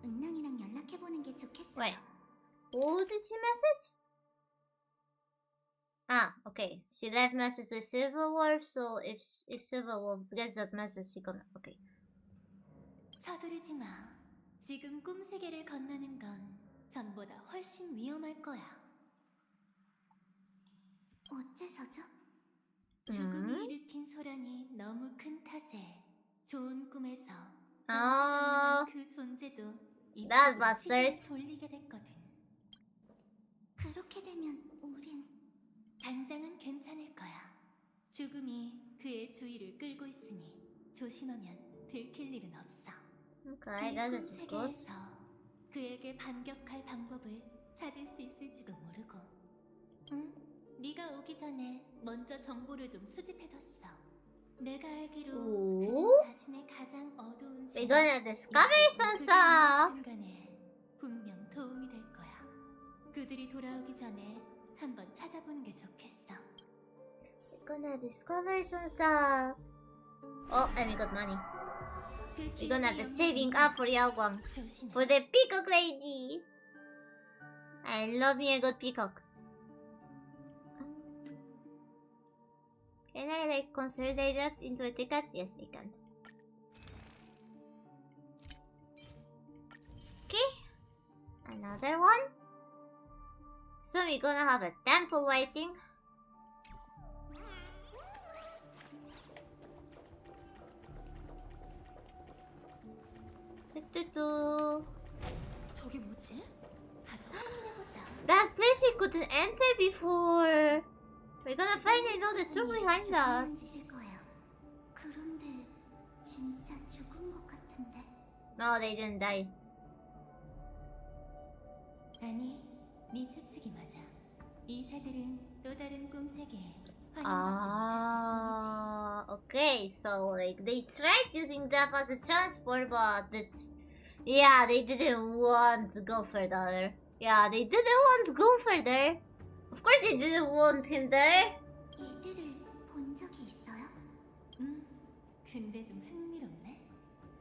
은랑이랑 연락해보는 게 좋겠어요. Wait. Who did she message? Ah, okay. She left message with Silverwolf, so if Silverwolf gets that message, she gonna... Okay. 서두르지 마. 지금 꿈 세계를 건너는 건 전보다 훨씬 위험할 거야. 어째서죠? 죽음이 일으킨 소란이 너무 큰 탓에 좋은 꿈에서 Oh, 그 존재도 that 이쪽으로 bastard. 시선을 돌리게 됐거든. 그렇게 되면 우린 당장은 괜찮을 거야. 죽음이 그의 주의를 끌고 있으니 조심하면 들킬 일은 없어. Okay, 이 that 꿈 is good. 세계에서 그에게 반격할 방법을 찾을 수 있을지도 모르고. 응? 네가 오기 전에 먼저 정보를 좀 수집해뒀어. 내가 알기로 오? 그는 자신의 가장 어두운 We're gonna discover some stuff. 순간에 분명 도움이 될 거야. 그들이 돌아오기 전에 한번 찾아보는 게 좋겠어. We're gonna discover some stuff. Oh, and we got money. We're gonna have to saving up for Yaogwang. 조심해. For the peacock lady. I love me a good peacock. Can I like consolidate that into a ticket? Yes, I can. Okay. Another one. So we're gonna have a temple waiting. 뚜뚜뚜. 저게 뭐지? 가서 확인해보자. That place we couldn't enter before. We're gonna finally know the truth behind that. 짓일 거예요. 그런데 진짜 죽은 것 같은데. No, they didn't die. 아니, 네 추측이 맞아. 이 새들은 또 다른 꿈 세계에 환영받지 못했을 뿐이지. Okay, so like they tried using that as a transport, but this, yeah, they didn't want to go further. Yeah, they didn't want to go further. Of course, they didn't want him there. 이들을 본 적이 있어요? 근데 좀 흥미롭네.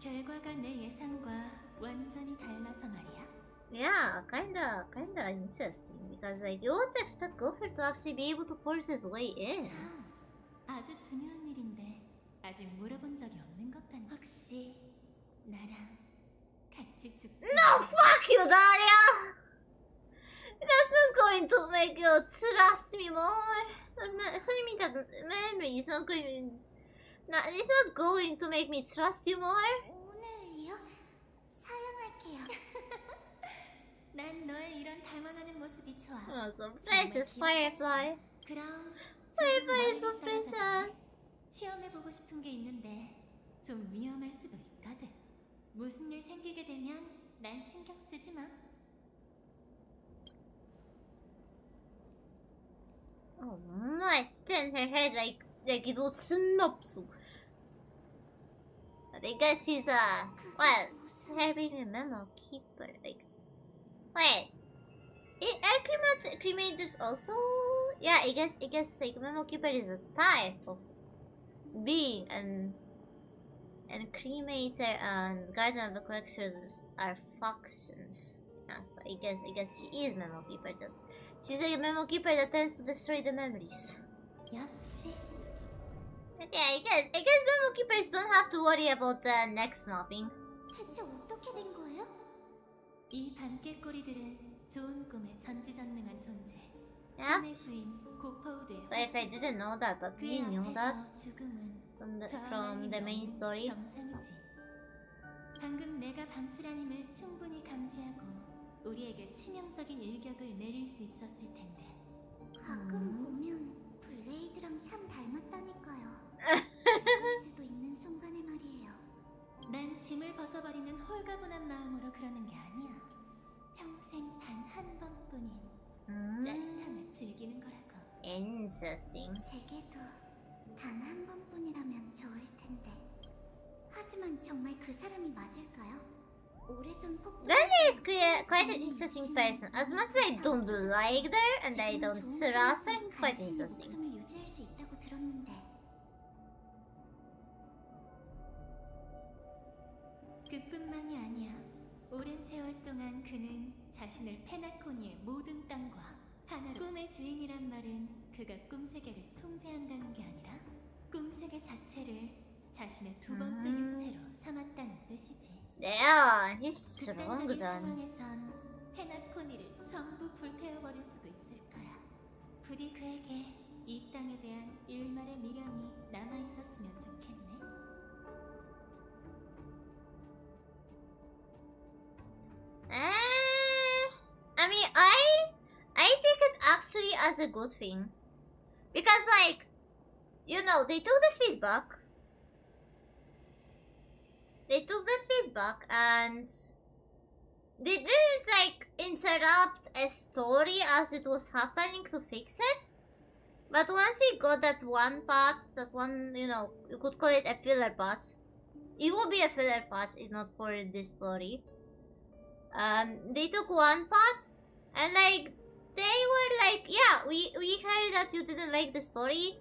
결과가 내 예상과 완전히 달라서 말이야. Yeah, kinda interesting because like you would expect Gopher to actually be able to force his way in. 참, 아주 중요한 일인데 아직 물어본 적이 없는 것 같네. 혹시 나랑 같이 죽지? No, fuck you, Daria. That's not going to make you trust me more. So you mean that memory is not going? It's not going to make me trust you more. 오늘요? 사양할게요. 난 너의 이런 당황하는 모습이 좋아. Oh, so precious, Firefly. 그럼 Firefly is so 조금 멀리 떨어져 precious. 볼래? 시험해보고 싶은 게 있는데 좀 위험할 수도 있거든. 무슨 일 생기게 되면 난 신경 쓰지 마. Oh my, stand her head like it was synopsis. I guess he's well, having a memo keeper. Like, wait, are cremators also? Yeah, I guess like memo keeper is a type of being, and cremator and guardian of the collections are factions. Yeah, so I guess she is memo keeper. She's like a memo keeper that tends to destroy the memories. 역시 But yeah, I guess memo keepers don't have to worry about the neck snapping. 대체 어떻게 된 거예요? 이 반깨꼬리들은 좋은 꿈에 전지전능한 존재. Yeah? 꿈의 주인 고퍼우드의 But if I didn't know that, but we 그 knew that 앞에서 죽음은 from the 저항하기 main 너무 story. 정상이지. 방금 내가 방출한 힘을 충분히 감지하고 우리에게 치명적인 일격을 내릴 수 있었을 텐데. 가끔 보면 블레이드랑 참 닮았다니까요. 죽을 수도 있는 순간에 말이에요. 난 짐을 벗어버리는 홀가분한 마음으로 그러는 게 아니야. 평생 단 한 번뿐인 짜릿함을 즐기는 거라고. Interesting. 제게도 단 한 번뿐이라면 좋을 텐데. 하지만 정말 그 사람이 맞을까요? 오래전 폭동. Danny is quite an interesting person. As much as I don't like her and I don't trust her, he's quite interesting. 목숨을 유지할 수 있다고 들었는데. 그뿐만이 아니야. 오랜 세월 동안 그는 자신을 페나코니의 모든 땅과 하나로 꿈의 주인이란 말은 그가 꿈세계를 통제한다는 게 아니라 꿈세계 자체를 자신의 두 번째 육체로 삼았다는 뜻이지. Yeah, he's strong 극단적인 then. 상황에선 페나코니를 전부 불태워버릴 수도 있을 거야. 부디 그에게 이 땅에 대한 일말의 미련이 남아있었으면 좋겠네. I mean, I take it actually as a good thing. Because like, you know, they took the feedback. And they didn't like interrupt a story as it was happening to fix it. But once we got that one part, that one, you know, you could call it a filler part. It will be a filler part if not for this story. They took one part and like they were like, yeah, we heard that you didn't like the story.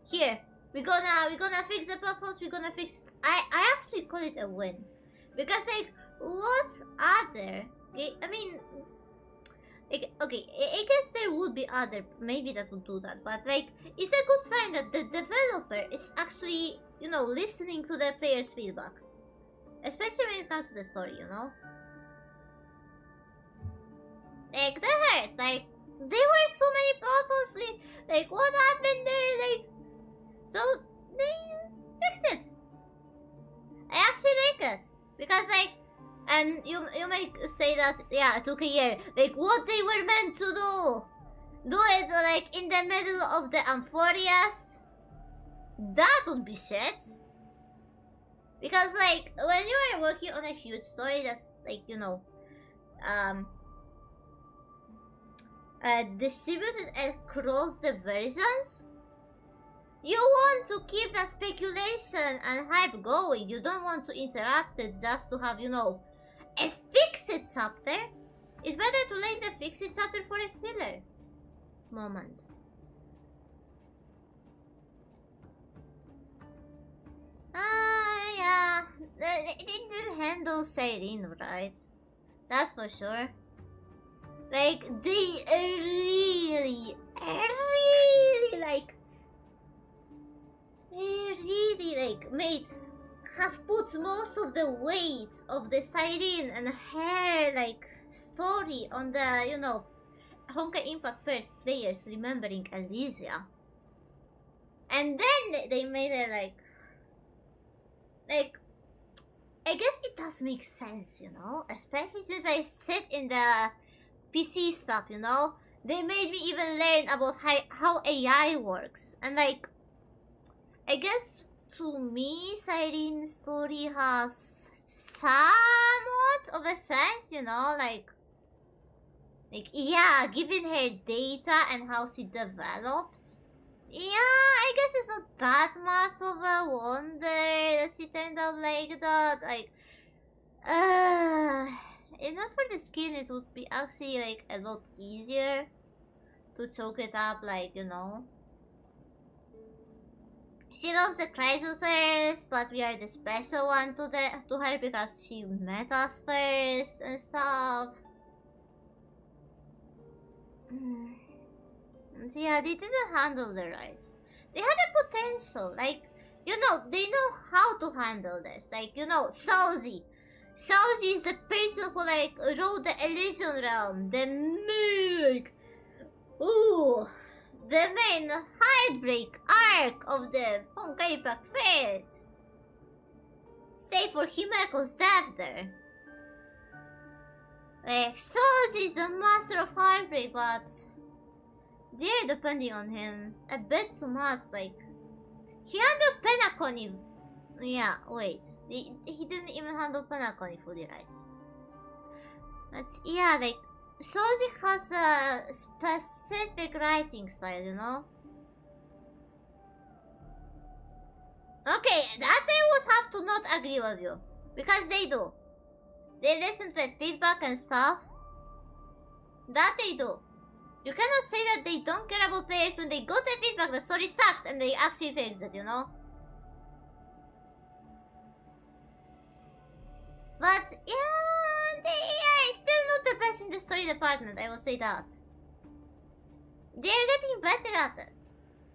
Here, we're gonna fix the plot holes. We're gonna fix. I actually call it a win because like what other? I mean, like, okay, I guess there would be other maybe that would do that, but like it's a good sign that the developer is actually, you know, listening to the player's feedback, especially when it comes to the story, you know. Like that hurt. Like there were so many photos. Like what happened there? Like so they fixed it. I actually like it because like And you might say that, yeah, it took a year. Like, what they were meant to do? Do it, like, in the middle of the Amphorias? That would be shit. Because, like, when you are working on a huge story that's, like, you know, distributed across the versions, you want to keep that speculation and hype going. You don't want to interrupt it just to have, you know, a fix-it chapter. It's better to leave the fix-it chapter for a filler moment. Yeah. It didn't handle Cyrene right. That's for sure. Like, they really, like, mates have put most of the weight of the Cyrene and her, like, story on the, you know, Honkai Impact Fair players remembering Elysia. And then they made it like, I guess it does make sense, you know? Especially since I sit in the PC stuff, you know? They made me even learn about how AI works. And like, I guess to me, Cyrene's story has somewhat of a sense, you know? Like, yeah, given her data and how she developed. Yeah, I guess it's not that much of a wonder that she turned out like that. Like, if not for the skin, it would be actually like a lot easier to choke it up, like, you know. She loves the Chrysosers, but we are the special one to her because she met us first and stuff. So yeah, they didn't handle the rights. They had a potential, like, you know, they know how to handle this. Like, you know, Shoji. Shoji is the person who, like, wrote the Elysian Realm. The main heartbreak arc of the Honkai Impact Fair. Save for Himeko's death there. Like, Shoji is the master of heartbreak, but they're depending on him a bit too much. Like, he handled Penacony. Yeah, wait. He didn't even handle Penacony fully right. But yeah, like, Shoji has a specific writing style, you know? Okay, that I would have to not agree with you. Because they do. They listen to the feedback and stuff. That they do. You cannot say that they don't care about players when they got the feedback the story sucked and they actually fixed it, you know? But yeah, they are still not the best in the story department, I will say that. They are getting better at it.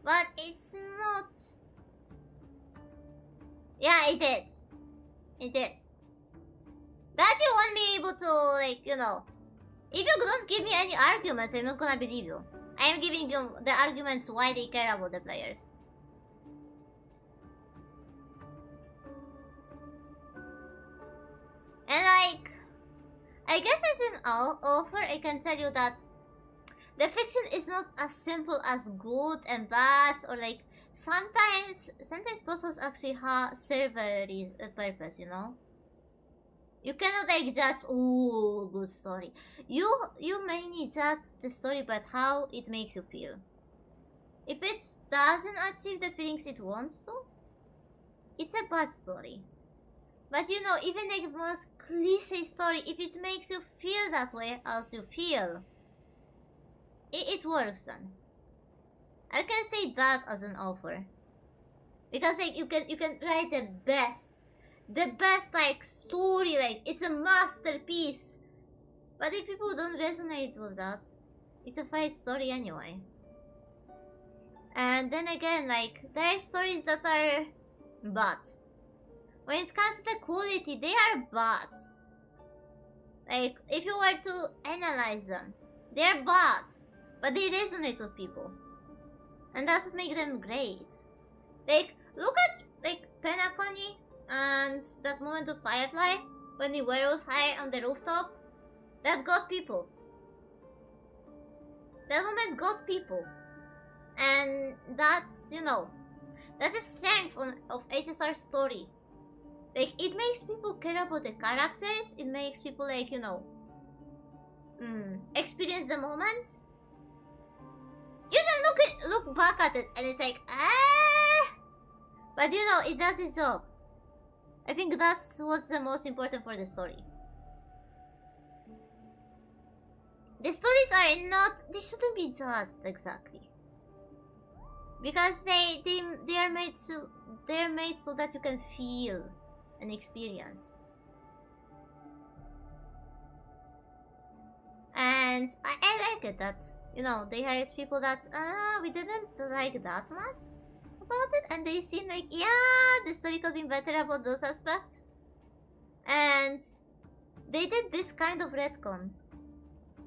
But it's not... Yeah, it is. It is. That you want me able to, like, you know... If you don't give me any arguments, I'm not gonna believe you. I am giving you the arguments why they care about the players. And like, I guess as an offer, I can tell you that the fiction is not as simple as good and bad, or like sometimes puzzles actually serve a purpose, you know. You cannot like judge, ooh, good story. You mainly judge the story but how it makes you feel. If it doesn't achieve the feelings it wants to, it's a bad story. But you know, even like the most cliche story, if it makes you feel that way as you feel, it works then. I can say that as an offer. Because like you can write the best like story, like it's a masterpiece. But if people don't resonate with that, it's a fight story anyway. And then again, like there are stories that are bad. When it comes to the quality, they are bad. Like if you were to analyze them, they're bad, but they resonate with people. And that's what makes them great. Like, look at like Penacony and that moment of Firefly. when the werewolf fire on the rooftop, that got people. That moment got people. And that's, you know, that's the strength of HSR story. Like, it makes people care about the characters, it makes people, like, you know, experience the moments. You can look back at it and it's like, ah! But you know, it does its job. I think that's what's the most important for the story. The stories are not, they shouldn't be judged exactly. Because they are made so that you can feel an experience. And I like it that, you know, they hired people that we didn't like that much about it, and they seem like, yeah, the story could be better about those aspects. And they did this kind of retcon.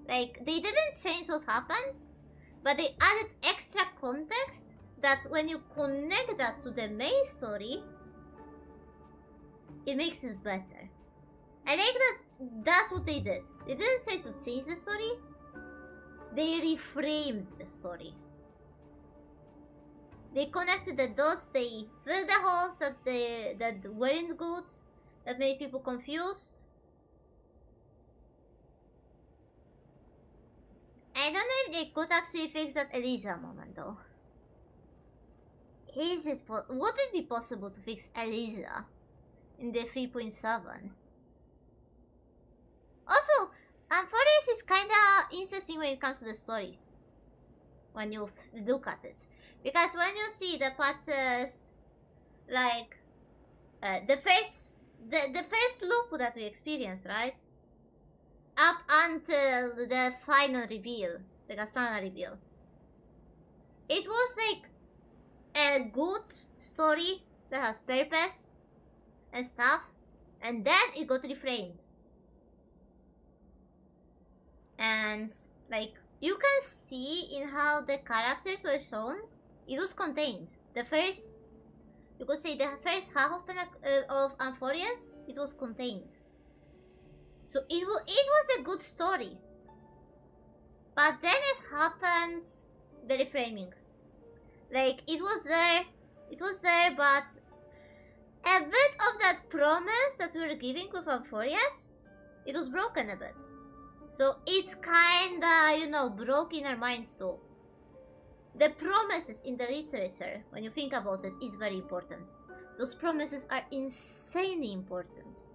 Like, they didn't change what happened, but they added extra context that when you connect that to the main story, it makes it better. I like that that's what they did. They didn't say to change the story, they reframed the story. They connected the dots, they filled the holes that weren't good, that made people confused. I don't know if they could actually fix that Elisa moment though. Would it be possible to fix Elisa in the 3.7? Also, Forest is kinda interesting when it comes to the story. When you look at it. Because when you see the patches, like, the first loop that we experienced, right? Up until the final reveal, the Castellana reveal. It was like a good story that has purpose and stuff, and then it got reframed. And like, you can see in how the characters were shown, it was contained. You could say the first half of Amphorius, it was contained. So it was a good story. But then it happened, the reframing. Like, it was there, but a bit of that promise that we were giving with Amphorius, it was broken a bit. So it's kinda, you know, broke in our minds too. The promises in the literature, when you think about it, is very important. Those promises are insanely important.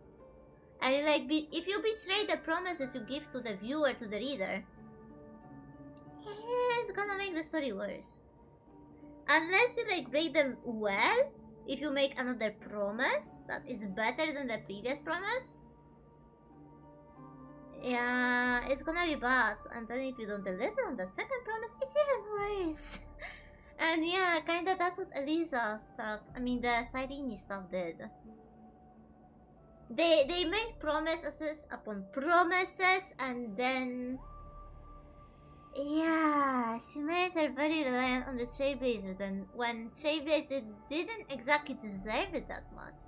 And like, if you betray the promises you give to the viewer, to the reader, it's gonna make the story worse. Unless you like break them well, if you make another promise that is better than the previous promise, yeah, it's gonna be bad. And then if you don't deliver on that second promise, it's even worse. And yeah, kinda that's what Elisa stuff, I mean the Cyrene stuff did. They made promises upon promises, and then yeah, she made her very reliant on the Trailblazer then when Trailblazer didn't exactly deserve it that much.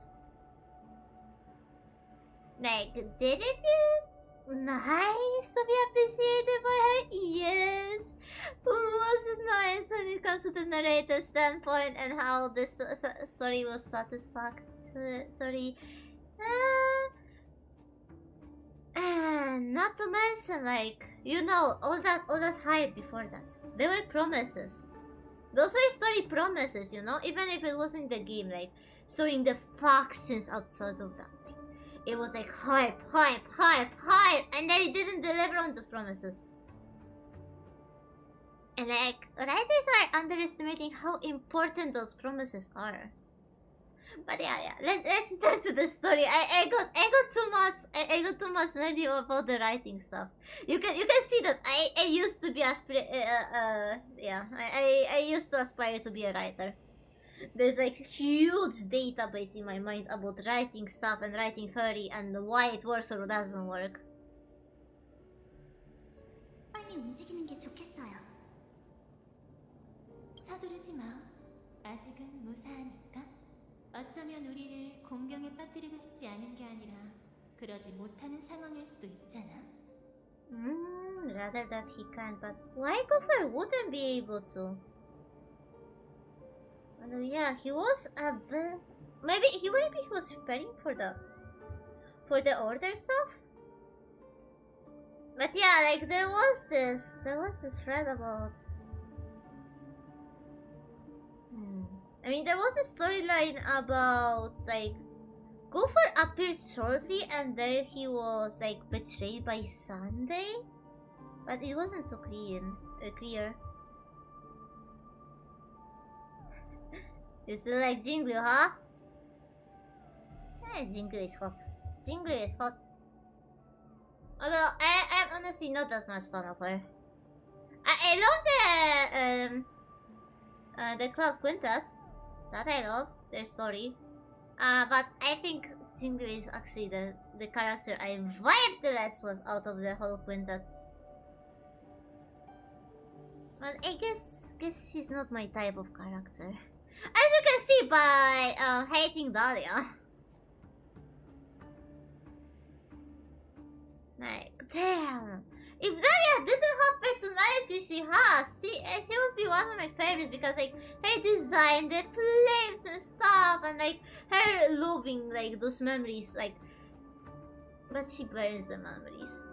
Like, did it feel nice to be appreciated by her? Yes. Was it nice when it comes to the narrator standpoint and how this story was satisfactory? And not to mention, like, you know, all that hype before that. There were promises. Those were story promises, you know, even if it wasn't the game, like showing the factions outside of that thing. It was like hype, and then it didn't deliver on those promises. And like, writers are underestimating how important those promises are. But yeah. Let's turn to the story. I got too much nerdy about the writing stuff. You can see that I used to be I used to aspire to be a writer. There's like huge database in my mind about writing stuff and writing theory and why it works or doesn't work. 빨리 움직이는 게 좋겠어요. 서두르지 마. 아직은 무사하니까. 어쩌면 우리를 공경에 빠뜨리고 싶지 않은 게 아니라 그러지 못하는 상황일 수도 있잖아. Rather that he can, but why Gopher wouldn't be able to? Although, yeah, he was a bit... Maybe he was preparing for the order stuff. But yeah, like there was this thread about. I mean, there was a storyline about like Gopher appeared shortly, and then he was like betrayed by Sunday, but it wasn't too clear. You still like Jingu, huh? Yeah, Jingu is hot. Jingu is hot. Although I'm honestly not that much fan of her. I love the Cloud Quintet. That I love their story. But I think Jingu is actually the character I vibe the less with out of the whole quintet. But I guess she's not my type of character. As you can see by hating Dahlia. Like, damn. If Dahlia didn't have personality she has, she would be one of my favorites because like her design, the flames and stuff, and like her loving like those memories, like, but she burns the memories.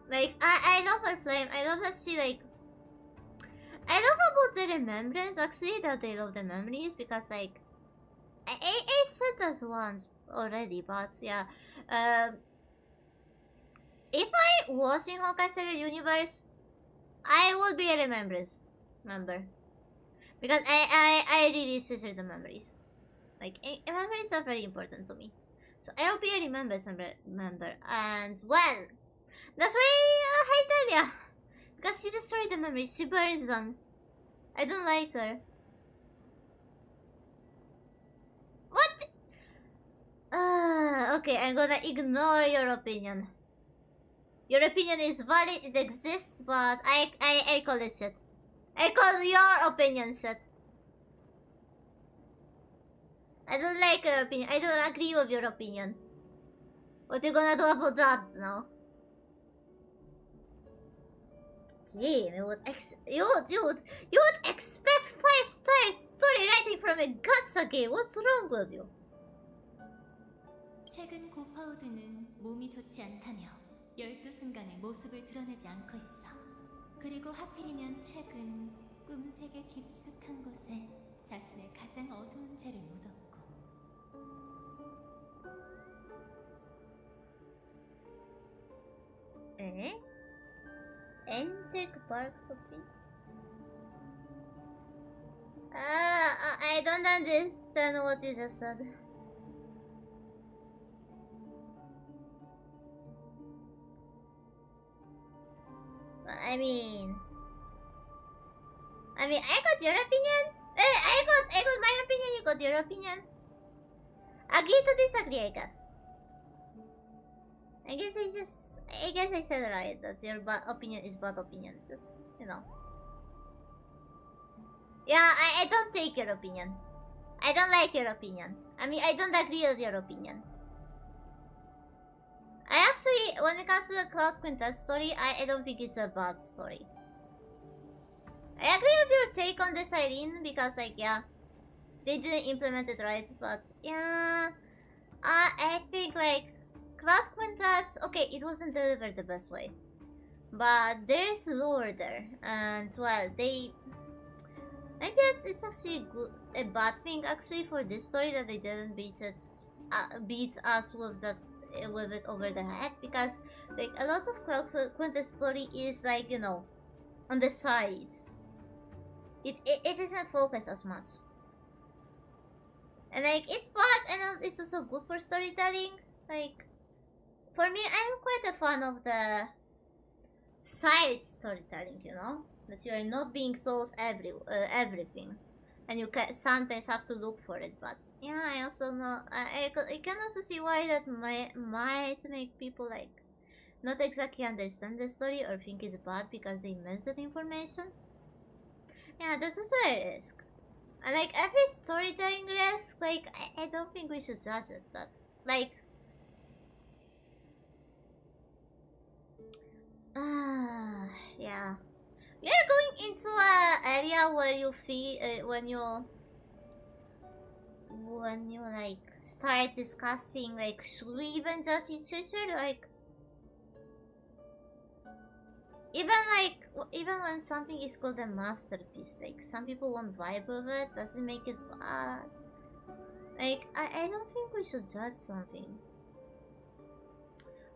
Like I love her flame. I love that she like. I love about the remembrance actually that they love the memories because like I said that once already, but yeah. If I was in Honkai Star Rail universe, I would be a remembrance member. Because I really treasure the memories. Like, memories are very important to me. So I will be a remembrance member. And, well, that's why I hate Delia. Because she destroyed the memories. She burns them. I don't like her. What? Okay, I'm gonna ignore your opinion. Your opinion is valid, it exists, but I call it shit. I call your opinion shit. I don't like your opinion. I don't agree with your opinion. What you gonna do about that now? Damn, you would expect 5-star story writing from a gacha game. What's wrong with you? 최근 고파우드는 몸이 좋지 않다며 12순간의 모습을 드러내지 않고 있어. 그리고 하필이면 최근 꿈색의 깊숙한 곳에 자신의 가장 어두운 죄를 묻었고. 에? 엔텍 bark copy? I don't understand what you just said. I mean, I got your opinion. I got my opinion. You got your opinion. Agree to disagree, I guess. I guess I said right that your opinion is bad opinion. Just, you know. Yeah, I don't take your opinion. I don't like your opinion. I mean, I don't agree with your opinion. I actually, when it comes to the Cloud Quintet story, I don't think it's a bad story. I agree with your take on the Siren because, like, yeah, they didn't implement it right, but yeah, I think, like, Cloud Quintet, okay, it wasn't delivered the best way, but there's lore there, and, well, maybe it's actually a bad thing, actually, for this story that they didn't beat us with it over the head, because like a lot of Cloud Quintet story is like, you know, on the sides. It isn't focused as much, and like it's bad and it's also good for storytelling. Like for me, I'm quite a fan of the side storytelling, you know, that you are not being told everything. And you can sometimes have to look for it, but yeah, I also know I can also see why that might make people like not exactly understand the story or think it's bad because they missed that information. Yeah, that's also a risk. And like every storytelling risk, like I don't think we should judge it. But like Yeah. We are going into a area where you feel when you like start discussing like should we even judge each other, like even when something is called a masterpiece, like some people won't vibe with it, doesn't make it bad. Like I don't think we should judge something.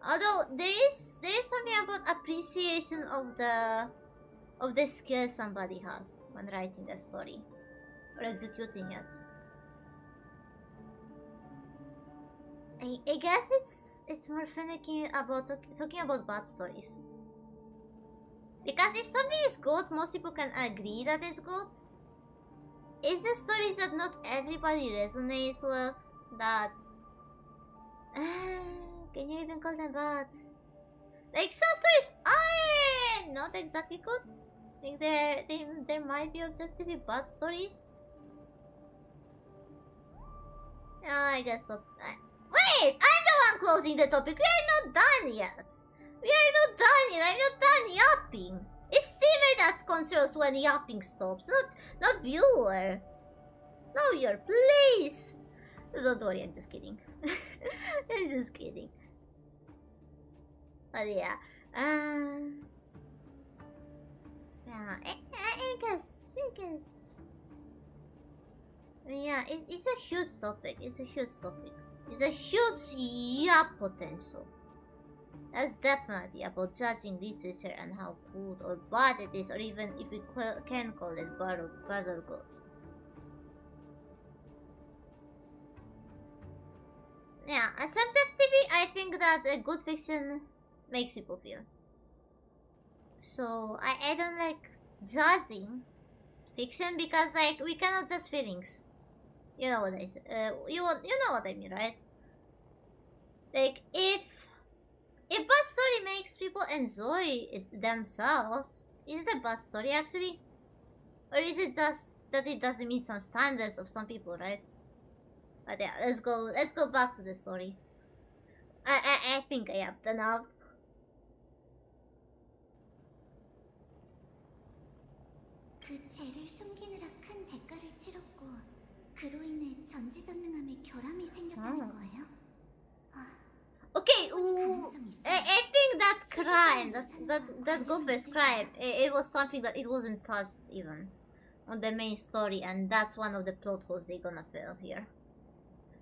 Although there is something about appreciation of the skill somebody has when writing a story or executing it. I guess it's more finicky about talking about bad stories. Because if something is good, most people can agree that it's good. It's the stories that not everybody resonates with that's... can you even call them bad? Like, some stories are not exactly good. I think there might be objectively bad stories. I guess not. Wait! I'm the one closing the topic. We are not done yet. We are not done yet. I'm not done yapping. It's Simmer that controls when yapping stops, not viewer. No, viewer, please. Don't worry, I'm just kidding. I'm just kidding. But yeah, yeah, I guess. Yeah, it's a huge topic. It's a huge yap potential. That's definitely about judging literature and how good or bad it is, or even if we can call it bad or good. Yeah, subjectively, I think that a good fiction makes people feel. So I don't like judging fiction because like we cannot judge feelings. You know what I say? You know what I mean, right? Like if bad story makes people enjoy themselves, is it a bad story actually? Or is it just that it doesn't meet some standards of some people, right? But yeah, let's go back to the story. I think I have enough. 그 죄를 숨기느라 큰 대가를 치렀고 그로 인해 전지전능함에 결함이 생겼다는 거예요? Okay, I think that's crime. That Gopher's crime. It was something that it wasn't touched even on the main story, and that's one of the plot holes they're gonna fail here.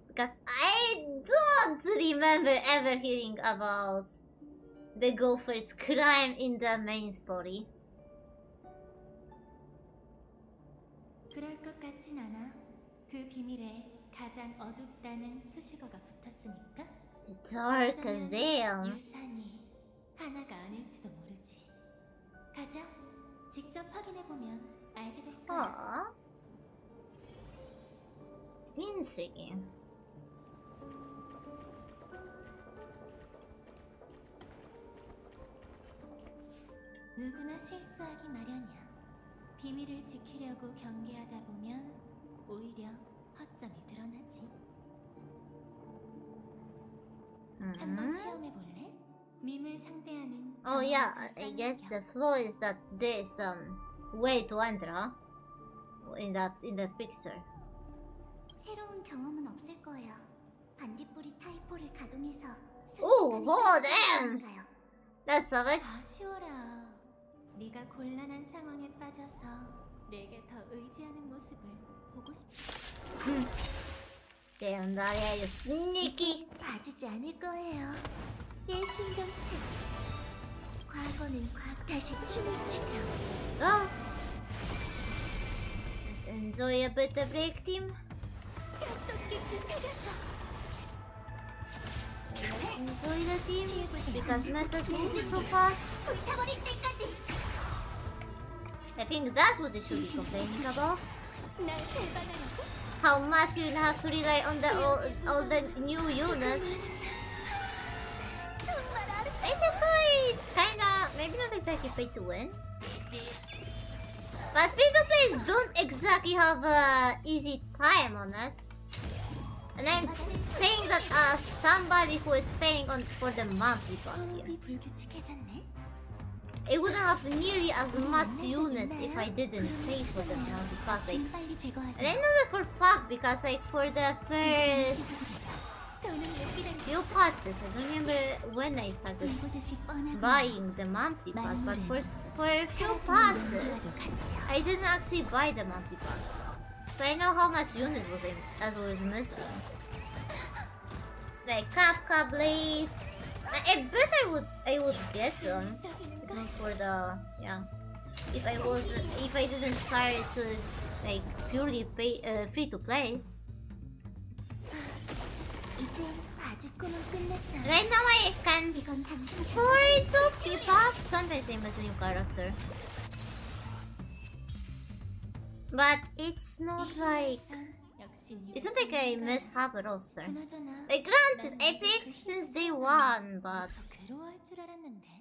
Because I don't remember ever hearing about the Gopher's crime in the main story. 그럴 것 같진 않아. 그 비밀에 가장 어둡다는 수식어가 붙었으니까. The darkest damn. 유산이 하나가 아닐지도 모르지. 가자. 직접 확인해 보면 알게 될 거야. Intriguing. 누구나 실수하기 마련이야. 비밀을 지키려고 경계하다 보면 오히려 허점이 드러나지. 한번 시험해 볼래? 밈을 상대하는. Oh yeah, I guess the flaw is that there's some way to enter, huh? In that picture. 새로운 경험은 없을 거예요. 반딧불이 타이포를 가동해서 Oh, damn! That's savage. 아쉬워라. 네가 곤란한 상황에 빠져서 내게 더 의지하는 모습을 보고 싶어. Damn, Daria, you sneaky. 봐주지 않을 거예요. 일신경체. 과거는 과거. 다시 춤을 추죠. Oh. Let's enjoy a bit of break, team. 뼛속 깊이 새겨져. Let's enjoy the team because meta changes so fast. 불타버릴 때까지. I think that's what they should be complaining about. 날 배반하라고? How much you'll have to rely on all the new units. HSR is kinda, maybe not exactly pay to win. But free-to-plays don't exactly have a easy time on it. And I'm saying that as somebody who is paying for the monthly pass here. 불규칙해졌네. it wouldn't have nearly as much units if I didn't pay for them now because like 빨리 제거하세요. I know that for fact because like for the first 더는 못 기다려. few patches I don't remember when I started 이보듯이 뻔하게 buying the monthly pass, but for a few passes I didn't actually buy the monthly pass, so I know how much unit was missing. Like Kapka blades. I bet I would get them for the if I didn't start to like purely pay free to play. 이제 아주 꿈은 끝났어요. Right now I can sort of keep up. Sometimes I miss a new character, but it's not like it's not like I miss half a roster. 그나저나 Like granted, I picked since day one, but 더 괴로워할 줄 알았는데.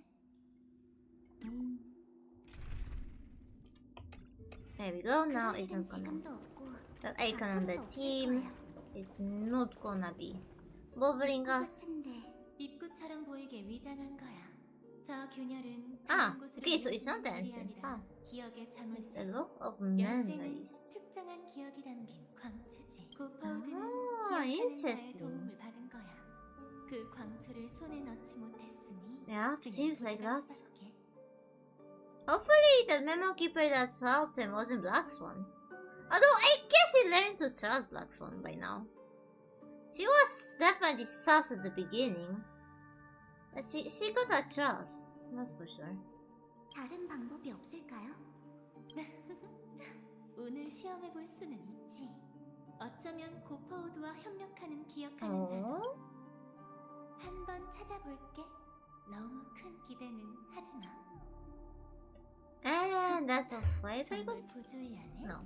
there we go. Now it's 그럴 not 일은 gonna. 지금도 없고 That icon on the 앞으로도 없을 team 거야. is not gonna be bothering us. 같은데 입구처럼 보이게 위장한 거야. 저 균열은 Ah, 다른 곳으로 okay, so it's not the 이어지는 entrance. 길이 아니라 Ah, 기억의 it's the 자물쇠. look of 열쇠는 memories. 특정한 기억이 담긴 광추지. 고파우드는 Ah, 기억하는 자의 interesting. 도움을 받은 거야. 그 광추를 손에 넣지 못했으니 Yeah, 그냥 seems like 돌아갈 that. 수밖에. Hopefully, the memo keeper that helped him wasn't Black Swan. Although I guess he learned to trust Black Swan by now. She was definitely sus at the beginning, but she got a trust. That's for sure. 다른 방법이 없을까요? 오늘 시험해 볼 수는 있지. 어쩌면 고파우드와 협력하는 기억하는 자도 한번 찾아볼게. 너무 큰 기대는 하지 마. And that's a Firefly 정말 ghost? 부주의하네. No.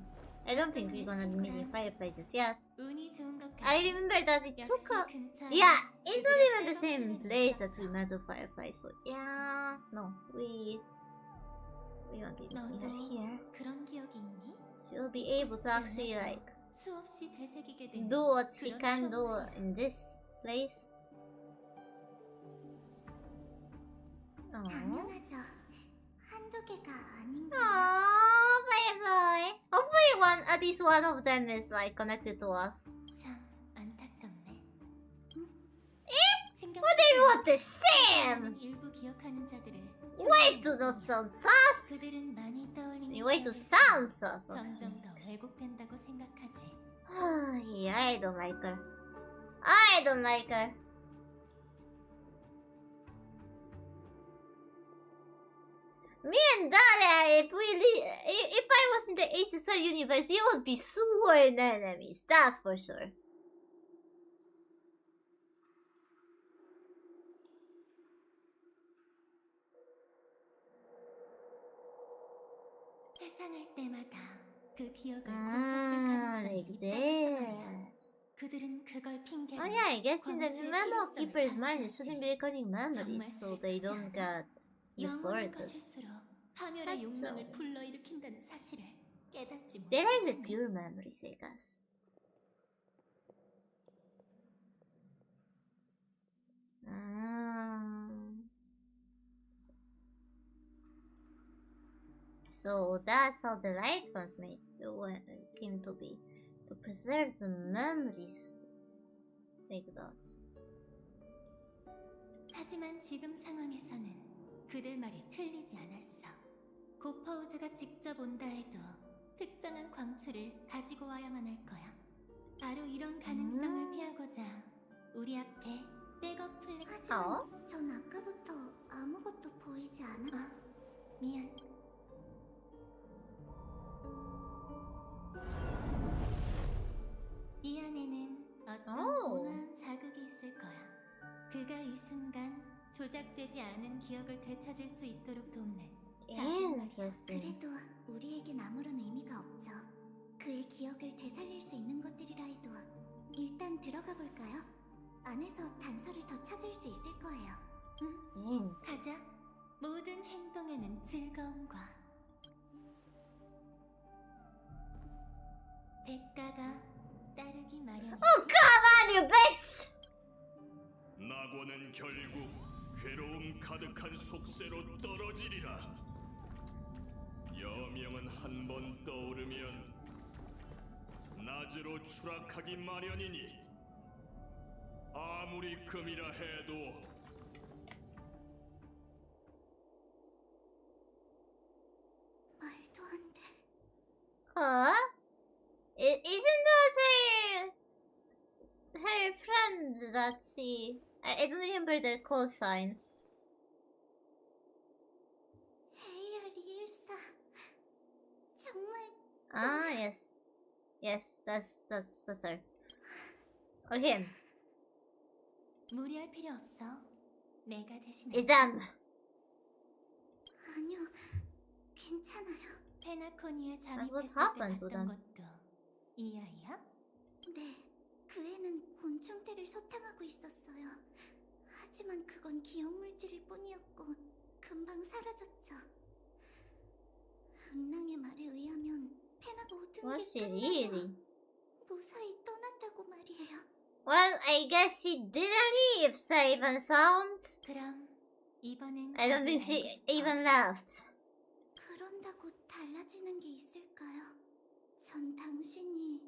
I don't think we're gonna be meeting Firefly just yet. 운이 좋은 것 같아. I remember that it took a... 역시 근처에 Yeah, it's not 그들의 even the same 백업플랜이 place that 있었어. we met the Firefly, so yeah, no, we won't be meeting her 너도 here. 그런 기억이 있니? So we'll be able to actually like 수없이 되새기게 되는 do what she 그런 can do 추억을. in this place. Aww. 당연하죠. 한두 개가 아닌가. Aww, Firefly. Hopefully at least one of them is like connected to us. 참 안타깝네. 신경 What do you 쓰지 want the same? 마. 일부 기억하는 자들을 Way to not sound sus. 그들은 많이 떠올리는 Way to 기억이 sound sus. 점점 더 왜곡된다고 생각하지. Yeah, I don't like her. I don't like her. Me and Dada, if I was in the HSR universe, you would be sworn enemies. That's for sure. 회상할 때마다 그 기억을 고쳤을 가능성이 Like 있다는 말이야. this. 그들은 그걸 핑계로 Oh yeah, I guess in the 광주의 memo 필요성을 keeper's mind, it 강조하지. shouldn't be recording memories, so they don't get 영원한 distorted. 것일수록 파멸의 That's 욕망을 so- 불러일으킨다는 사실을 깨닫지 They like the 못하다니. pure memories, I guess. So that's how the light was made, came to be, to preserve the memories like that. 하지만 지금 상황에서는 그들 말이 틀리지 않았어. 고파우드가 직접 온다 해도 특정한 광추를 가지고 와야만 할 거야. 바로 이런 가능성을 피하고자 우리 앞에 백업 플랜. 하지만 전 아까부터 아무것도 보이지 않아. 미안. 이 안에는 어떤 온화한 자극이 있을 거야. 그가 이 순간 조작되지 않은 기억을 되찾을 수 있도록 돕는 Interesting. 그래도 우리에겐 아무런 의미가 없죠. 그의 기억을 되살릴 수 있는 것들이라 해도 일단 들어가 볼까요? 안에서 단서를 더 찾을 수 있을 거예요. 가자. 모든 행동에는 즐거움과 대가가 따르기 마련이지. Oh, come on, you bitch! 낙원은 결국 괴로움 가득한 속세로 떨어지리라. 여명은 한 번 떠오르면 낮으로 추락하기 마련이니 아무리 금이라 해도 말도 안 돼. Huh? Isn't that her friend that she... I don't remember the call sign. 헤이야 리일사. 정말 Ah, yes. Yes, that's her. Or him. 무리할 필요 없어. 내가 대신해. It's them. 아니요. 괜찮아요. 페나코니에 And what 잠입했을 때 happened to 봤던 them? 것도 이 아이야? 네. 그 애는 곤충떼를 소탕하고 있었어요. 하지만 그건 기억물질일 뿐이었고 금방 사라졌죠. 은랑의 말에 의하면 페나가 모든 Was 게 she 끝나고 really? 무사히 떠났다고 말이에요. Well, I guess she didn't leave safe and sound. 그럼 이번엔 I don't think 답을 she 알고 싶어. even left. 그런다고 달라지는 게 있을까요? 전 당신이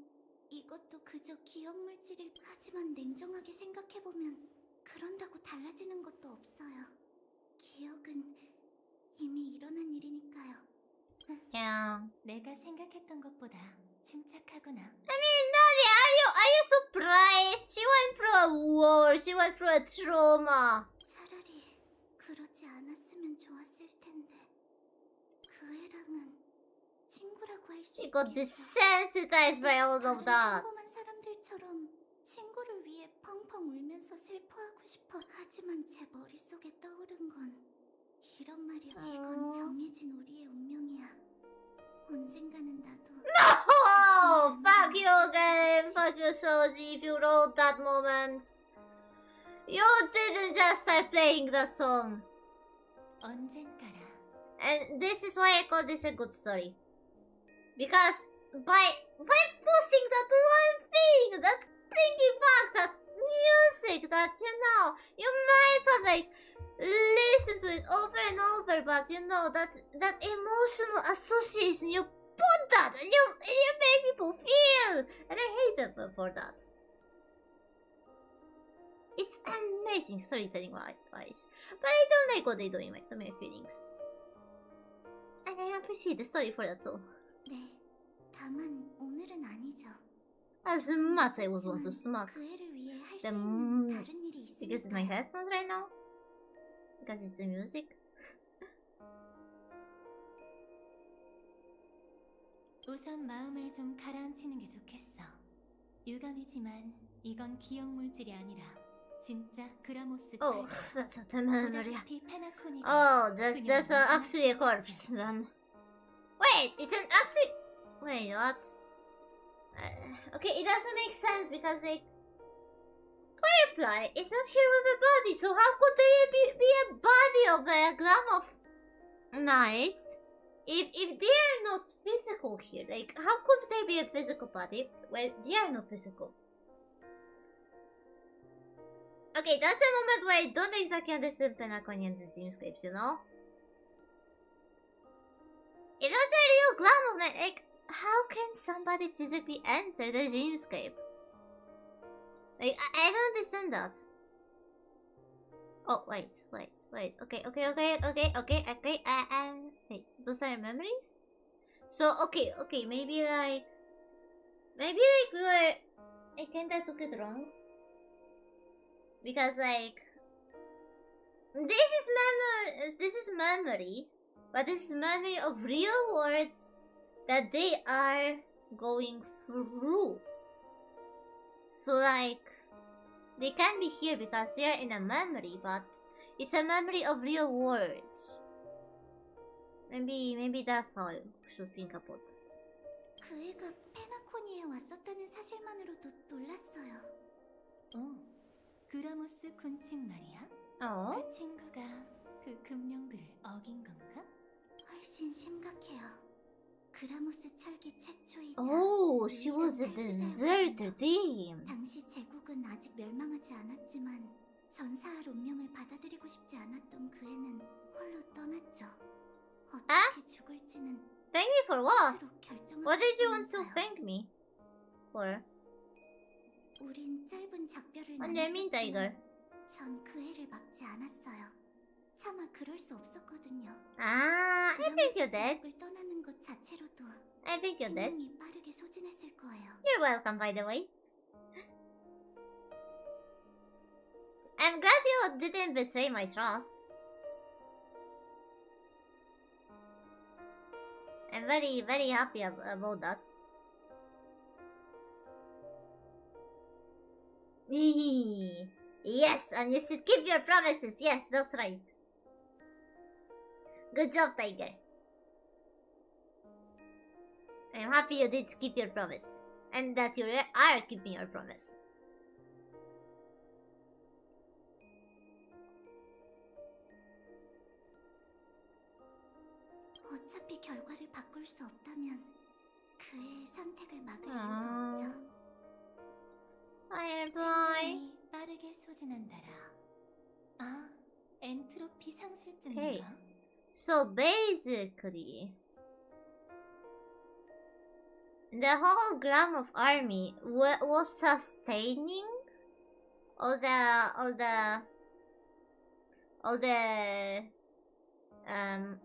이것도 그저 기억물질일 하지만 냉정하게 생각해보면 그런다고 달라지는 것도 없어요. 기억은 이미 일어난 일이니까요. Yeah. 내가 생각했던 것보다 침착하구나. I mean, Nadia, are you surprised? She went through a war. She went through a trauma. 차라리 그러지 않았으면 좋았을 텐데 그 애랑은 친구라고 할 수 She got 있겠죠. desensitized by all of 다른 that. 평범한 사람들처럼 친구를 위해 펑펑 울면서 슬퍼하고 싶어. 하지만 제 머릿속에 떠오른 건 이런 말이야. 이건 정해진 우리의 운명이야. 언젠가는 나도 Oh, fuck you, game. Fuck you, Soji. If you wrote that moment, you didn't just start playing the song. 언젠가라. And this is why I call this a good story. Because by pushing that one thing, that bringing back that music, that you might have like listened to it over and over, but that emotional association, you put that and you make people feel, and I hate them for that. It's amazing storytelling wise, but I don't like what they do in my feelings. And I appreciate the story for that too. 네. 다만 오늘은 아니죠. As much I was want to smack 그 애를 위해 할 수 them 있는 다른 일이 because it's my 있으니까요. headphones right now. Because it's the music. 우선 마음을 좀 가라앉히는 게 좋겠어. 유감이지만 이건 기억 물질이 아니라 진짜 그라모스 Oh, that's not a memory. 보다시피 페나코니가 Oh, that's actually a corpse then. Wait, it's an actually. Wait, what? Okay, it doesn't make sense because like Firefly is not here with a body, so how could there be a body of a glam of night if they are not physical here? Like, how could there be a physical body where they are not physical? Okay, that's a moment where I don't exactly understand Penacony and the dreamscapes, you know? If that's a real glam of night, like, how can somebody physically enter the dreamscape? Like, I don't understand that. Oh, wait. Okay. Wait, those are memories? So, okay, maybe like we were... I kinda took it wrong. Because, like... This is memory, but this is memory of real words that they are going through. So like, they can be here because they are in a memory, but it's a memory of real words. Maybe that's how I should think about it. 그 애가 페나코니에 왔었다는 사실만으로도 놀랐어요. 오, 그라모스 곤충 말이야? Oh? 그 친구가 그 금령들을 어긴 건가? 훨씬 심각해요. 그라모스 철기 최초이자 Oh, she was a 유일한 deserter 탈주자였거든요. team. 당시 제국은 아직 멸망하지 않았지만 전사할 운명을 받아들이고 싶지 않았던 그 애는 홀로 떠났죠. 어떻게 죽을지는 Thank me for what? 스스로 결정하고 What did you want to 싶다면서요. thank me for? 우린 짧은 작별을 예민다 이걸. 전 그 애를 막지 않았어요. 차마 그럴 수 없었거든요. I think you're dead. 지옥을 떠나는 것 자체로도 I think you're dead. 생명이 빠르게 소진했을 거예요. You're welcome, by the way. I'm glad you didn't betray my trust. I'm very, very happy about that. Yes, and you should keep your promises. Yes, that's right. Good job, Tiger. I'm happy you did keep your promise. And that you are keeping your promise. 어차피 결과를 바꿀 수 없다면 그의 선택을 막을 이유도 없죠. Firefly. 생명이 빠르게 소진한다라. 아, 엔트로피 상실증인가? Okay. So basically, the hologram of army was sustaining all the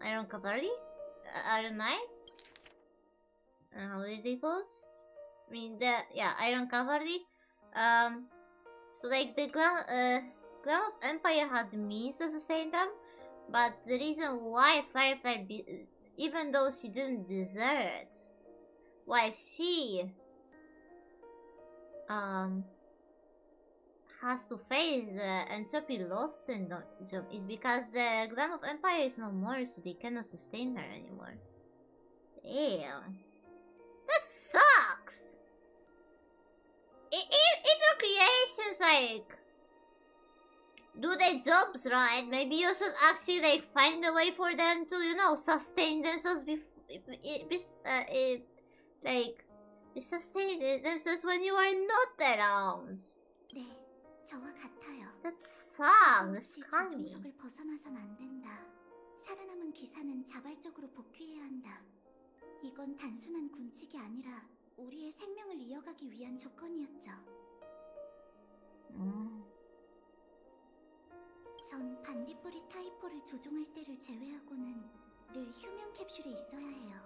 Iron Cavalry, Iron Knights. How did they call it? I mean Iron Cavalry. So like the Crown of Empire had means to sustain them, but the reason why Firefly, even though she didn't desert, why she has to face the entropy loss syndrome is because the Crown of Empire is no more, so they cannot sustain her anymore. Damn, that sucks. If your creations like do their jobs right, maybe you should actually like find a way for them to, you know, sustain themselves sustain themselves when you are not around. 네, 저와 같아요. That sucks. That's 혹시 coming. 조종석을 벗어나선 안 된다. 살아남은 기사는 자발적으로 복귀해야 한다. 이건 단순한 군칙이 아니라 우리의 생명을 이어가기 위한 조건이었죠. 전 반딧불이 타이포를 조종할 때를 제외하고는 늘 휴면 캡슐에 있어야 해요.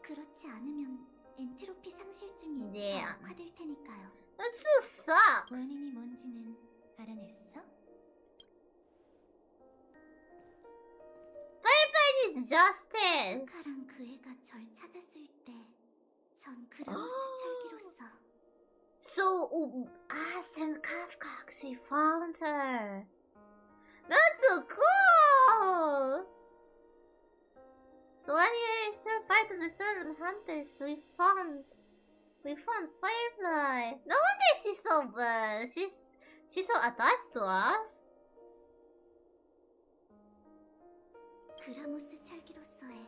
그렇지 않으면 엔트로피 상실증이 네. 더 악화될 테니까요. That so sucks. 원인이 뭔지는 알아냈어? Firefly needs justice. 카랑 그 애가 절 찾았을 때 전 그라모스 철기로서 So, Sam Kafka actually found her. That's so cool! So when you're still part of the Southern Hunters, we found Firefly. No wonder she's so she's so attached to us. 그라모스 철기로서의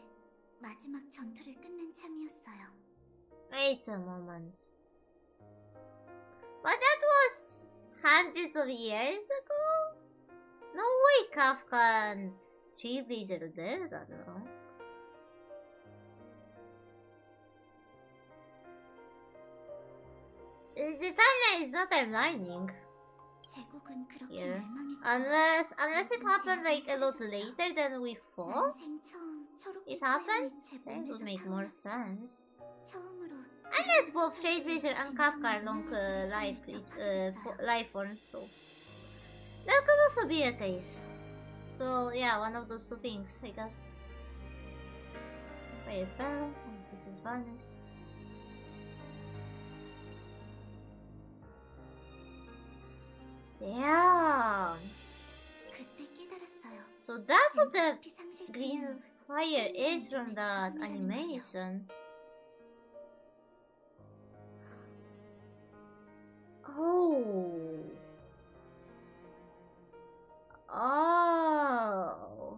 마지막 전투를 끝낸 참이었어요. Wait a moment. But that was hundreds of years ago? No way Kafka and Trailblazer did that, no? The timeline is not timelining. 제국은 그렇게 Here. 멸망했고 Unless it happened like a lot later than we thought. 난생 처음 초록빛 It happened? 화염이 제 That would 몸에서 make more 타올랐고 sense. 처음으로 Unless both Trailblazer and Kafka are long life forms, so that could also be a case. So yeah, one of those two things, I guess. Fire fell, this is vanished. Yeah. 그때 깨달았어요. So that's what the 엔트로피 상실증은 green fire is from that animation. Oh. Oh.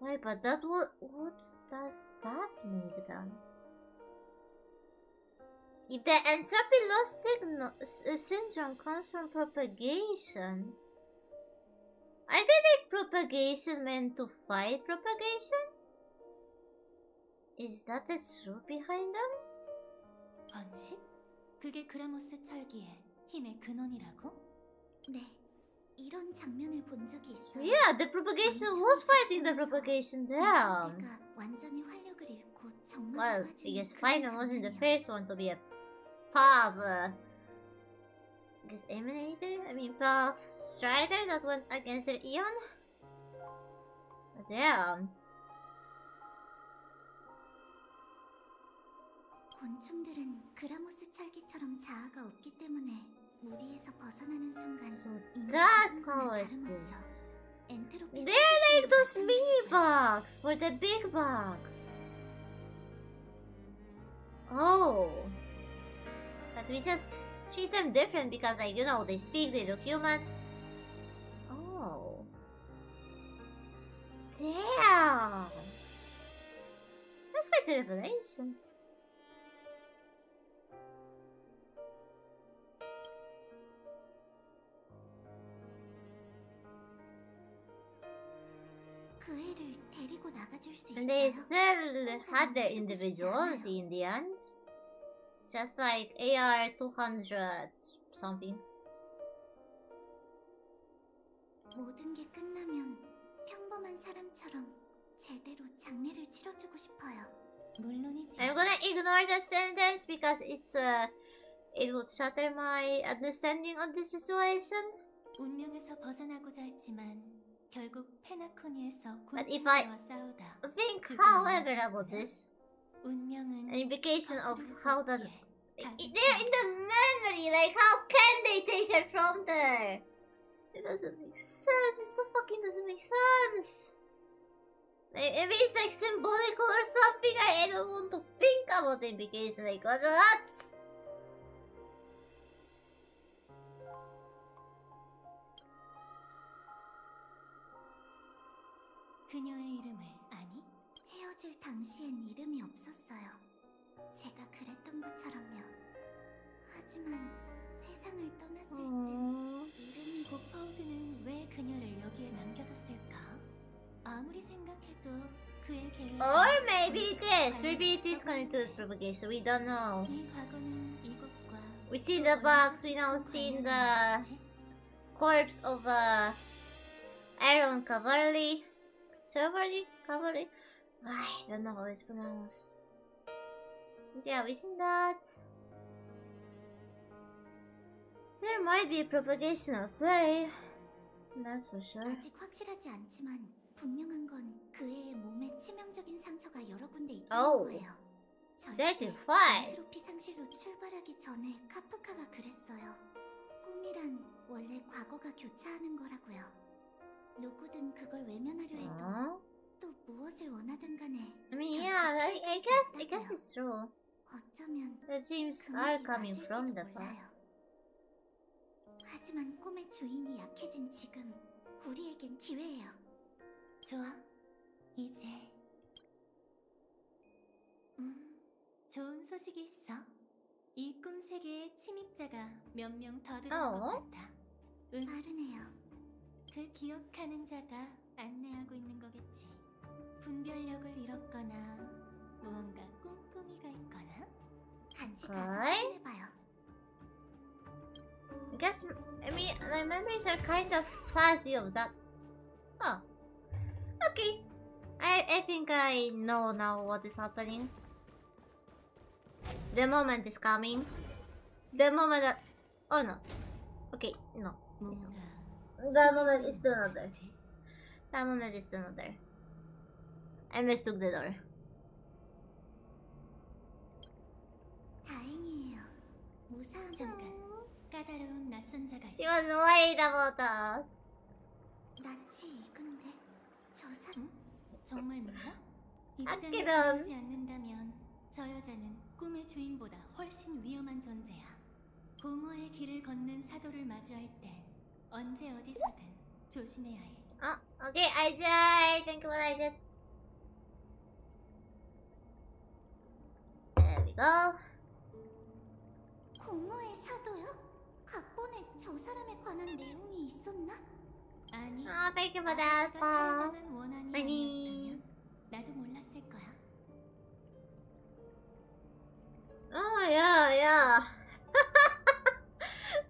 Wait, but what does that make then? If the entropy loss syndrome comes from propagation, are they like propagation meant to fight propagation? Is that the truth behind them? 번식? 그게 그라모스 철기의 힘의 근원이라고? 네, 이런 장면을 본 적이 있어요. Yeah, the propagation was fighting the propagation down. 내가 완전히 활력을 잃고 정말 Well, I guess Final wasn't the first one to be a Pav. I guess Emanator? I mean, Pav Strider that went against their Eon? But damn. 곤충들은 그라모스 철기처럼 자아가 없기 때문에 무리에서 벗어나는 순간 이미 That's 죽은 how 거나 it 다름없죠. is. 엔트로피 They're like those 상승률이 mini 마찬가지고요. bugs for the big bug. Oh. But we just treat them different because, like, you know, they speak, they look human. Oh. Damn. That's quite a revelation. 그 애를 데리고 나가줄 수 And they 있어요? still had their individuality in the end. Just like AR 200 something. 모든 게 끝나면 평범한 사람처럼 제대로 장례를 치러주고 싶어요. 물론이지. I'm gonna ignore that sentence because it would shatter my understanding of the situation. 운명에서 벗어나고자 했지만 결국 페나코니에서 But if I 곤충들과 싸우다 think, however, about this, 운명은 an implication of 거스를 수 how that 없기에 they're in the memory. Like, how can they take her from there? It doesn't make sense. It so fucking doesn't make sense. Maybe it's like symbolical or something. I don't want to think about the implication. Like, what? 그녀의 이름을 아니? 헤어질 당시엔 이름이 없었어요. 제가 그랬던 것처럼요. 하지만 세상을 떠났을 땐 Oh. 고파우드는 왜 그녀를 여기에 남겨뒀을까? 아무리 생각해도 그의 계획. Or maybe it is. Maybe it is connected to propagation. We don't know. 네 과거는 이곳과 We see the box. We now see the corpse of Aaron Cavalli. Cavalli? I don't know how it's pronounced. Yeah, we seen that. There might be propagation at play. That's for sure. 아직 확실하지 않지만 분명한 건 그 애의 몸에 치명적인 상처가 여러 군데 있다는 Oh. 거예요. They 절대 can fight. 엔트로피 상실로 출발하기 전에 카프카가 그랬어요. 꿈이란 원래 과거가 교차하는 거라고요. 누구든 그걸 외면하려 해도 또 무엇을 원하든 간에 I mean, yeah, I guess it's true. 어쩌면 The dreams 그 are 말이 coming 맞을지도 from the 몰라요. past. 하지만 꿈의 주인이 약해진 지금 우리에겐 기회예요. 좋아. 이제 좋은 소식이 있어. 이 꿈 세계에 침입자가 몇 명 더 들어온 것 같아. 빠르네요. 그 기억하는 자가 안내하고 있는 거겠지. 분별력을 잃었거나 무언가 꿍꿍이가 있거나. 같이 가서 Okay. 확인해봐요. I guess, I mean, my memories are kind of fuzzy of that. Huh. Okay. I think I know now what is happening. The moment is coming. The moment that... Oh no. Okay, no. 뭔가 That moment is still not there. That moment is still not there. I mistook the door. 다행이에요. 무사한 잠깐 까다로운 낯선 자가 She 있어. was worried about us. 낯이 익은데 저 사람 응? 정말 몰라? 입장을 아끼던. 변하지 않는다면 저 여자는 꿈의 주인보다 훨씬 위험한 존재야. 공허의 길을 걷는 사도를 마주할 땐 언제 어디서든 조심해야 해. Oh, okay, I think what I did. There we go. 공허의 사도요? 각본에 저 사람에 관한 내용이 있었나? 아니. thank you for that, 아가씨가 Paul. 살해당한 원한이 아니. 아니었다면 나도 몰랐을 거야. Oh yeah.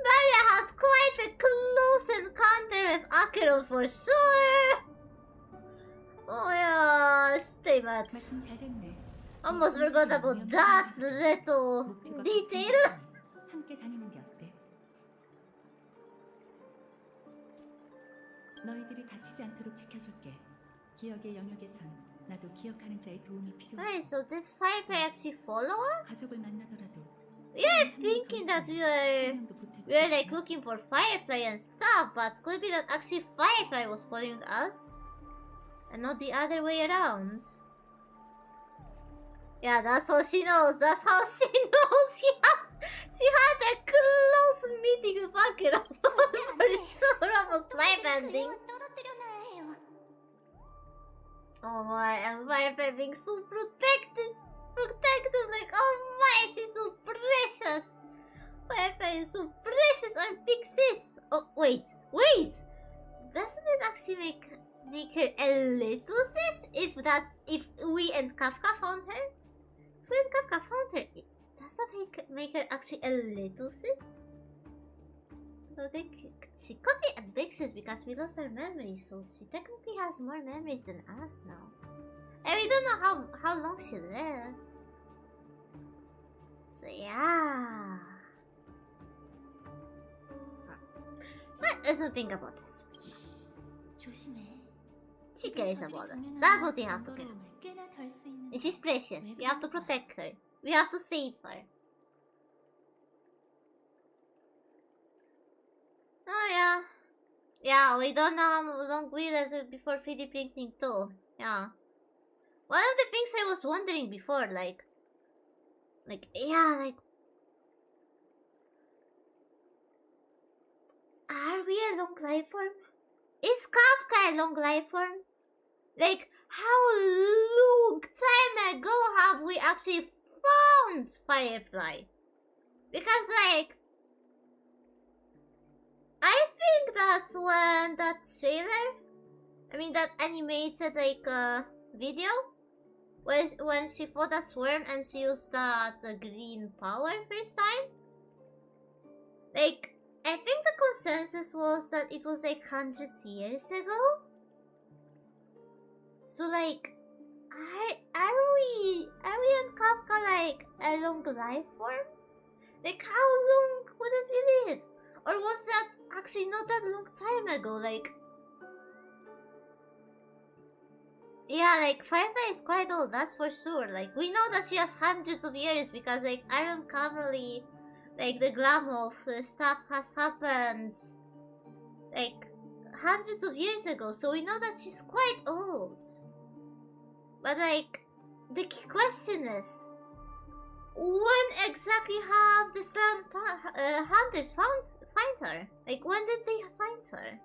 Maya has quite a close encounter with Akiro for sure. Oh yeah, stay much. 마침 잘 됐네. Almost forgot about that little 목표가 detail. 같은 거니 함께 다니는 게 어때? 너희들이 다치지 않도록 지켜줄게. 기억의 영역에선 나도 기억하는 자의 도움이 필요해. Wait, so did Firefly actually follow us? 가족을 만나더라도 Yeah, thinking that we're like looking for Firefly and stuff, but could it be that actually Firefly was following us? And not the other way around? Yeah, that's how she knows. That's how she knows. She had a close meeting with Akira. For sure, almost life ending. 그래와 떨어뜨려놔야 해요. Oh my, and Firefly being so protected. Protective, like, oh my, she's so precious. Firefly is so precious, our big sis. Oh, wait. Doesn't it actually make her a little sis? If we and Kafka found her? If we and Kafka found her, does that make her actually a little sis? So she could be a big sis because we lost her memories, so she technically has more memories than us now. And we don't know how long she lived. So yeah. Let's not think about this much. 조심해. She cares about us. That's what we have to care. 꽤나 덜 쓰이는. And she's precious. We have to protect her. We have to save her. Oh yeah. Yeah, we don't know how long we left before 3D printing too. Yeah. One of the things I was wondering before, like, are we a long life form? Is Kafka a long life form? Like, how long time ago have we actually found Firefly? Because, like, I think that's when that trailer, that animated, like, video, when she fought a swarm and she used that green power first time. Like, I think the consensus was that it was like hundreds years ago. So like, are we on Kafka like a long life form? Like, how long would it we live? Or was that actually not that long time ago? Like, yeah, like Firefly is quite old, that's for sure. Like, we know that she has hundreds of years because like Iron Cavalry, like the glam of stuff has happened like hundreds of years ago, so we know that she's quite old. But like, the key question is, when exactly have the Slant hunters find her? Like, when did they find her?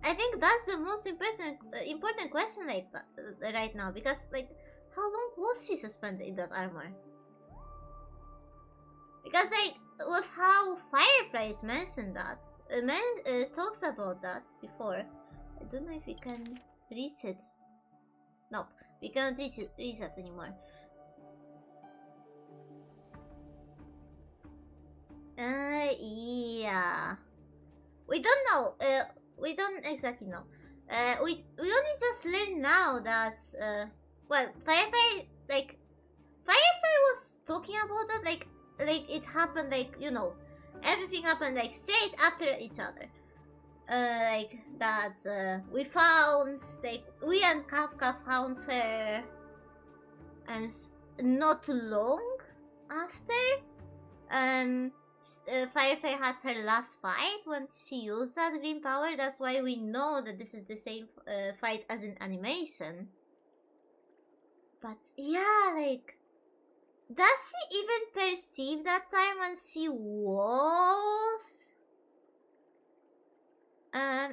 I think that's the most important question like right now, because like, how long was she suspended in that armor? Because like, with how Fireflies mentioned that, talks about that before. I don't know if we can reach it. Nope, we cannot reach it anymore. Yeah. We don't know. We don't exactly know. We only just learned now that well, Firefly was talking about that like it happened like, you know, everything happened like straight after each other. Like that we found, like, we and Kafka found her and not long after Firefly had her last fight when she used that green power. That's why we know that this is the same fight as in animation. But yeah, like, does she even perceive that time when she was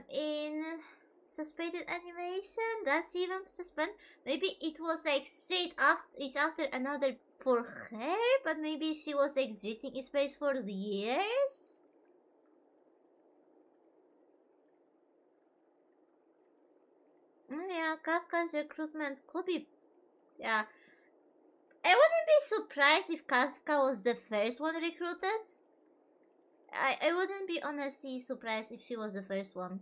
in suspended animation. That's even suspend. Maybe it was like straight after. It's after another for her, but maybe she was like drifting in space for years. Yeah, Kafka's recruitment could be. Yeah, I wouldn't be surprised if Kafka was the first one recruited. I wouldn't be honestly surprised if she was the first one.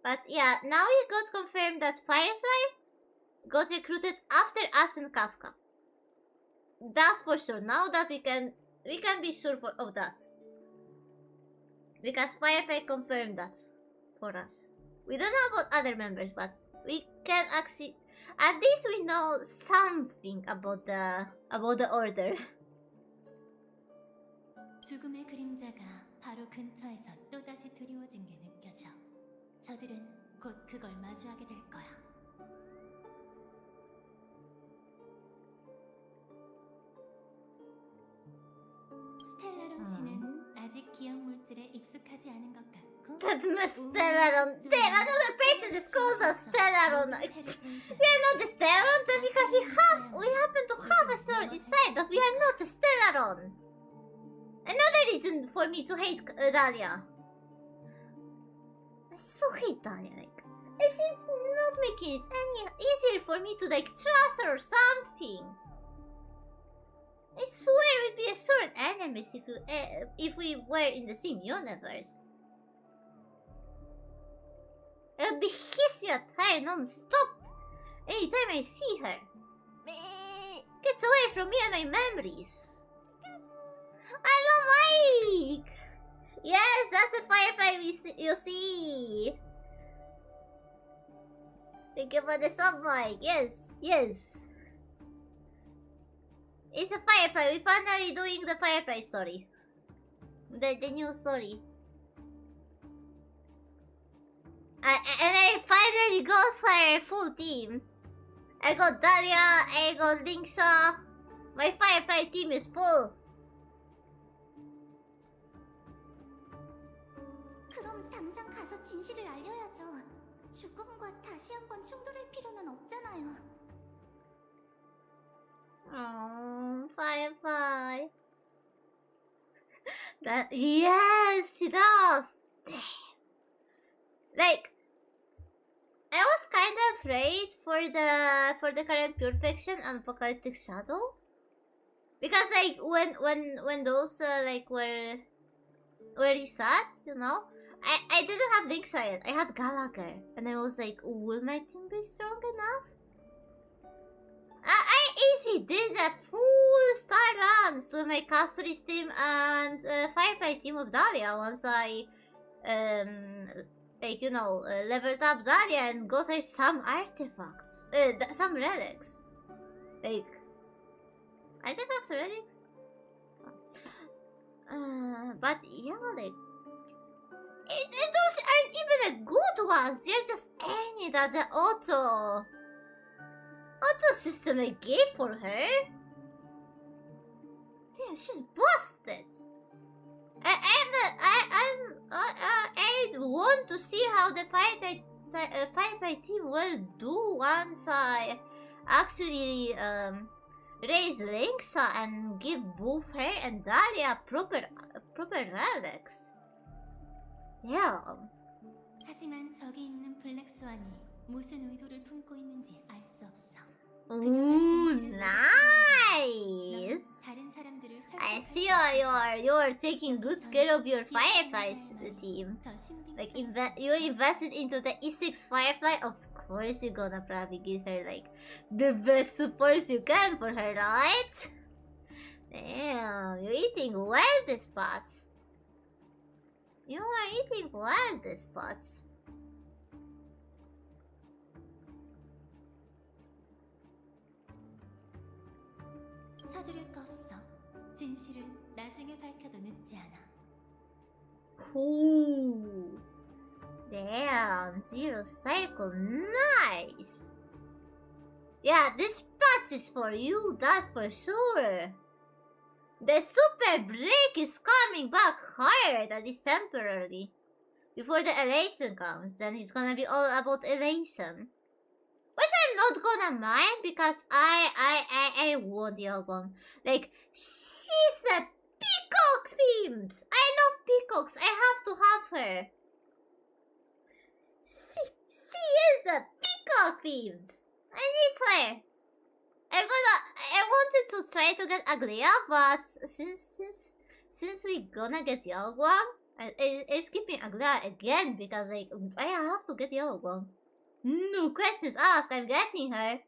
But yeah, now we got confirmed that Firefly got recruited after us and Kafka. That's for sure. Now that we can be sure of that. Because Firefly confirmed that for us. We don't know about other members, but we can actually at least we know something about the order. 죽음의 그림자가 바로 근처에서 또다시 드리워진 게 느껴져. 저들은 곧 그걸 마주하게 될 거야. 스텔라론 씨는 아직 기억 물질에 익숙하지 않은 것 같고. That Stellaron. Damn, another person just calls us Stellaron. We are not the Stellaron just because we happen to have a sword inside, but we are not the Stellaron. Another reason for me to hate Dahlia. I so hate Dahlia. Like, it's not making it any easier for me to like trust her or something. I swear we'd be a sword enemies if we were in the same universe. I would be hissing at her non-stop anytime I see her. Get away from me and my memories. Hello, Mike! Yes, that's a Firefly you see. Thank you for the sub, Mike. Yes, yes. It's a Firefly. We're finally doing the Firefly story. The new story. And I finally got her full team. I got Dahlia, I got Linksha. My Firefly team is full. 그럼 당장 가서 진실을 알려야죠. 죽음과 다시 한번 충돌할 필요는 없잖아요. Oh, Firefly. That yes, she does. Damn. Like, I was kind of afraid for the current Pure Fiction and Apocalyptic Shadow, because like when those like were reset, you know, I didn't have Linksha yet. I had Gallagher, and I was like, will my team be strong enough? I easily did a full star runs with my Castoris team and Firefly team of Dahlia once I like, you know, leveled up Dahlia and got her some artifacts, some relics, like artifacts or relics. But yeah, like those aren't even the good ones. They're just any that the auto system I gave for her. Damn, she's busted. I want to see how the Firefly team will do once I actually raise Linksha and give both her and Dahlia proper relics. Yeah. 하지만 저기 있는 블랙스완이 무슨 의도를 품고 있는지 알 수 없어. Ooh, nice. 다른 사람들을 I see you're taking good care of your Fireflies team. Like you invested into the E6 Firefly. Of course, you're gonna probably give her like the best supports you can for her, right? Damn, you're eating well this spots. You are eating well this spots. 서두를 거 없어. 진실은 나중에 밝혀도 늦지 않아. Ooh. Damn, Zero Cycle, nice. Yeah, this patch is for you, that's for sure. The super break is coming back hard, at least temporarily. before the elation comes, then it's gonna be all about elation. Which I'm not gonna mind because I want Yogong. Like, she's a peacock themed. I love peacocks. I have to have her. She is a peacock themed. I need her. I wanted to try to get Aglia, but since we gonna get Yaoguang, I skipping Aglia again because like I have to get Yaoguang. No questions asked. I'm getting her.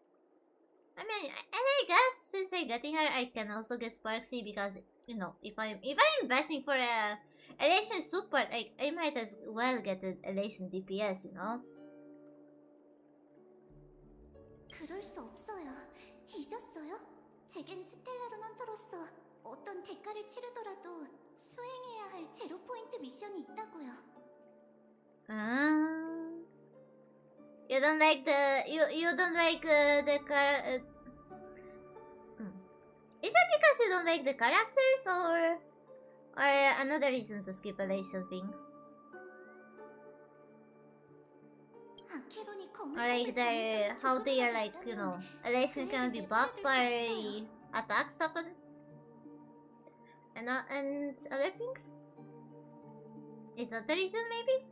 I mean, and I guess since I'm getting her, I can also get Sparksy because you know if I'm investing for a elation support, I might as well get an elation DPS, you know. 그럴 수 없어요. 잊었어요? 제겐 스텔라 루넌터로서 어떤 대가를 치르더라도 수행해야 할 제로 포인트 미션이 있다고요. You don't like you don't like the Is that because you don't like the characters or another reason to skip elation thing? Or like how they are like, you know, elation can be buffed by attacks happen and other things? Is that the reason maybe?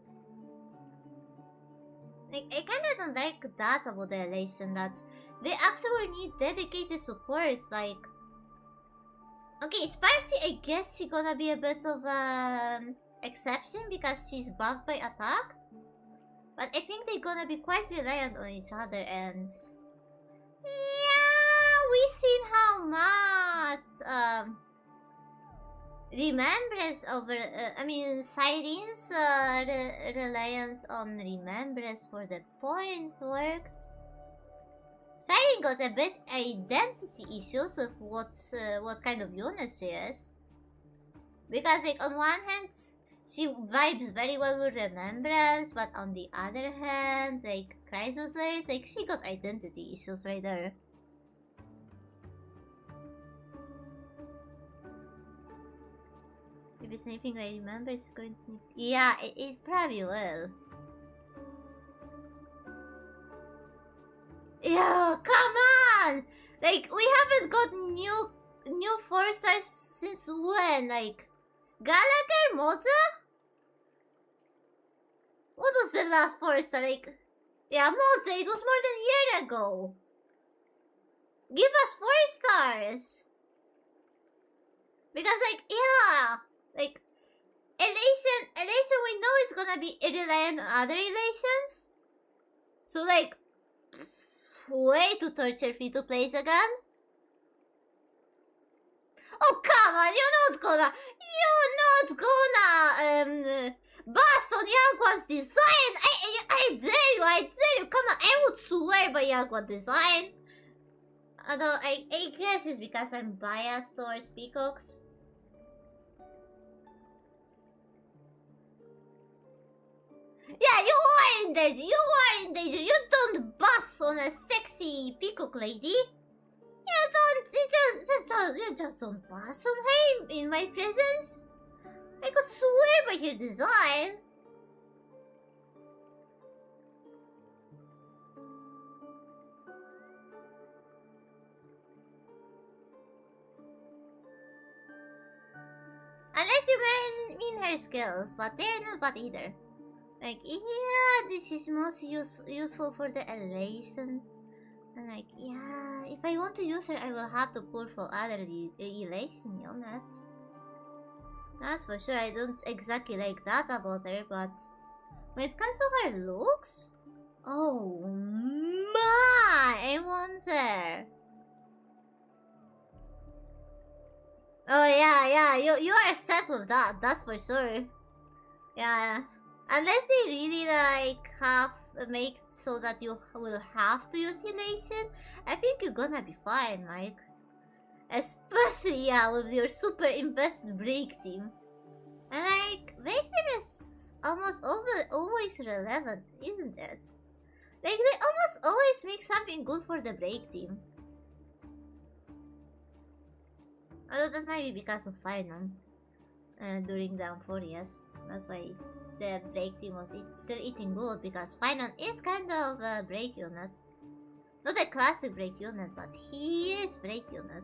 Like, I kinda don't like that about the elation, that they actually need dedicated supports, like... Okay, Sparcy, I guess she's gonna be a bit of an exception because she's buffed by attack. But I think they're gonna be quite reliant on each other and... Yeah, we've seen how much, remembrance over, Siren's reliance on remembrance for the points worked. Siren got a bit identity issues with what kind of unit she is. Because like on one hand, she vibes very well with remembrance, but on the other hand, like Chrysosers, like she got identity issues right there. Maybe sniping, I remember, is going to... Yeah, it probably will. Yeah, come on! Like, we haven't got new 4-stars since when? Like, Gallagher, Moza? What was the last 4-star? Like, yeah, Moza, it was more than a year ago. Give us 4 stars! Because, like, yeah... Like, elation we know is gonna be reliant on other elations. So, like, way to torture free-to-plays again. Oh, come on, you're not gonna, bust on Yaguan's design. I dare you, come on, I would swear by Yaguan design. Although, I guess it's because I'm biased towards peacocks. Yeah, you are in danger. You don't bust on a sexy peacock lady. You just don't bust on her in my presence. I could swear by her design. Unless you mean her skills, but they're not bad either. Like, yeah, this is most useful for the elation. And like, yeah, if I want to use her, I will have to pull for other elation units. That's for sure. I don't exactly like that about her, but when it comes to her looks, oh my, I want her. Oh yeah, you are set with that. That's for sure. Yeah. Unless they really like make so that you will have to use elation, I think you're gonna be fine, Mike. Especially with your super invested break team. And like break team is almost always relevant, isn't it? Like they almost always make something good for the break team. Although that might be because of Final. during the Amphorias. That's why the break team was still eating good, because Finon is kind of a break unit. Not a classic break unit, but he is break unit.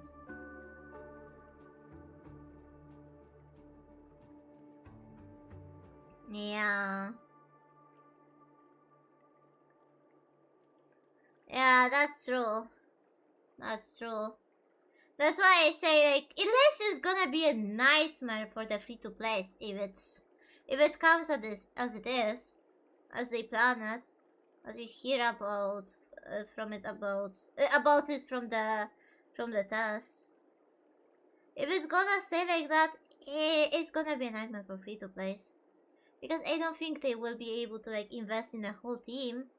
Yeah. Yeah, that's true. That's true. That's why I say, like, unless it's gonna be a nightmare for the free-to-plays, if it comes as it is, as they plan it, as we hear about it from the test. If it's gonna stay like that, it's gonna be a nightmare for free-to-plays, because I don't think they will be able to like invest in a whole team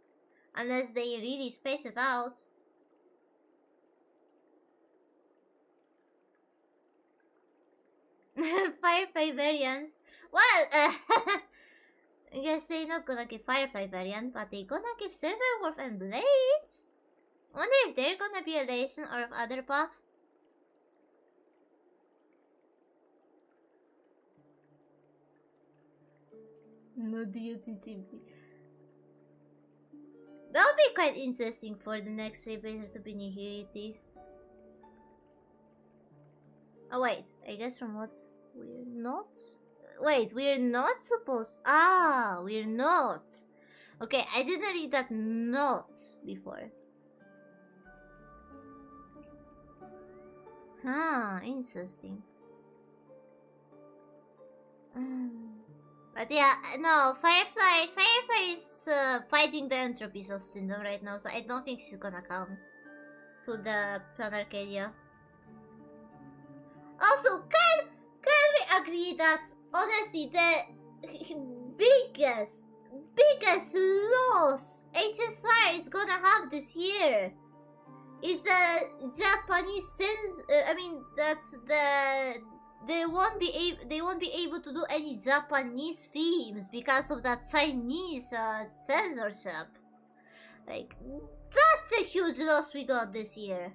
unless they really space it out. Firefly variants. Well, I guess they're not gonna give Firefly variant, but they're gonna give Silverwolf and Blaze. Wonder if they're gonna be a Lason or of other buff. No DUTTB. That'll be quite interesting for the next Rayblazer to be Nihility. Oh wait, I guess from what we're not? Wait, we're not supposed... Ah, we're not. Okay, I didn't read that not before. Huh, interesting. But yeah, no, Firefly is fighting the Entropy Cell Syndrome right now, so I don't think she's gonna come to the Plan Arcadia. Also, can we agree that honestly the biggest loss HSR is gonna have this year is the Japanese sense? I mean, that's they won't be able to do any Japanese themes because of that Chinese censorship. Like, that's a huge loss we got this year.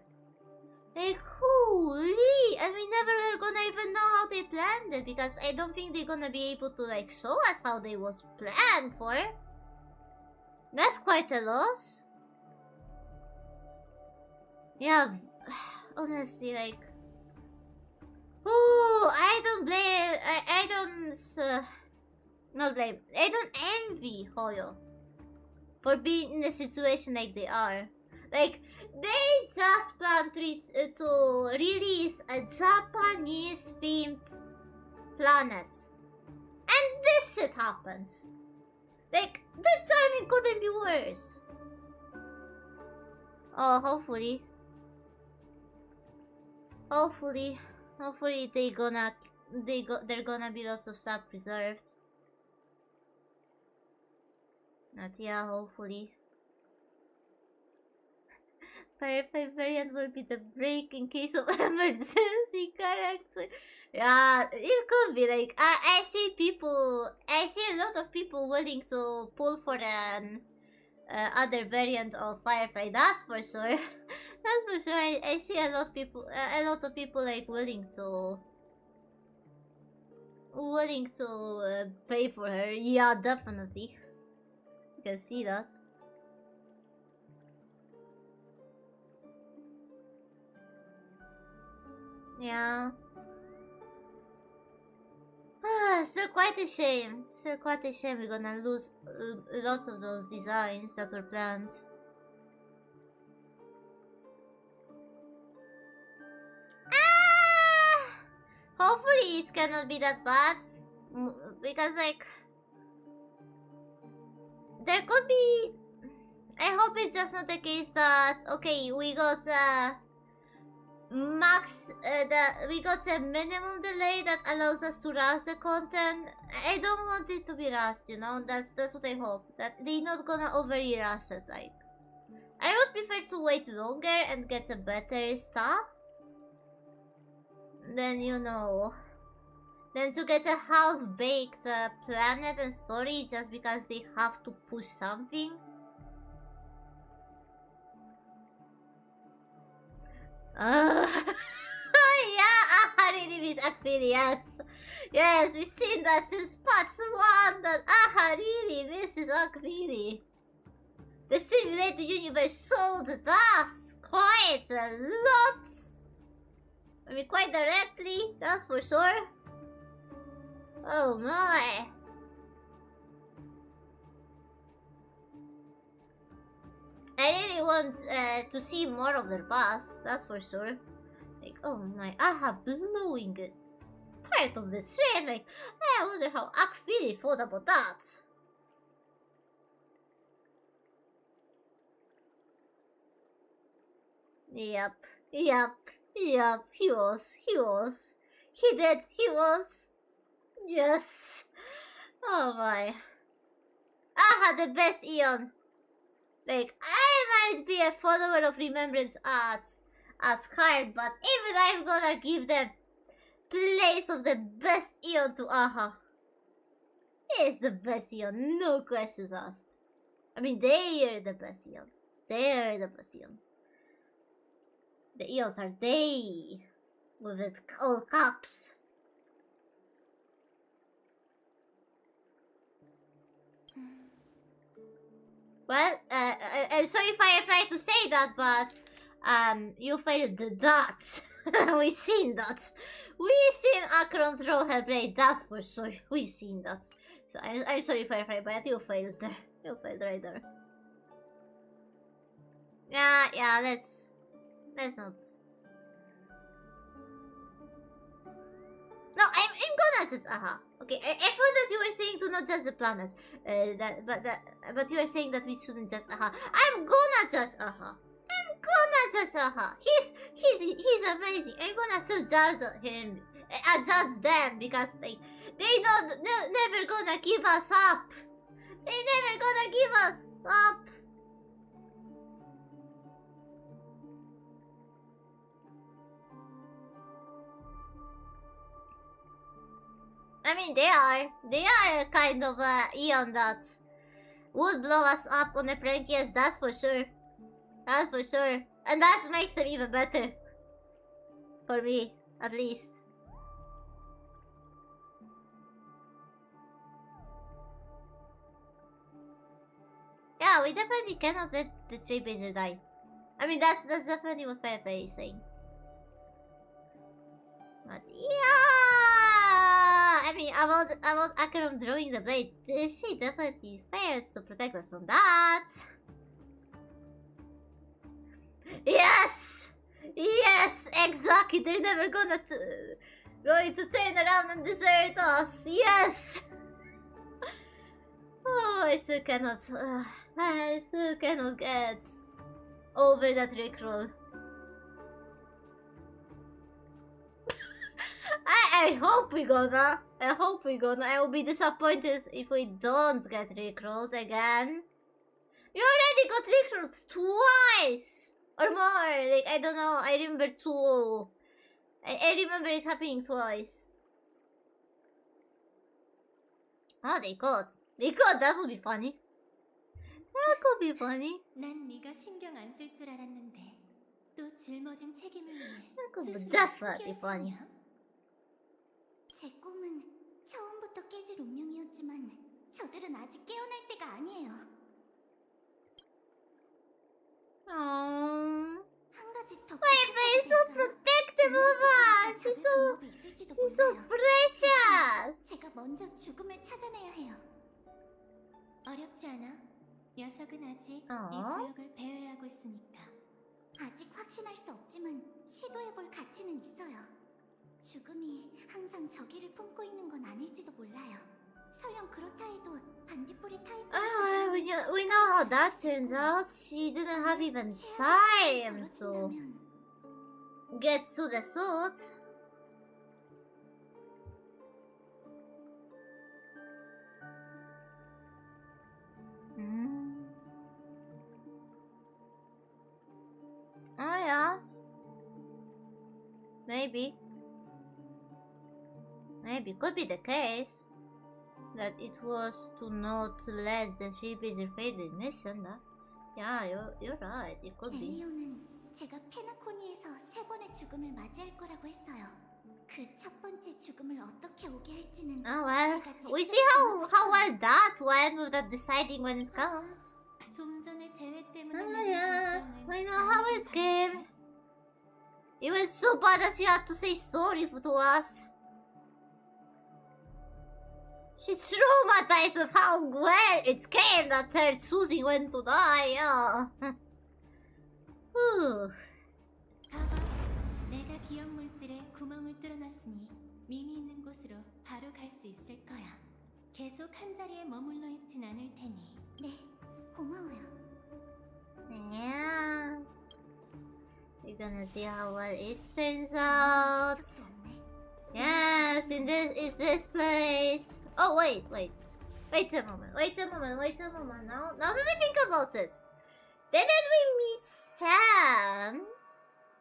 Like, holy! And we never are gonna even know how they planned it, because I don't think they're gonna be able to like show us how they was planned for. That's quite a loss. Yeah, honestly, like, oh, I don't blame. I don't not blame. I don't envy Hoyo for being in a situation like they are. Like, they just plan to release a Japanese themed planet, and this shit happens. Like, the timing couldn't be worse. Oh, hopefully they're gonna be lots of stuff preserved. But yeah, hopefully. Firefly variant will be the break in case of emergency character. Yeah, it could be like I see a lot of people willing to pull for an other variant of Firefly. That's for sure. That's for sure. I see a lot of people like willing to pay for her. Yeah, definitely. You can see that. Yeah. Still quite a shame. We're gonna lose lots of those designs that were planned. Hopefully it cannot be that bad. Because, like, there could be... I hope it's just not the case that, okay, we got we got a minimum delay that allows us to rush the content. I don't want it to be rushed, you know. That's what I hope, that they're not gonna overly rush it. Like, I would prefer to wait longer and get a better stuff than, you know, than to get a half-baked planet and story just because they have to push something. Yeah, really miss Akpiri, yes. Yes, we've seen that since part 1 that Aha really misses Akpiri. The simulated universe sold us quite a lot. I mean, quite directly, that's for sure. Oh my. I really want to see more of their past, that's for sure. Like, oh my, Aha blowing part of the train. Like, I wonder how Akpiri thought about that. Yep, he was. He was. Yes. Oh my. Aha, the best Eon. Like, I might be a follower of Remembrance Arts as hard, but even I'm gonna give the place of the best Eon to Aha. He is the best Eon, no questions asked. I mean, they are the best Eon. They are the best Eon. The Eons are they, with the all caps. Well, I'm sorry, Firefly, to say that, but you failed the dots. We seen that. We seen Akron throw her blade. That's for sure. We seen that. So I'm sorry, Firefly, but you failed there. You failed right there. Yeah. Let's not. No, I'm gonna just Aha. Okay, I thought that you were saying to not judge the planet. But you are saying that we shouldn't judge Aha. I'm gonna judge Aha. He's amazing. I'm gonna still judge him. Judge them because they never gonna give us up. They never gonna give us up. I mean, they are a kind of Eon that would blow us up on the prank, yes, that's for sure. That's for sure. And that makes them even better. For me, at least. Yeah, we definitely cannot let the Trailblazer die. I mean, that's definitely what Pepe is saying. But yeah, I mean, about Akaram throwing the blade, she definitely failed to protect us from that. Yes, exactly. They're never going to turn around and desert us. Yes. Oh, I still cannot get over that rickroll. I hope we gonna. I will be disappointed if we don't get rickrolled again. We already got rickrolled twice or more. Like, I don't know. I remember two. I remember it happening twice. Oh, they got. That would be funny. That could be funny. 난 네가 신경 안 쓸 줄 알았는데 또 짊어진 책임을 위해 That could 스스로 definitely be funny. 포기했었냐? 제 꿈은 처음부터 깨질 운명이었지만 저들은 아직 깨어날 때가 아니에요. Aww. 한 가지 더 Firefly is so protective of us. She's so precious. 제가 먼저 죽음을 찾아내야 해요. 어렵지 않아. 녀석은 아직 이 어? 구역을 배회하고 있으니까. 아직 확신할 수 없지만 시도해볼 가치는 있어요. 죽음이 항상 저기를 품고 있는 건 아닐지도 몰라요. 설령 그렇다 해도 반딧불이 타입. We know how that turns out. She didn't have even time to get to the suit. Oh yeah. Maybe could be the case that it was to not let the Trailblazer fail the mission. Yeah, you're right. It could be. 벨리오는 제가 페나코니에서 3번의 죽음을 맞이할 거라고 했어요. 그 첫 번째 죽음을 어떻게 오게 할지는 Oh well, 제가 we 직접 see 정하고 how well 싶어요. that went without deciding when it comes. 좀 전에 재회 때문에 Oh 내린 yeah, 결정은 I know how 나에겐 it's game. 다를게. It went so bad that she had to say sorry to us. She's traumatized with how well it came that her Susie went to die. Yeah. Whew. 봐봐, 내가 기억 물질에 구멍을 뚫어놨으니 밈이 있는 곳으로 바로 갈 수 있을 거야. 계속 한 자리에 머물러 있진 않을 테니. 네, 고마워요. Yeah. We're gonna see how well it turns out. 수 없네. Yes, is this place. Oh wait a moment. Now that I think about it, didn't we meet Sam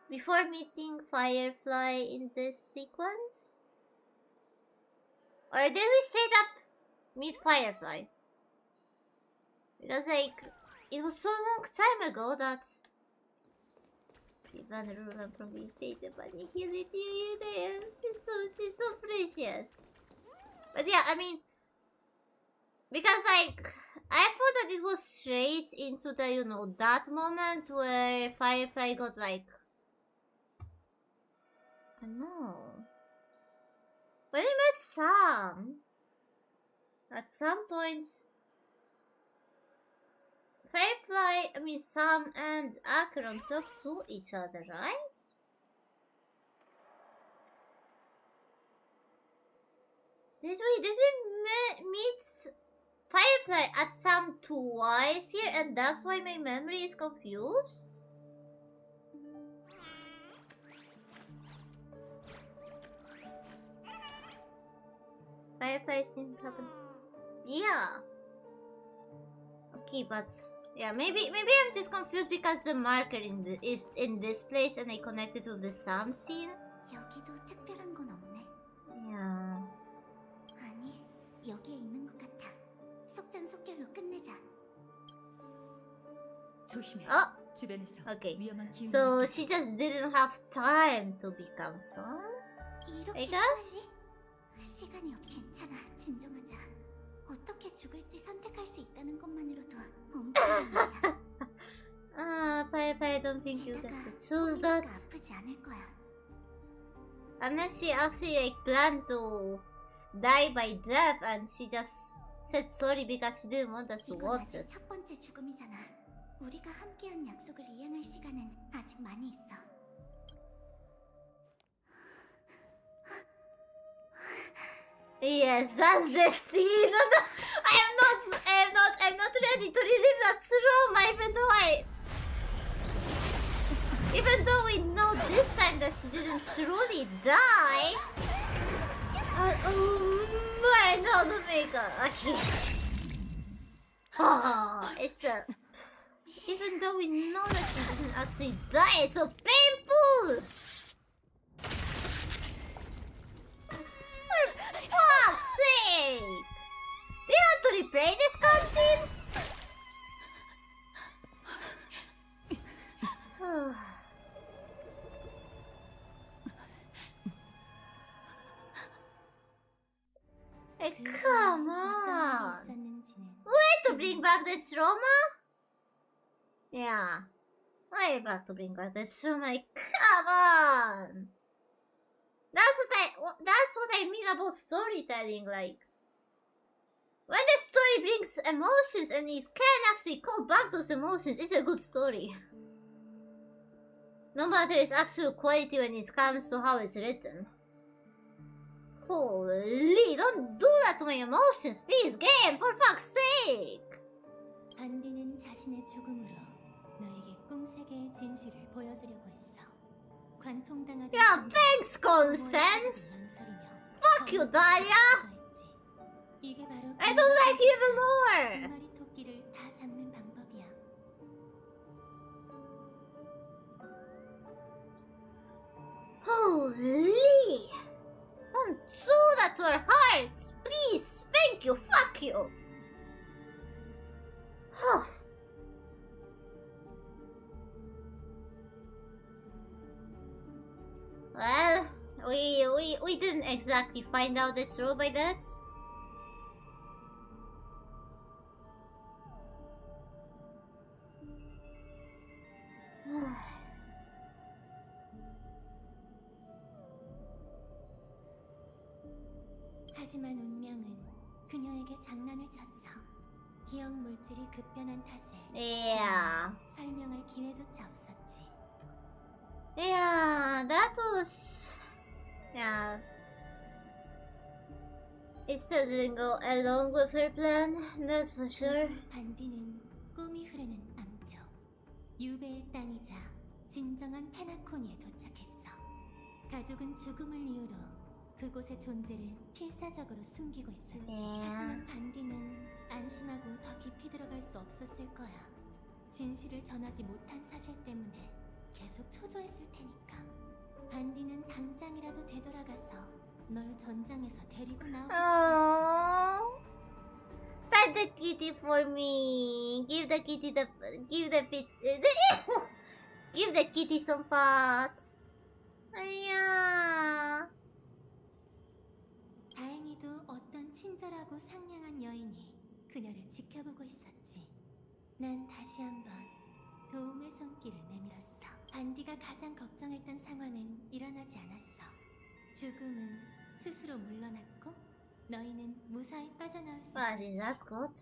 before meeting Firefly in this sequence? Or did we straight up meet Firefly? Because like it was so long time ago that Van Rulen prohibited by Nikki there. She's so precious. But yeah, I mean, because like I thought that it was straight into the that moment where Firefly got like I don't know. When we met Sam at some point Sam and Akron talked to each other, right? Did we meet Firefly at Sam twice here, and that's why my memory is confused? Firefly didn't happen. Yeah. Okay, but yeah, maybe I'm just confused because the marker is in this place and I connected with the Sam scene. 여기도 특별한 건 없네. Yeah. 아니, 여기에 있는 것 같아. 속전속결로 끝내자. 조심해. Oh, 주변에서 okay. 위험한 기운이 So 느껴져. she just didn't have time to become Sam. 이렇게 guess? 빨리? 시간이 없. 괜찮아, 진정하자. 어떻게 죽을지 선택할 수 있다는 것만으로도 엄청난 일이야. I don't think you get 게다가 to choose that. 꿈이니까 아프지 않을 거야. Unless she actually like planned to die by death and she just said sorry because she didn't want us to 이건 watch 아직 it. 첫 번째 죽음이잖아. 우리가 함께한 약속을 이행할 시간은 아직 많이 있어. Yes, that's the scene. No, I'm not ready to relive that trauma, even though we know this time that she didn't truly die. Oh my, no, don't make her. Okay. Oh, it's even though we know that she didn't actually die, it's so painful. For fuck's sake! Do you have to replay this cutscene? Hey, come on! Wait to bring back this trauma? Yeah. Way back to bring back this trauma. Like, come on! That's what I mean about storytelling, like when the story brings emotions and it can actually call back those emotions, it's a good story. No matter its actual quality when it comes to how it's written. Holy, don't do that to my emotions, please, game, for fuck's sake! 반디는 자신의 죽음으로 너에게 꿈 세계의 진실을 보여주려고 했어. 관통당하던 Yeah, thanks, Constance! Fuck you, Dahlia! 이게 바로 I don't like you even more! 두 마리 토끼를 다 잡는 방법이야. Holy! Don't do that to our hearts! Please! Thank you! Fuck you! Well, we they didn't exactly find out it's true by that. 하지만 운명은 그녀에게 장난을 쳤어. 기억 물질이 급변한 탓에 Yeah. 설명할 기회조차 없었지. Yeah, that was... Yeah. It still didn't go along with her plan, that's for sure. 반디는 꿈이 흐르는 암초, 유배의 땅이자 진정한 페나코니에 도착했어. 가족은 죽음을 이유로 그곳의 존재를 필사적으로 숨기고 있었지. 하지만 반디는 안심하고 더 깊이 들어갈 수 없었을 거야. 진실을 전하지 못한 사실 때문에 계속 초조했을 테니까. 반디는 당장이라도 되돌아가서 널 전장에서 데리고 나오고 싶었어. Oh, pet the kitty for me. Give the kitty give the kitty some pots. 아야. 다행히도 어떤 친절하고 상냥한 여인이 그녀를 지켜보고 있었지. 난 다시 한번 도움의 손길을 내밀었어. 반디가 가장 걱정했던 상황은 일어나지 않았어. 죽음은 스스로 물러났고 너희는 무사히 빠져나올 수 What is 있었지. that good?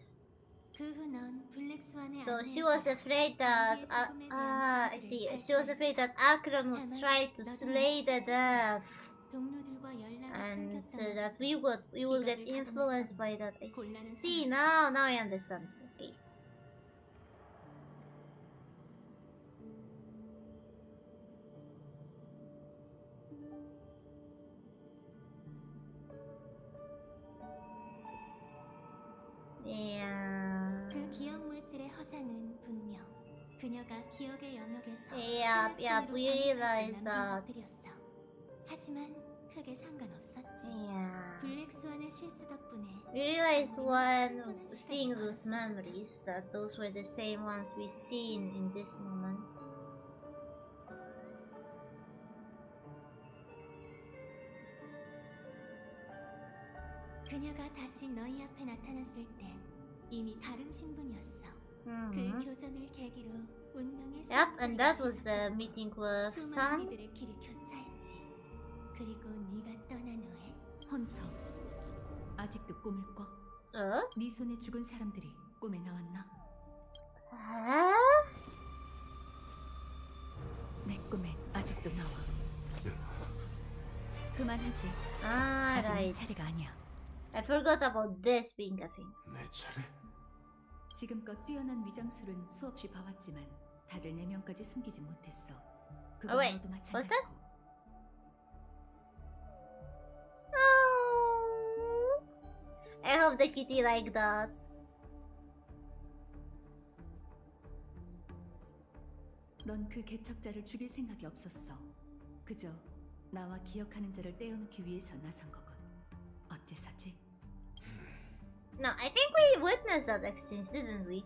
그 후 넌 블랙스완의 So she was afraid that I see. She was afraid that Akram would try to slay the dove, 동료들과 연락을 and so 끊겼던 that we would get influenced by that. I see now. Now I understand. Okay. Yeah. 그 기억 물질의 허상은 분명 그녀가 기억의 영역에서 Yeah, we realized that. 것들이었어. 하지만 크게 상관없었지. Yeah. 블랙스완의 실수 덕분에 We realized when seeing those memories that those were the same ones we seen in this moment. 그녀가 다시 너희 앞에 나타났을 땐 이미 다른 신분이었어. 그 교전을 계기로 운명의 Yep, and that was the meeting with 수많은 Sam. 이들의 길이 교차했지. 그리고 네가 떠난 후에 헌터, 아직도 꿈을 꿔? 네 손에 죽은 사람들이 꿈에 나왔나? 내 꿈엔 아직도 나와. 그만하지. Ah, 아직 내 right. 차례가 아니야. I forgot about this being a thing. 내 차례? 지금껏 뛰어난 위장술은 수없이 봐왔지만 다들 4명까지 숨기지 못했어. 그건 Oh, wait, 너도 what's 마찬가지고. Oh, I hope the kitty like that. 넌 그 개척자를 죽일 생각이 없었어. 그저 나와 기억하는 자를 떼어놓기 위해서 나선 거군. 어째서지? No, I think we witnessed that exchange, didn't we?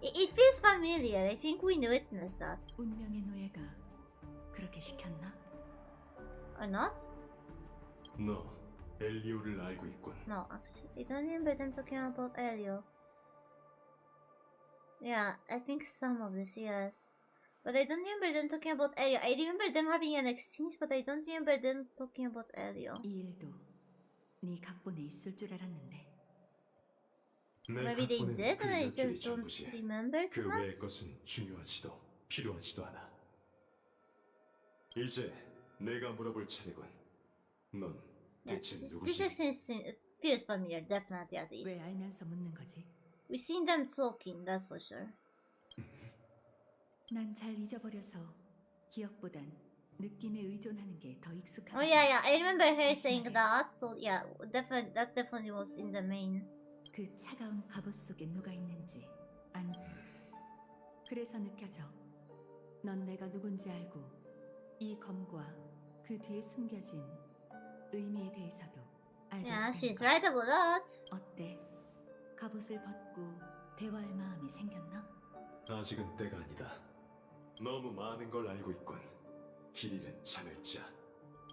It feels familiar. I think we witnessed that. 운명의 노예가 그렇게 시켰나? Or not? 너 엘리오를 알고 있군. No, actually, I don't remember them talking about Elio. Yeah, I think some of this, yes. But I don't remember them talking about Elio. I remember them having an exchange, but I don't remember them talking about Elio. 이 일도 네 각본에 있을 줄 알았는데. Maybe they did, and I just don't remember too 그 외의 much. 것은 중요하지도 필요하지도 않아. 이제 내가 물어볼 차례군. 넌 Yeah, 대체 this 누구지? exchange feels familiar, definitely at 왜 least. 알면서 묻는 거지? We've seen them talking, that's for sure. 난 잘 잊어버려서 기억보단 느낌에 의존하는 게 더 익숙하다. Oh yeah, I remember her saying that. So yeah, that definitely was in the main. 그 차가운 갑옷 속에 누가 있는지 안. 그래서 느껴져. 넌 내가 누군지 알고 이 검과 그 뒤에 숨겨진 의미에 대해서도 알고 Yeah, 있다는 she's 거. right about that. 어때? 갑옷을 벗고 대화할 마음이 생겼나? 아직은 때가 아니다. 너무 많은 걸 알고 있군. 길 잃은 잠을 자.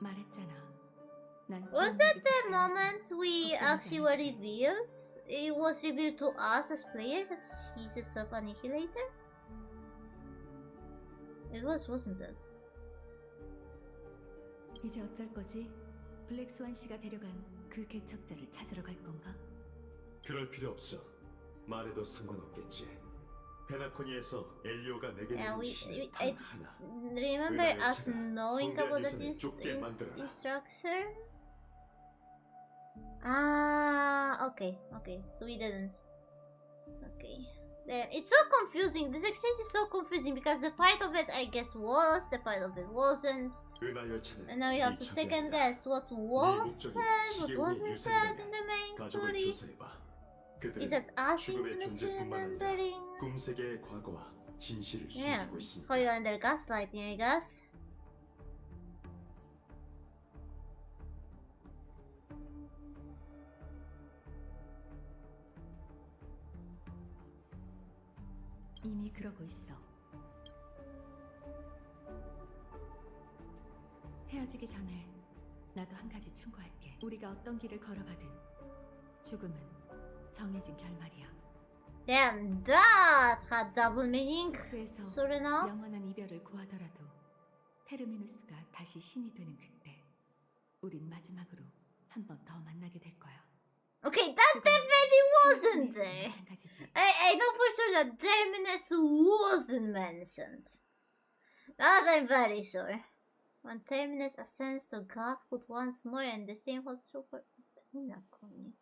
말했잖아. 난 Was 기억력이 that the 좋지 않아서 moment we 걱정하지 actually were 않을게. revealed? It was revealed to us as players that she's a self-annihilator? It was, wasn't it? 이제 어쩔 거지? 블랙스완 씨가 데려간 그 개척자를 찾으러 갈 건가? 그럴 필요 없어. 말해도 상관없겠지. 페나코니에서 엘리오가 내게 Yeah, 내린 지시는 I 단 하나. remember us knowing about this 만들어라. structure. Ah, okay. So we didn't. Okay. Then it's so confusing. This exchange is so confusing because the part of it I guess was, the part of it wasn't. 은하 열차는 And now you have 네 to 적이 second 아니라 guess what was 목적이 said, what 시계운의 wasn't said in 유산이라면 the main 가족을 story. 조사해봐. Is 그들은 it us 죽음의 intimacy 존재뿐만 아니라 remembering? 꿈세계의 과거와 진실을 Yeah, 숨기고 있으니까. how you under gaslighting, I guess. 이미 그러고 있어. 헤어지기 전에 나도 한 가지 충고할게. 우리가 어떤 길을 걸어가든 죽음은 정해진 결말이야. Damn, that had double meaning. 숙소에서 Sorry now. 영원한 이별을 구하더라도 테르미누스가 다시 신이 되는 그때 우린 마지막으로 한 번 더 만나게 될 거야. Okay, that definitely wasn't 테르미누스도 there. 마찬가지지. I know for sure that Terminus wasn't mentioned. That I'm very sure. When Terminus ascends to godhood once more, and the same holds true for Penacony.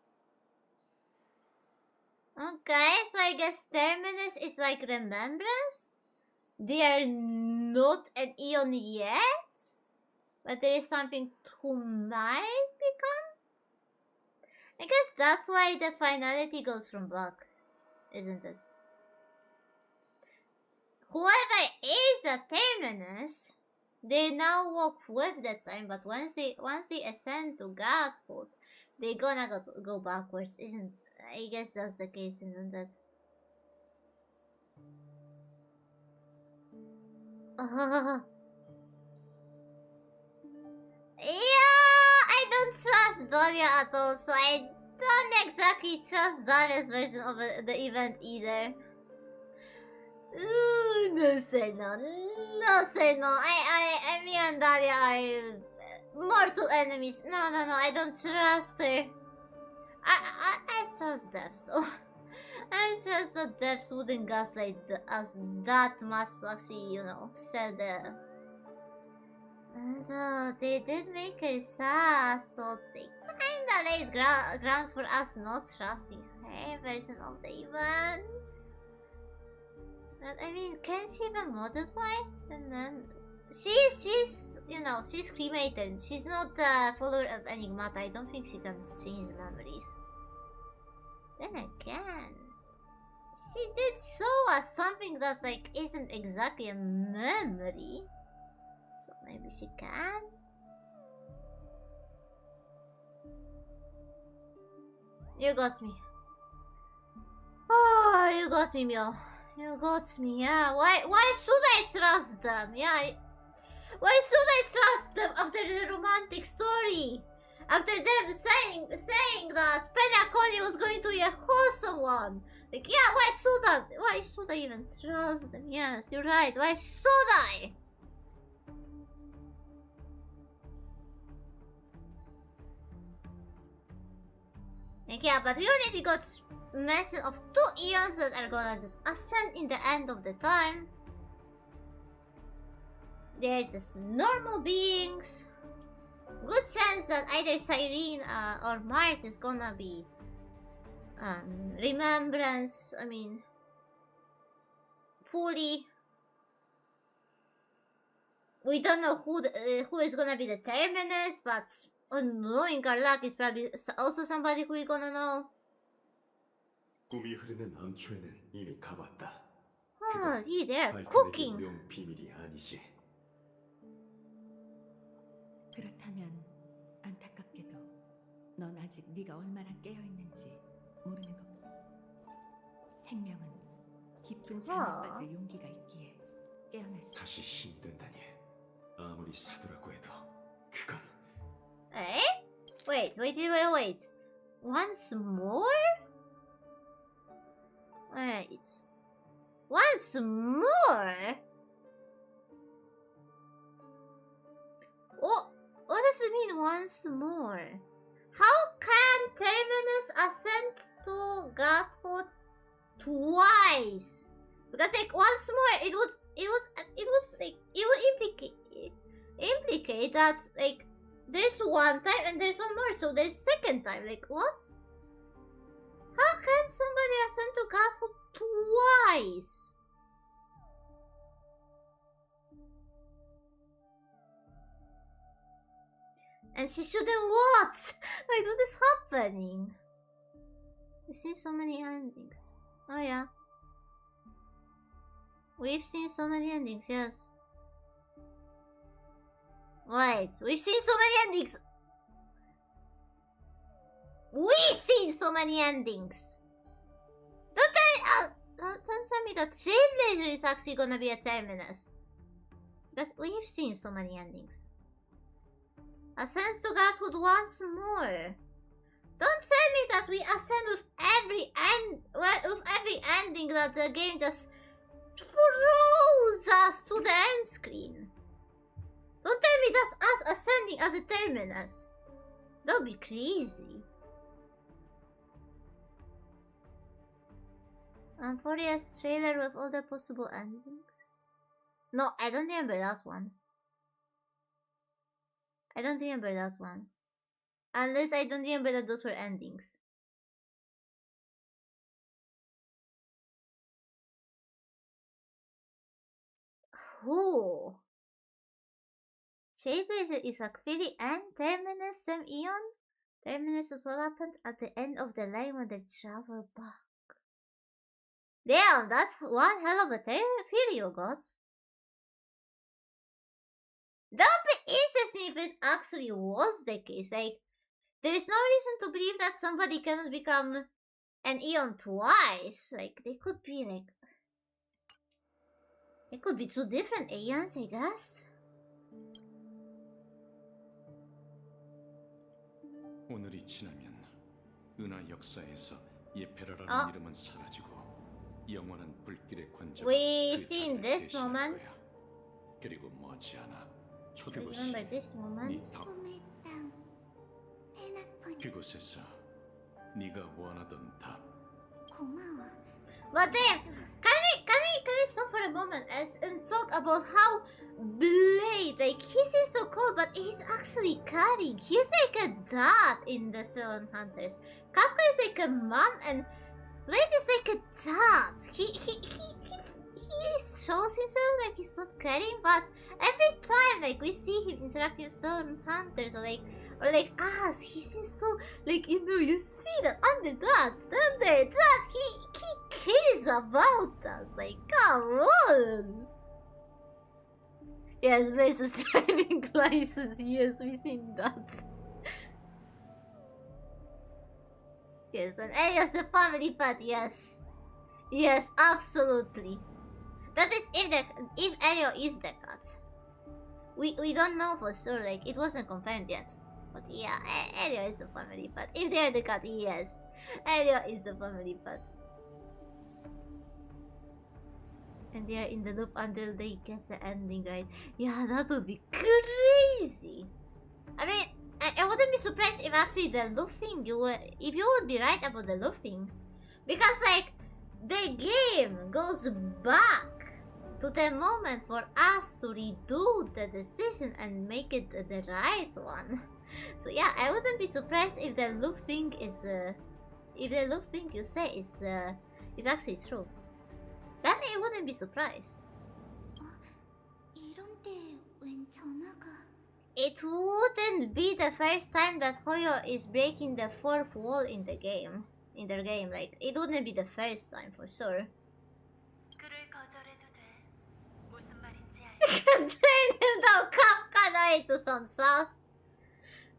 Okay, so I guess Terminus is like remembrance? They are not an Eon yet? But there is something to might become? I guess that's why the finality goes from back, isn't it? Whoever is a Terminus, they now walk with that time, but once they ascend to Godhood, they're gonna go backwards, isn't? I guess that's the case, isn't it? Yeah, I don't trust Dahlia at all, so I don't exactly trust Dahlia's version of the event either. Ooh, no sir, no. No sir, no. Me and Dahlia are mortal enemies. No, I don't trust her. I trust Devs though. I trust that Devs wouldn't gaslight us that much to actually, sell the... And they did make her sad, so they kinda laid grounds for us not trusting her version of the events. But I mean, can she even modify? And then she's cremated. She's not a follower of Enigmata. I don't think she can change the memories. Then again, she did show us something that isn't exactly a memory. So maybe she can? You got me. Oh, you got me, Mio. You got me, yeah. Why should I trust them? Yeah. Why should I trust them after the romantic story? After them saying that Penacony was going to be a wholesome one. Like, yeah, why should I even trust them? Yes, you're right. Why should I? Like, yeah, but we already got mention of 2 eons that are gonna just ascend in the end of the time. They're just normal beings. Good chance that either Cyrene or Mars is gonna be remembrance. I mean, fully. We don't know who is gonna be the Terminus, but knowing our luck is probably also somebody who we're gonna know. 꿈이 흐르는 암초에는 이미 가봤다. Holy, they're 밝혀내기 cooking. 어려운 비밀이 아니지. 그렇다면 안타깝게도 넌 아직 네가 얼마나 깨어있는지 모르는 것. 생명은 깊은 잠에 빠질 용기가 있기에 깨어날 수. 다시 신이 된다니. 아무리 사도라고 해도 그건 Eh? Wait. Once more? Wait. Once more? What does it mean once more? How can Terminus ascend to Godhood twice? Because like once more it would implicate that like there's one time and there's one more, so there's second time. Like what? How can somebody ascend to Godhood twice? And she shouldn't what? Wait, what is happening? We've seen so many endings. Oh yeah. We've seen so many endings, yes. Wait, we've seen so many endings. We've seen so many endings. Don't tell me that Trailblazer is actually gonna be a terminus. Because we've seen so many endings. Ascends to Godhood once more. Don't tell me that we ascend with every ending that the game just throws us to the end screen. Don't tell me that's us ascending as a terminus. That would be crazy. Amphoria's trailer with all the possible endings? No, I don't remember that one. I don't remember that one. Unless I don't remember that those were endings. Oh. Trailblazer is actually and Terminus Sem Eon? Terminus is what happened at the end of the line when they travel back. Damn, that's one hell of a theory you got. That would be interesting if it actually was the case. Like, there is no reason to believe that somebody cannot become an Eon twice. Like, they could be like... It could be two different Aeons, I guess. 오늘이 지나면 은하 역사에서 예페라라는 이름은 사라지고 영원한 불길의 관자가 We 그 seen 자리를 this 대신할 moment. 거야. 그리고 머지않아 Remember this moment? 꿈의 땅, 페나코니. 그곳에서 네가 원하던 답. 고마워. But then, can we stop for a moment and talk about how Blade, like, he seems so cool, but he's actually carrying. He's like a dad in the Seven Hunters. Kafka is like a mom, and Blade is like a dad. He shows himself like he's not caring, but every time like we see him interacting with Seven Hunters or like us, he seems so like, you know, you see that under that he cares about us. Like, come on. Yes, versus driving license. Yes, we've seen that. Yes, and Elio's the family pet. Yes, yes, absolutely. That is if Elio is the cat. We don't know for sure. Like, it wasn't confirmed yet. But yeah, Elio is the family pet. If they're the cat, yes, Elio is the family pet. And they are in the loop until they get the ending right. Yeah, that would be crazy. I mean, I wouldn't be surprised if actually the looping if you would be right about the looping, because like the game goes back to the moment for us to redo the decision and make it the right one. So yeah, I wouldn't be surprised if the looping is if the looping you say is actually true. That I wouldn't be surprised. 이런 때 웬 전화가? It wouldn't be the first time that Hoyo is breaking the fourth wall in the game. Like, it wouldn't be the first time for sure. You can turn him down, Kafka. Way to some sauce.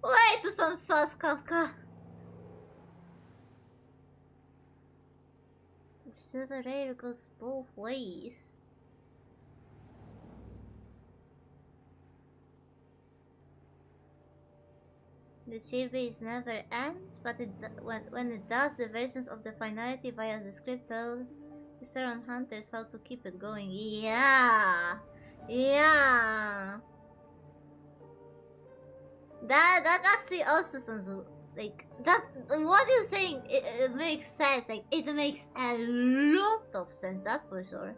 Way to some sauce, Kafka. So the rail goes both ways. The Shieldbase never ends, but when it does, the versions of the finality via the script tell the Staron Hunters how to keep it going. Yeah! Yeah! That actually also sounds like that. What you're saying, it makes sense. Like, it makes a lot of sense, that's for sure.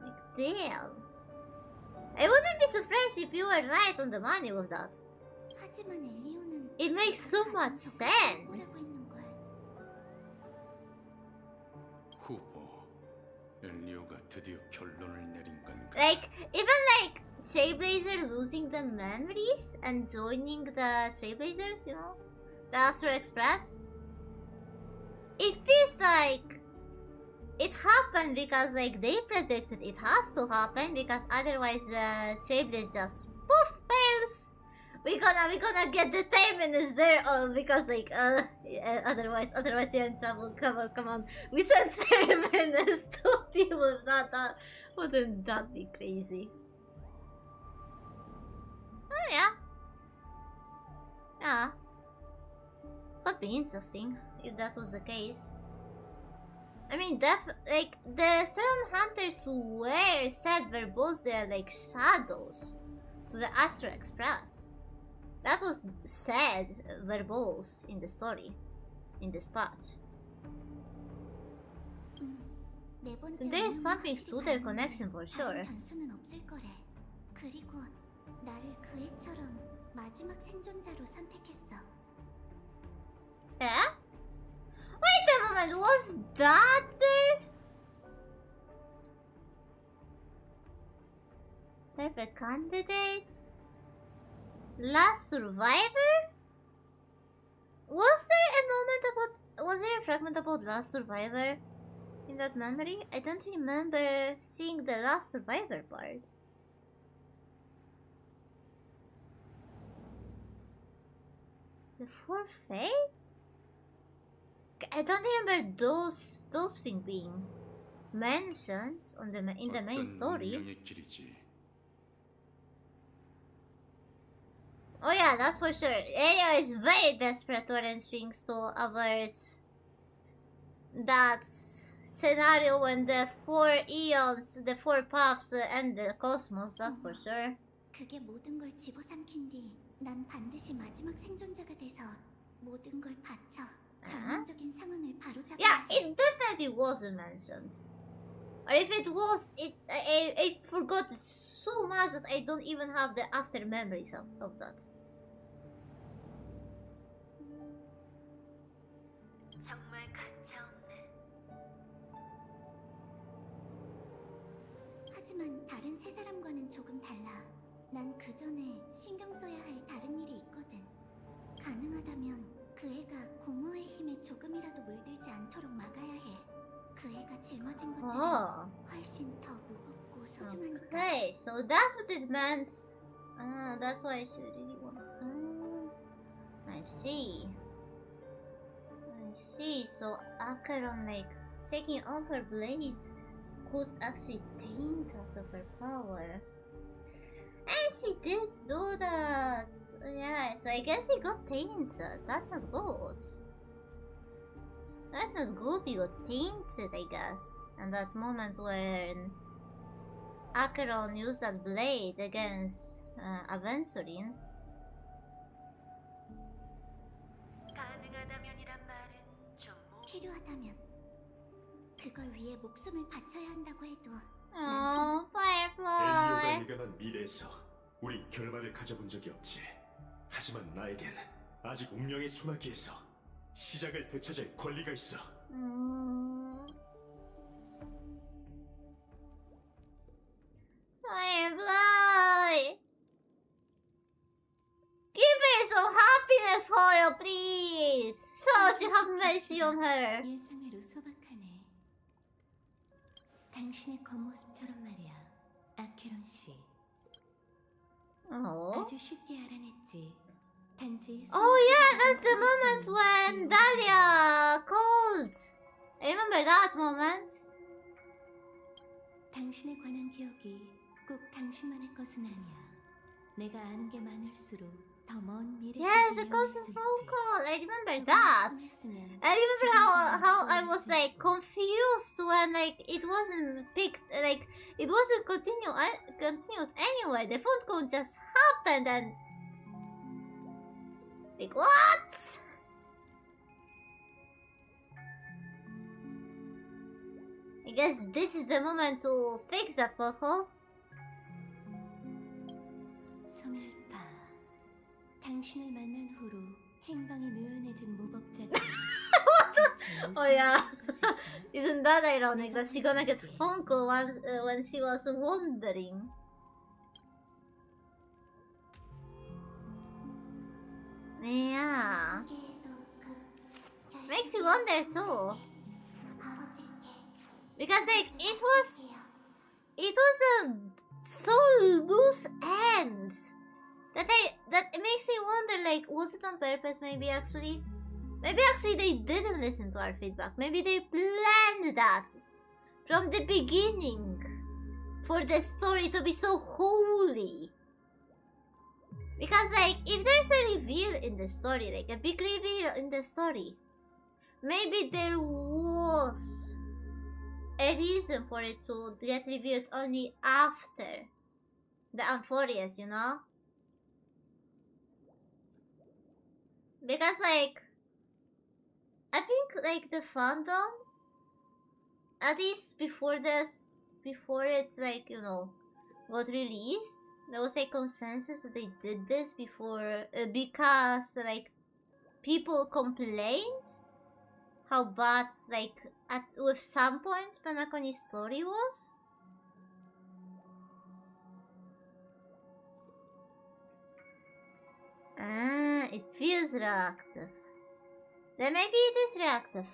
Like, damn. I wouldn't be surprised if you were right on the money with that. It makes so much sense. 후보, 엘리오가 드디어 결론을 내린 건가? Like, even like Trailblazer losing the memories and joining the Trailblazers, you know, the Astro Express. It feels like it happened because like they predicted it has to happen, because otherwise the Trailblazer just poof fails. We're gonna get the Taemin there all because like yeah, otherwise you're in trouble. Come on. We sent Taemin to deal with that. Wouldn't that be crazy? Oh yeah. Yeah. Would be interesting if that was the case. I mean, like the Staron Hunters were said verbose, they're like shadows to the Astro Express. That was said verbose in the story, in this part. So there is something to their connection for sure. Yeah? Wait a moment, was that there? Perfect candidate? Last survivor? Was there a fragment about last survivor in that memory? I don't remember seeing the last survivor part. The four fates? I don't remember those things being mentioned in the main story. Oh yeah, that's for sure. Elio is very desperate to arrange things to avert that scenario when the 4 eons, the 4 paths end the cosmos, that's for sure. 그게 모든 걸 집어삼킨 뒤 난 반드시 마지막 생존자가 돼서 모든 걸 바쳐 전반적인 상황을 바로잡아. Yeah, it definitely wasn't mentioned. Or if it was, I forgot it so much that I don't even have the after memories of that. 하지만 다른 세 사람과는 조금 달라. 난 그 전에 신경 써야 할 다른 일이 있거든. 가능하다면 그 애가 공허의 힘에 조금이라도 물들지 않도록 막아야 해. 그 애가 짊어진 것들은 훨씬 더 무겁고 소중하니까. Okay, so that's what it meant. That's why I should really want. I see. So Acheron, like taking off her blades, could actually taint us of her power. And she did do that. Yeah, so I guess we got tainted. That's not good. That's not good, you got tainted, I guess. And that moment when Acheron used that blade against Aventurine. 필요하다면 그걸 위해 목숨을 바쳐야 한다고 해도 Firefly. 엘리오가 예견한 미래에서 우린 결말을 가져본 적이 없지. 하지만 나에겐 아직 운명의 소나기에서 시작을 되찾을 권리가 있어. Firefly. Give her some happiness, Hoyo, please. So you have mercy on her. 예상외로 소박하네. 당신의 겉모습처럼 말이야, 아케론 씨. 아주 쉽게 알아냈지. 단지. Oh yeah, that's the moment when Dahlia called. I remember that moment. 당신에 관한 기억이 꼭 당신만의 것은 아니야. 내가 아는 게 많을수록 더 먼 미래까지 Yes, the 이어날 constant 수 phone 있지. call. I remember 조금만 that. 참았으면 I remember 지금처럼 how I 바꿔올 was 수 like 있지. confused when like it wasn't picked, like it wasn't continued anyway. The phone call just happened and like what? I guess this is the moment to fix that pothole. 소멸파, 당신을 만난 후로 행방이 묘연해진 무법자들. Oh yeah, isn't that ironic that she gonna get phone call when she was wandering? Yeah, makes you wonder too. Because like it was a so loose ends that it makes me wonder, like, was it on purpose? Maybe actually they didn't listen to our feedback. Maybe they planned that from the beginning for the story to be so holy. Because like if there's a reveal in the story, like a big reveal in the story, maybe there was a reason for it to get revealed only after the Amphorias, you know? Because like I think like the fandom, at least before it's like, you know, got released, there was a consensus that they did this before because like people complained how bad like with some points Penacony's story was. Ah, it feels reactive. Then maybe it is reactive.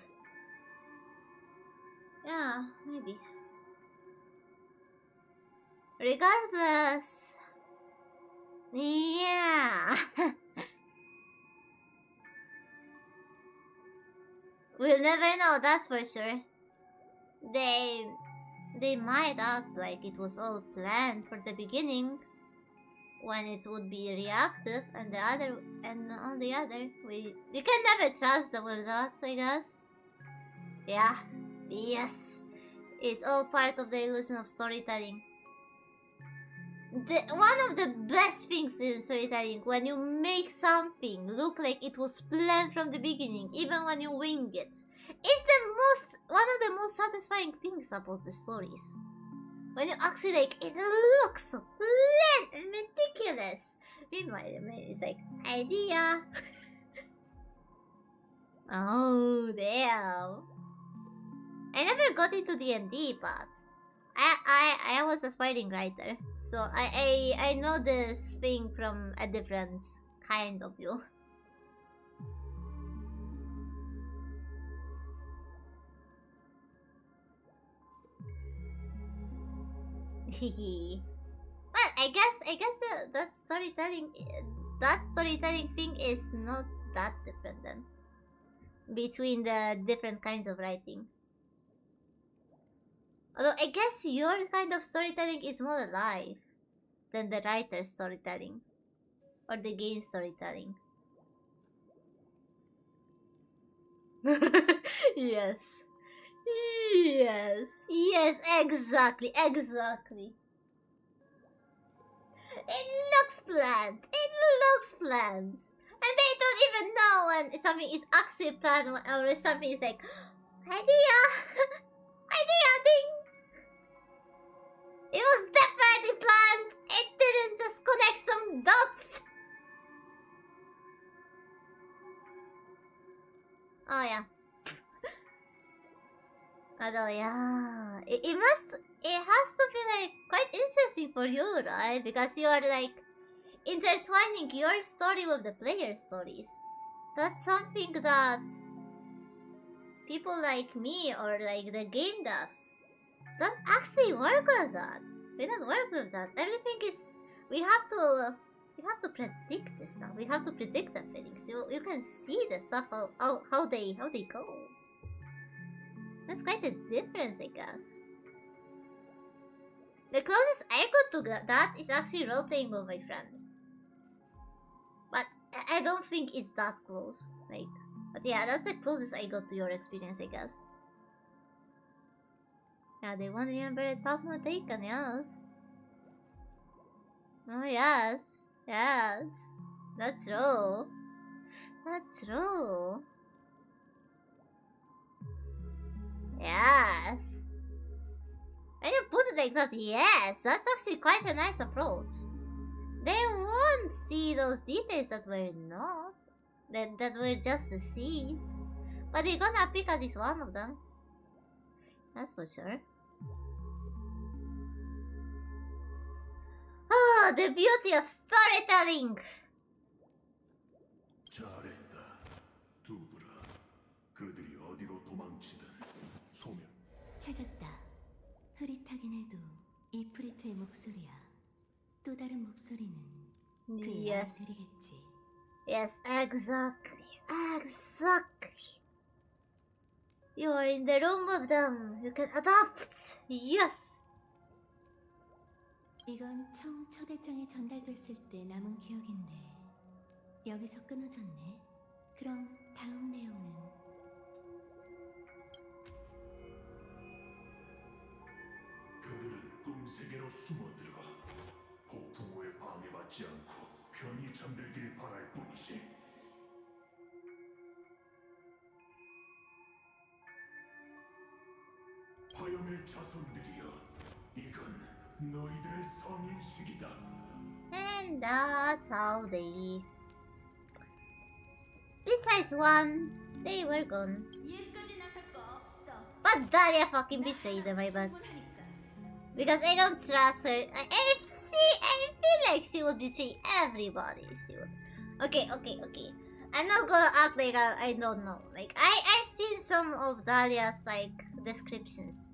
Yeah, maybe. Regardless. Yeah. We'll never know, that's for sure. They might act like it was all planned for the beginning, when it would be reactive, and on the other, you can never trust them with that, I guess. Yeah, yes, it's all part of the illusion of storytelling. One of the best things in storytelling, when you make something look like it was planned from the beginning, even when you wing it, is one of the most satisfying things about the stories. When you actually like, it looks so planned and meticulous. Meanwhile, it's like, idea. Oh, damn. I never got into D&D, but I was aspiring writer, so I know this thing from a different kind of view. Well, I guess that storytelling thing is not that different then between the different kinds of writing. Although I guess your kind of storytelling is more alive than the writer's storytelling or the game storytelling. Yes. Yes, exactly. It looks planned. And they don't even know when something is actually planned or something is like, idea! Idea ding! It was definitely planned! It didn't just connect some dots! Oh yeah. Although yeah, it has to be like quite interesting for you, right? Because you are like intertwining your story with the player's stories. That's something that people like me or like the game devs don't actually work with that. We don't work with that. Everything is we have to predict this stuff. We have to predict the feelings. You can see the stuff how they go. That's quite a difference, I guess. The closest I got to that is actually role-playing with my friends. But I don't think it's that close. Like, but yeah, that's the closest I got to your experience, I guess. Yeah, they won't remember it. Fatma taken, yes. Oh yes, yes. That's true. That's true. Yes. When you put it like that, yes, that's actually quite a nice approach. They won't see those details that were not, that were just the seeds. But they're gonna pick at least one of them. That's for sure. Ah, the beauty of storytelling! 잘했다. 두부라. 그들이 어디로 도망치든 소멸. 찾았다. 흐릿하긴 해도 이프리트의 목소리야. 또 다른 목소리는 그의 Yes. 아들이겠지. Yes, exactly. Exactly. You are in the room of them. You can adapt. Yes. 이건 처음 초대장에 전달됐을 때 남은 기억인데 여기서 끊어졌네. 그럼 다음 내용은 그들은 꿈세계로 숨어들어 폭풍우에 방해받지 않고 편히 잠들길 바랄 뿐이지. 화염의 자손들이여, 이건 너희들의 성인식이다. And that's how they. Besides one, they were gone. But Dahlia fucking betrayed them, I bet. Because I don't trust her. I feel like she would betray everybody. She would. Okay. I'm not gonna act like I don't know. Like I've seen some of Dahlia's like descriptions.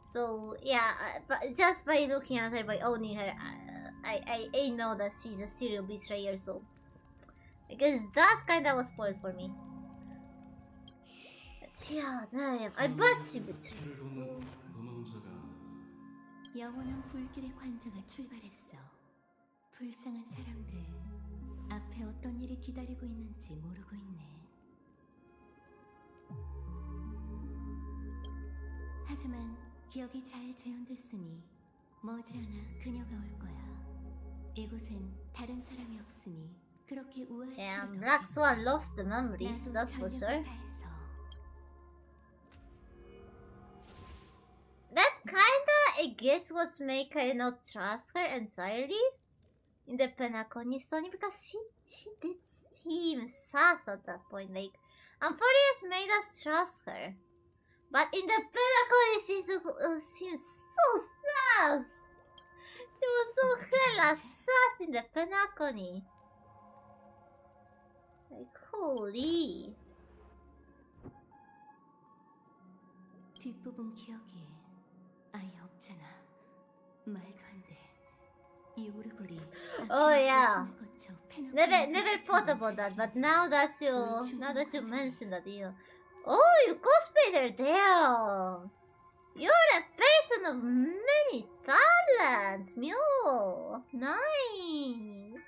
So yeah, but just by looking at her, by owning her, I know that she's a serial betrayer. So because that kinda was spoiled for me. But yeah, damn, I bet she betrayed. 영원한 불길의 관자가 출발했어. 불쌍한 사람들, 앞에 어떤 일이 기다리고 있는지 모르고 있네. 하지만 기억이 잘 재현됐으니 머지않아 그녀가 올 거야. 이곳엔 다른 사람이 없으니 그렇게 우아할 Yeah, 필요도 Black 없겠지. Swan loves the memories, 나도 that's for 전력을 sure. 다해서 That kinda, I guess, what's make her not trust her entirely in the Penacony story, because she did seem sus at that point. Like, Amphorius made us trust her, but in the Penacony she seems so sus. She was so hella sus in the Penacony. Like, holy. 뒷부분 기억이 아예 없잖아. 말도 안 돼. 이 오르골이 Oh, yeah. 손을 거쳐 페나코니에 Never thought about that, but now that you mention that, oh, you cosplayed her, damn. You're a person of many talents, Mew. Nice.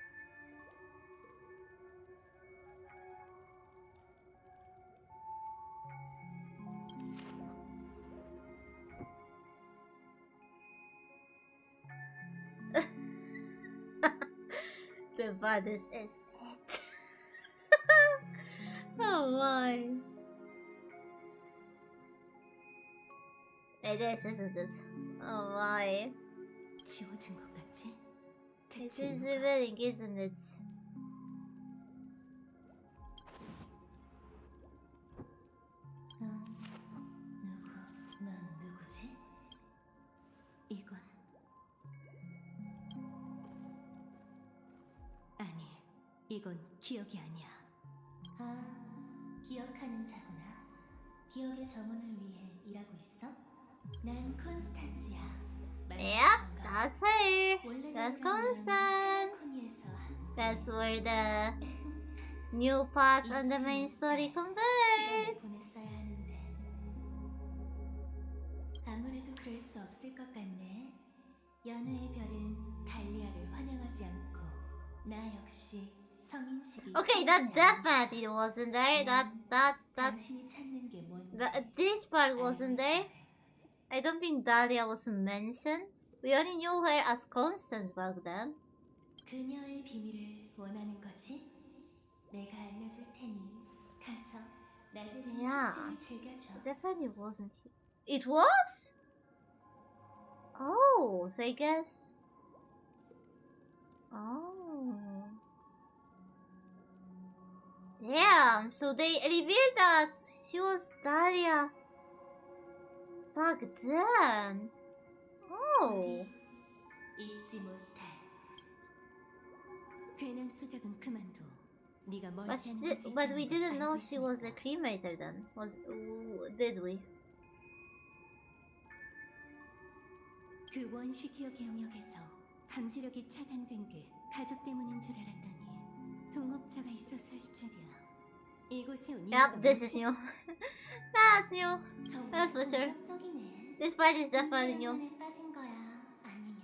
The bodies is it. Oh my. It is, isn't it? Oh my. 지워진 것 같지? It 대체 is 누가? revealing, isn't it? 넌 누구지? 이건 아니, 이건 기억이 아니야. 아, 기억하는 자구나. 기억의 점원을 위해 일하고 있어? 난 콘스탄스야. Yep, that's her. That's Constance. That's where the new pass on the main story converts. 보냈어야 하는데 아무래도 그럴 수 없을 것 같네. 연우의 별은 달리아를 환영하지 않고 나 역시 성인식이 Okay, that definitely wasn't there. That's 당신이 찾는 게 뭔지 this part wasn't there. I don't think Dahlia was mentioned. We only knew her as Constance back then. 그녀의 비밀을 원하는 거지? 내가 알려줄 테니 가서 나 대신 Yeah. 축제를 즐겨줘. Definitely wasn't. It was? Oh, so I guess. Oh. Damn, so they revealed that she was Dahlia back then. Oh. 잊지 못해. 괜한 수작은 그만둬. 네가 But, 멀지 않은 곳에 but we 있다는 걸 didn't know 알고 she was a 있으니까. cremator then. Did we? 그 원시 기억의 영역에서 감지력이 차단된 게 가족 때문인 줄 알았더니 동업자가 있었을 줄이야. 이곳에 온 이유가 Yep, this is 뭐지? new. That's new. 정말 That's for sure. 본격적이네. This part is definitely new. 사랑에 빠진 거야? 아니면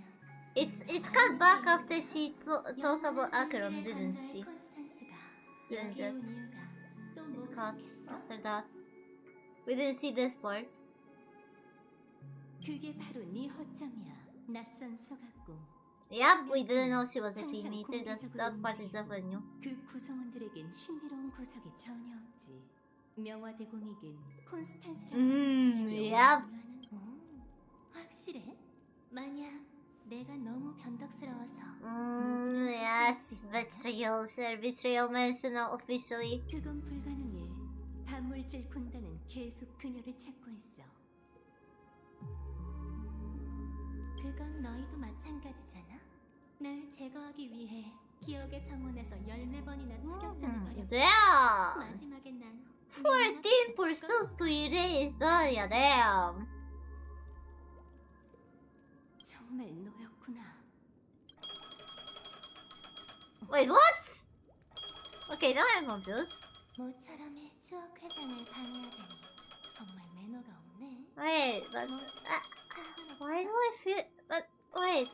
It's cut back after she talked about Akron, didn't she? 콘스탄스가 Didn't 여기 it? 온 이유가 또 It's 뭐가 cut 있겠어? after that. We didn't see this part. 그게 바로 네 허점이야. 낯선 소각고. Yep, we didn't know she was a 항상 cremator. That 공개적으로 part is definitely new. 그 구성원들에겐 신비로운 구석이 전혀 없지. 명화대공에겐 콘스탄스라고 하는 자신이 yep. 확실해? 만약 내가 너무 변덕스러워서 Yes, betrayal, sir. Betrayal mentioned now officially. 그건 불가능해. 반물질 군단은 계속 그녀를 찾고 있어. 그건 너희도 마찬가지잖아. 날 제거하기 위해 기억의 정원에서 14번이나 추격전을 벌였고 Damn! 마지막에 난 14 pursuits to erase Dahlia, damn! 정말 너였구나. Wait, what? Okay, now I'm confused. 모처럼의 추억 회상을 방해하다니 정말 매너가 없네. Wait, but... why do I feel... But, wait...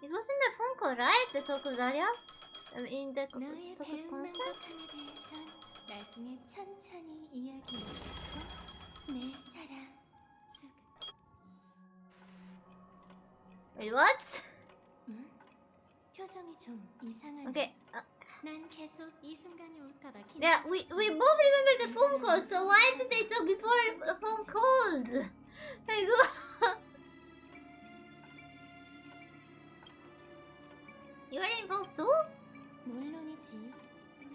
It wasn't the phone call, right? The talk with Dahlia? I mean, the talk 너의 with 배운 Constance? 만곡함에 대해선 나중에 천천히 이야기해줄게. 내 사랑 쭉. Wait, what? 응? 표정이 좀 이상하네. Okay, 난 계속 이 순간이 올까봐 yeah, we both remember the phone call, so why did they talk before the phone called? Wait, what? You were involved too? 물론이지.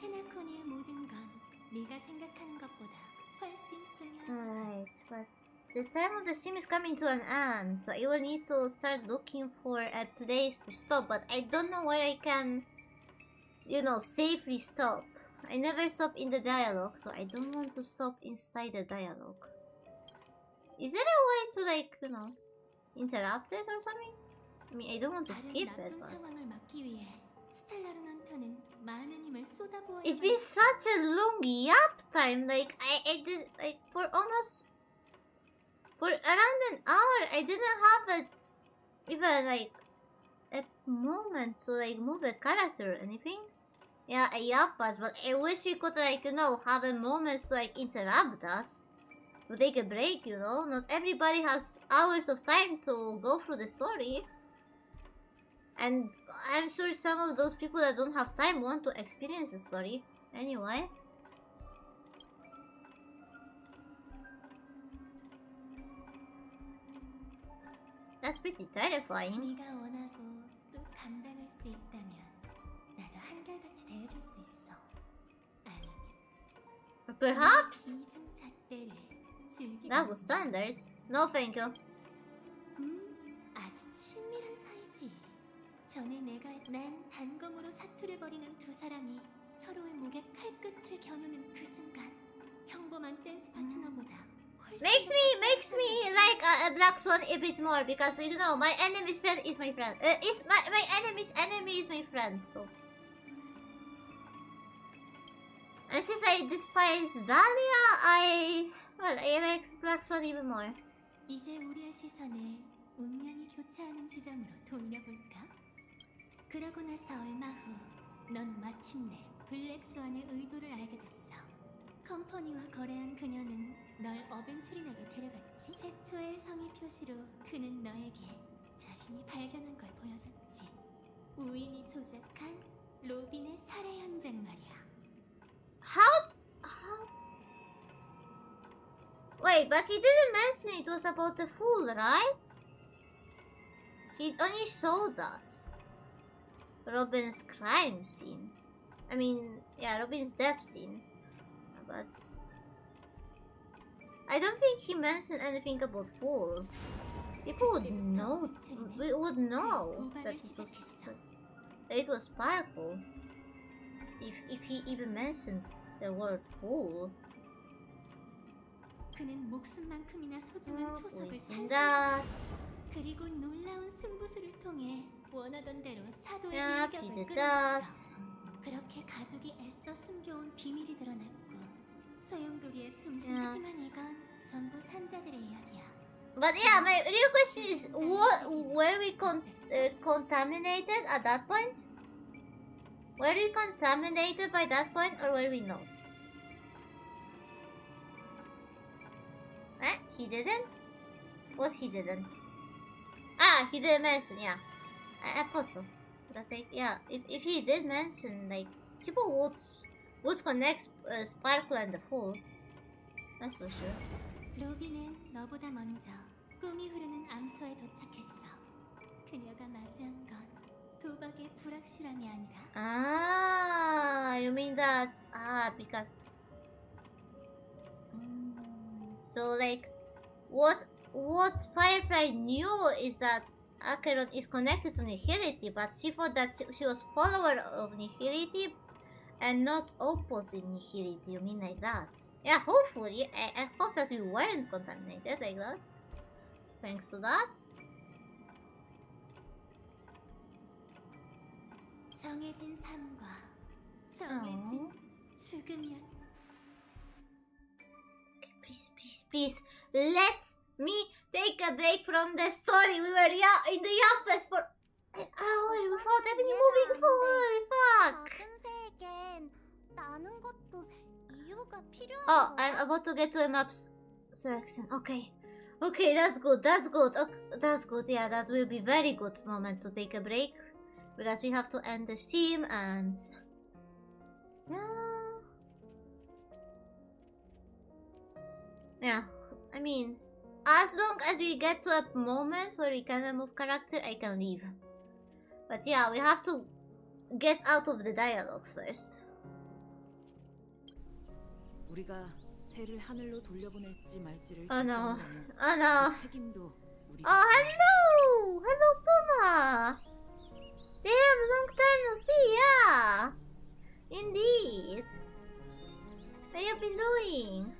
페나코니의 모든 건 네가 생각하는 것보다 훨씬 중요하다. Alright, but the time of the stream is coming to an end, so I will need to start looking for a place to stop, but I don't know where I can, you know, safely stop. I never stop in the dialogue, so I don't want to stop inside the dialogue. Is there a way to, like, you know, interrupt it or something? I mean, I don't want to 다른 skip it, 나쁜 but... 상황을 막기 위해 스텔라루넌터는 많은 힘을 쏟아부어야 It's been such a long yap time, like, I did, like, for almost... For around an hour, I didn't have even, like, a moment to, like, move a character or anything. Yeah, a yap us, but I wish we could, like, you know, have a moment to, like, interrupt us. To take a break, you know? Not everybody has hours of time to go through the story. And I'm sure some of those people that don't have time want to experience the story. Anyway. That's pretty terrifying. 네가 원하고 또 감당할 수 있다면 나도 한결같이 대해줄 수 있어. 아니면 Perhaps? 이중 잣대를 즐기고 That was standards. No thank you. 아주 친밀한 사이지. 전에 난 단검으로 사투를 벌이는 두 사람이 서로의 목에 칼끝을 겨누는 그 순간 평범한 댄스 파트너보다 Makes me like a black swan a bit more because you know my enemy's friend is my friend. Is my enemy's enemy is my friend, so. And since I despise Dahlia, I like black swan even more. 이제 우리의 시선을 운명이 교차하는 지점으로 돌려볼까? 그러고 나서 얼마 후 넌 마침내 블랙스완의 의도를 알게 됐어. 컴퍼니와 거래한 그녀는 널 어벤츄린에게 데려갔지. 최초의 성의 표시로 그는 너에게 자신이 발견한 걸 보여줬지. 우인이 조작한 로빈의 살해 현장 말이야. How? Wait, but he didn't mention it was about the fool, right? He only showed us Robin's crime scene. I mean, yeah, Robin's death scene. But I don't think he mentioned anything about fool. People would know. We would know that it was Sparkle. If he even mentioned the word fool. 그는 목숨만큼이나 소중한 초석을 that. 그리고 놀라운 승부수를 통해 원하던 대로 사도의 Yeah, 일격을 he did 끌어냈어. 그렇게 가족이 애써 숨겨온 비밀이 드러났고 소용돌이의 중심. Yeah. 하지만 이건 전부 산자들의 이야기야. But yeah, my real question is, were we contaminated at that point? Were we contaminated by that point, or were we not? Eh? He didn't? What he didn't? Ah, he didn't mention, yeah. I thought so. Because like, yeah, if he did mention, like, people would connect Sparkle and the Fool. That's for sure. 로빈은 너보다 먼저 꿈이 흐르는 암초에 도착했어. 그녀가 맞이한 건 도박의 불확실함이 아니라. Ah, you mean that? Ah, because. So like, what Firefly knew is that Acheron is connected to Nihility, but she thought that she was follower of Nihility and not opposite Nihility. You mean like that? Yeah, hopefully. I hope that we weren't contaminated like that. Thanks to that. 정해진 삶과 정해진 죽음이었다. Please, let me take a break from the story. We were in the office for an hour without even moving forward. Fuck. Oh, I'm about to get to a map selection. Okay, that's good. Okay, that's good. Yeah, that will be very good moment to take a break because we have to end the stream and yeah. I mean, as long as we get to a moment where we can move character, I can leave. But yeah, we have to get out of the dialogues first. 우리가 새를 하늘로 돌려보낼지 말지를 Oh no. 결정하는 Oh no. 그 책임도 우리가. Oh, hello! Hello, Puma! Damn, long time no see, yeah! Indeed. What have you been doing?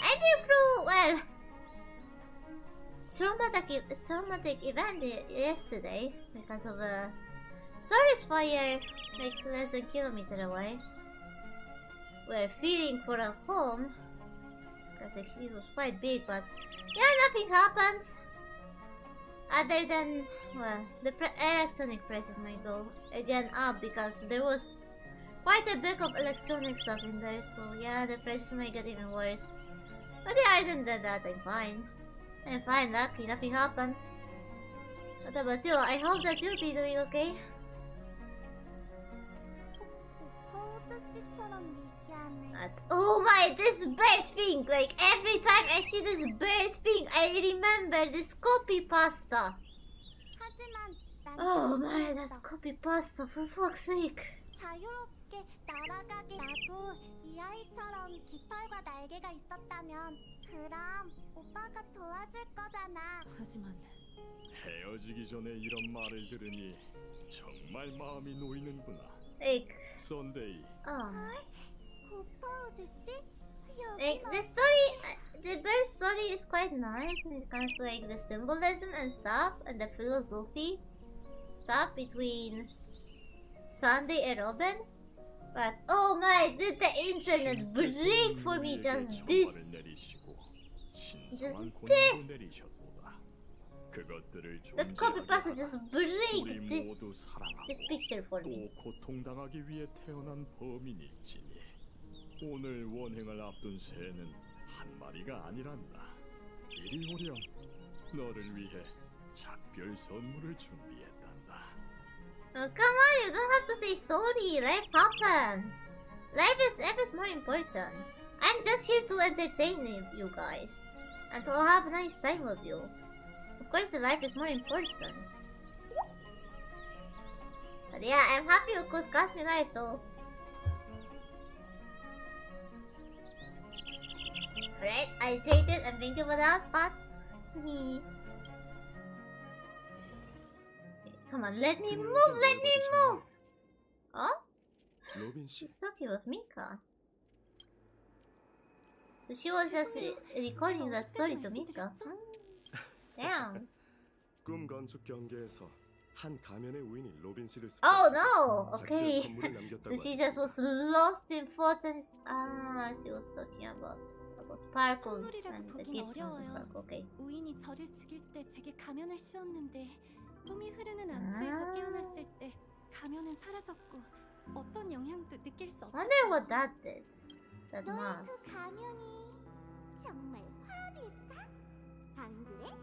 I've been through, well, traumatic event yesterday because of a forest fire like less than a kilometer away. We're feeding for a home because it was quite big, but yeah, nothing happened. Other than, well, the electronic prices might go again up because there was quite a bit of electronic stuff in there, so yeah, the prices might get even worse. But yeah, other than that, I'm fine. I'm fine, lucky, nothing happened. What about you? I hope that you'll be doing okay. Oh my, this bird thing! Like, every time I see this bird thing, I remember this copy pasta. Oh my, that's copy pasta, for fuck's sake. 자유롭게 날아가기. 나도 이 아이처럼 깃털과 날개가 있었다면 그럼 오빠가 도와줄 거잖아. 하지만 헤어지기 전에 이런 말을 들으니 정말 마음이 놓이는구나. Like, 썬데이. 고파우드 씨? like the story, the bird story is quite nice when it comes to like the symbolism and stuff and the philosophy stuff between Sunday and Robin. But oh my, did the internet break for me just this? 그것들을 That copy pasta 존재하게 just 하라. break 우리 this 모두 사랑하고 this picture for me. 또 고통당하기 위해 태어난 범인일지니 오늘 원행을 앞둔 새는 한 마리가 아니란다. 이리 오렴. 너를 위해 작별 선물을 준비했단다. Oh, come on, you don't have to say sorry. Life happens. Life is more important. I'm just here to entertain you guys. And to have a nice time with you. Of course, the life is more important. But yeah, I'm happy you could cost me life though. Alright, I traded and thank you for that, but... Come on, let me move, let me move! Oh? 로빈 씨, She's talking with Mika. So she was just recording the story to Mika. Damn. 꿈 건축 경기에서 한 가면의 우인이 로빈 씨를 Oh no! 작별 Okay. 선물을 남겼다고 So she 하죠. just was lost in thoughts and... Ah, she was talking about... sparkle and the gifts from the sparkle. Okay. 우인이 저를 죽일 때 제게 가면을 씌웠는데 꿈이 흐르는 암초에서 깨어났을 때 가면은 사라졌고 어떤 영향도 느낄 수 없었어요. Wonder what that did. That 너의 mask. 그 가면이 정말 화합일까? 안 그래?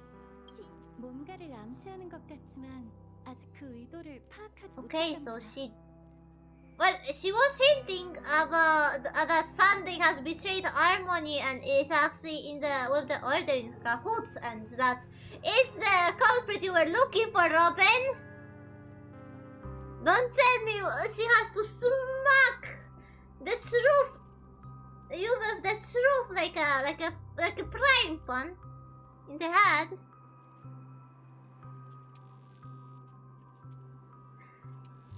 뭔가를 암시하는 것 같지만 아직 그 의도를 파악하지 Okay, 못했답니다. so she... Well, she was hinting about that something has betrayed Harmony and is actually in the with the Order in cahoots, and that it's the culprit you were looking for, Robin. Don't tell me she has to smack the truth. You with the truth like a prime pun in the head.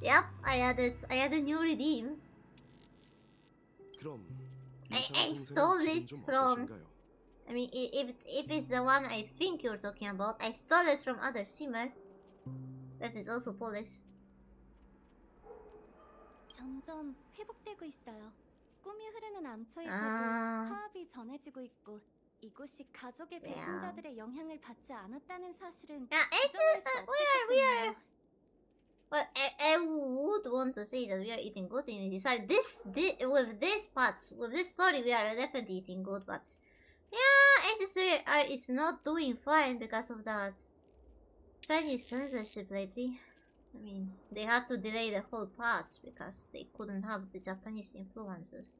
Yep, I added new redeem. 그럼 I stole it from... I mean, if it's the one I think you're talking about, I stole it from other streamer. That is also Polish. 점점 회복되고 있어요. 꿈이 흐르는 암초에서도 아. 화합이 전해지고 있고 이곳이 가족의 배신자들의 영향을 받지 않았다는 사실은 Yeah, it's 부정할 수 없을 we are. 거군요. Well, I would want to say that we are eating good in this. With this parts, with this story, we are definitely eating good, but yeah, HSR is not doing fine because of that Chinese censorship lately. I mean, they had to delay the whole parts because they couldn't have the Japanese influences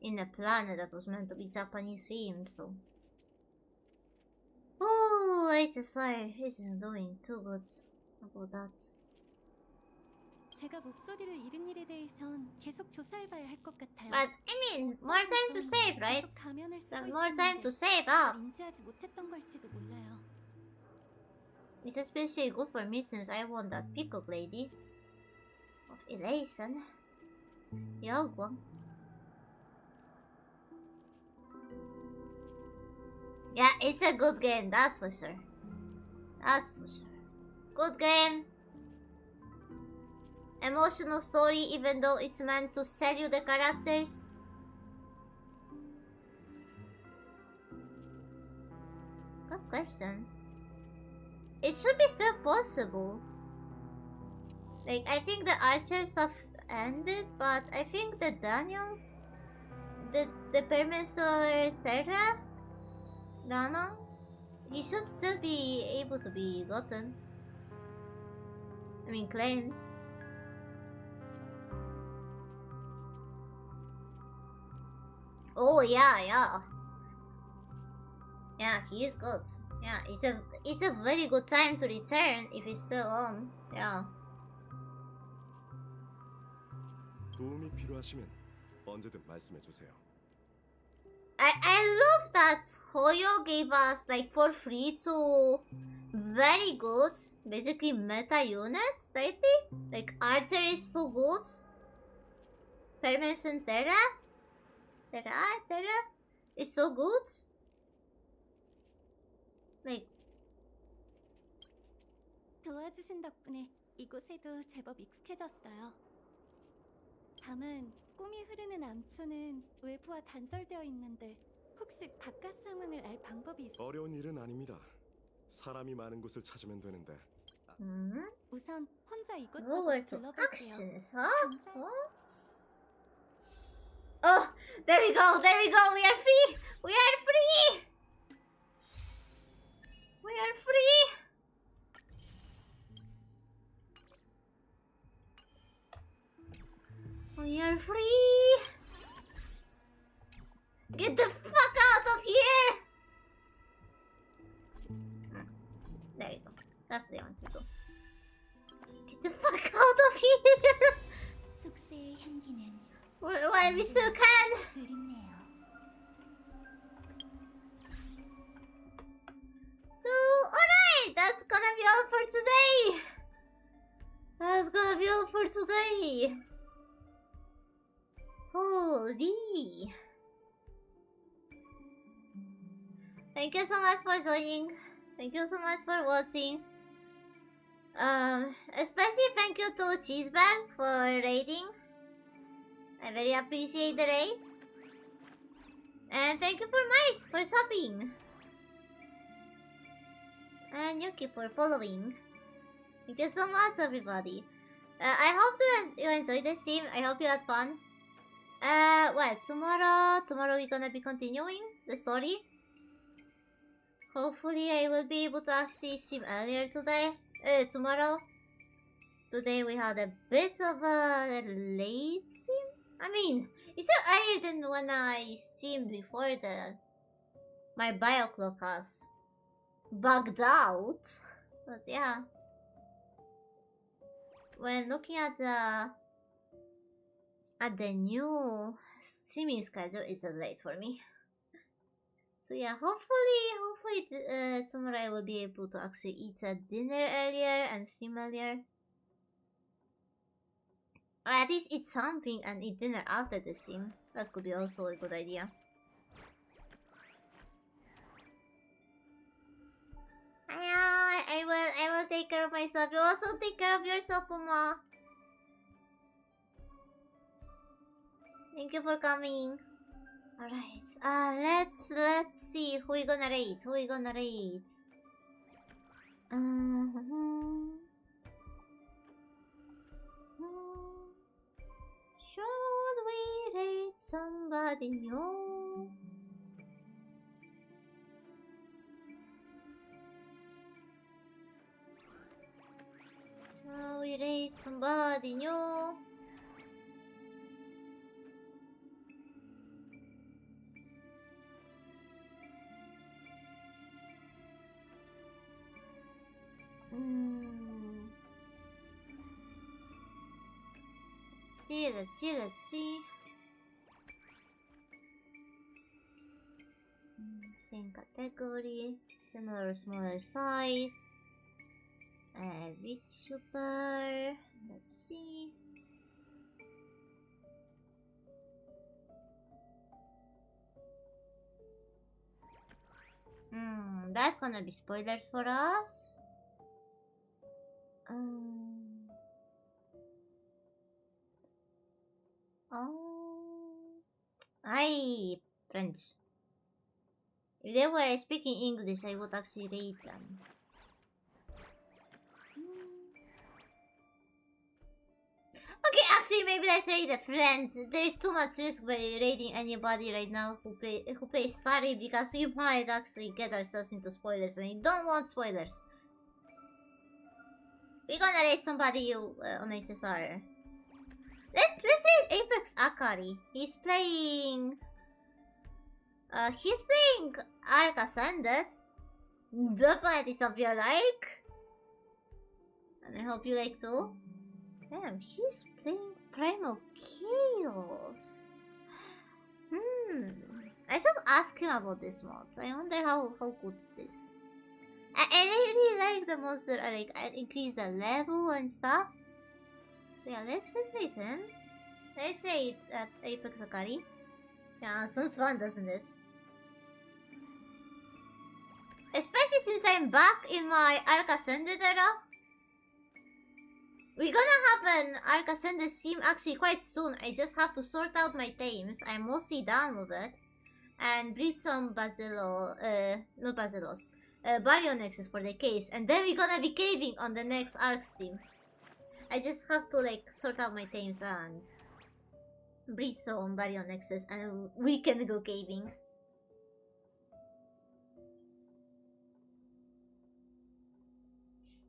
in a planet that was meant to be Japanese themed, so. Oh, HSR isn't doing too good about that. 제가 목소리를 잃은 일에 대해선 계속 조사해봐야 할 것 같아요. But I mean, more time to save, right? 계속 가면을 쓰고 There's more time to 있었는데 save 그걸 up. 인지하지 못했던 걸지도 몰라요. It's especially good for me since I won that peacock lady of elation. Yogwang. Yeah, it's a good game, that's for sure. That's for sure. Good game. Emotional story, even though it's meant to sell you the characters. Good question. It should be still possible. Like, I think the archers have ended, but I think the Daniels, the Permesor Terra, Dano, he should still be able to be gotten. I mean, claimed. Oh yeah. Yeah, he is good. Yeah, it's a very good time to return if he's still on. Yeah. 도움이 필요하시면 언제든 말씀해 주세요. I love that Hoyo gave us like for free two very good, basically meta units lately. Like Archer is so good. Permanence and Terra is so good. Like 도와주신 덕분에 이곳에도 제법 익숙해졌어요. 다만 꿈이 흐르는 암초는 외부와 단절되어 있는데 혹시 바깥 상황을 알 방법이 있어요? 어려운 일은 아닙니다. 사람이 많은 곳을 찾으면 되는데. 우선 혼자 이곳저곳 Lower to 둘러볼게요. actions, huh? What? Oh, there we go, there we go. We are free. We are free. We are free. We are free. Get the fuck out of here. There you go. That's the one to do. Get the fuck out of here. 속세의 향기는 While we still can. 그립네요. So, alright, that's gonna be all for today. That's gonna be all for today. Holy. Thank you so much for joining. Thank you so much for watching. Especially thank you to Cheeseman for raiding. I very appreciate the raid. And thank you for Mike for subbing. And Yuki for following. Thank you so much, everybody. I hope you enjoyed the stream. I hope you had fun. Well, tomorrow we're gonna be continuing the story. Hopefully, I will be able to actually stream earlier today. Tomorrow. Today we had a bit of a late stream. I mean, it's still earlier than when I streamed before my bio clock has bugged out. But yeah, when looking at the new streaming schedule, it's late for me. So yeah, hopefully tomorrow I will be able to actually eat a dinner earlier and stream earlier. Or at least eat something and eat dinner after the stream. That could be also a good idea. I will take care of myself. You also take care of yourself, Puma. Thank you for coming. Alright. Let's see who we gonna raid. Should we raid somebody new? Shall we raid somebody new? Let's see. Same category, smaller size. VTuber. Let's see. That's gonna be spoilers for us. Hi, French. If they were speaking English, I would actually rate them. Okay, actually, maybe let's rate the friends. There's too much risk by raiding anybody right now who plays Starry, because we might actually get ourselves into spoilers, and I don't want spoilers. We're gonna raid somebody on HSR. Let's raid Apex Akari. He's playing Arc Ascended. Definitely something I like. And I hope you like too. Damn, he's playing Primal Chaos. I should ask him about this mod. I wonder how good it is. I really like the mods that I increase the level and stuff. So yeah, let's rate him. Let's rate Apex Akari. Yeah, sounds fun, doesn't it? Especially since I'm back in my Arc Ascended era. We're gonna have an Arc Ascended stream actually quite soon. I just have to sort out my tames. I'm mostly done with it. And breed some not Basilos. baryonyxes for the caves, and then we're gonna be caving on the next arc stream. I just have to like sort out my tames and breed some baryonyxes, and we can go caving.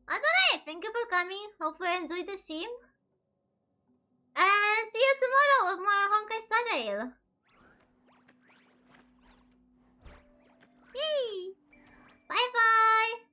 Alright, thank you for coming. Hope you enjoyed the stream. And see you tomorrow with more Honkai Star Rail. Yay! Bye bye!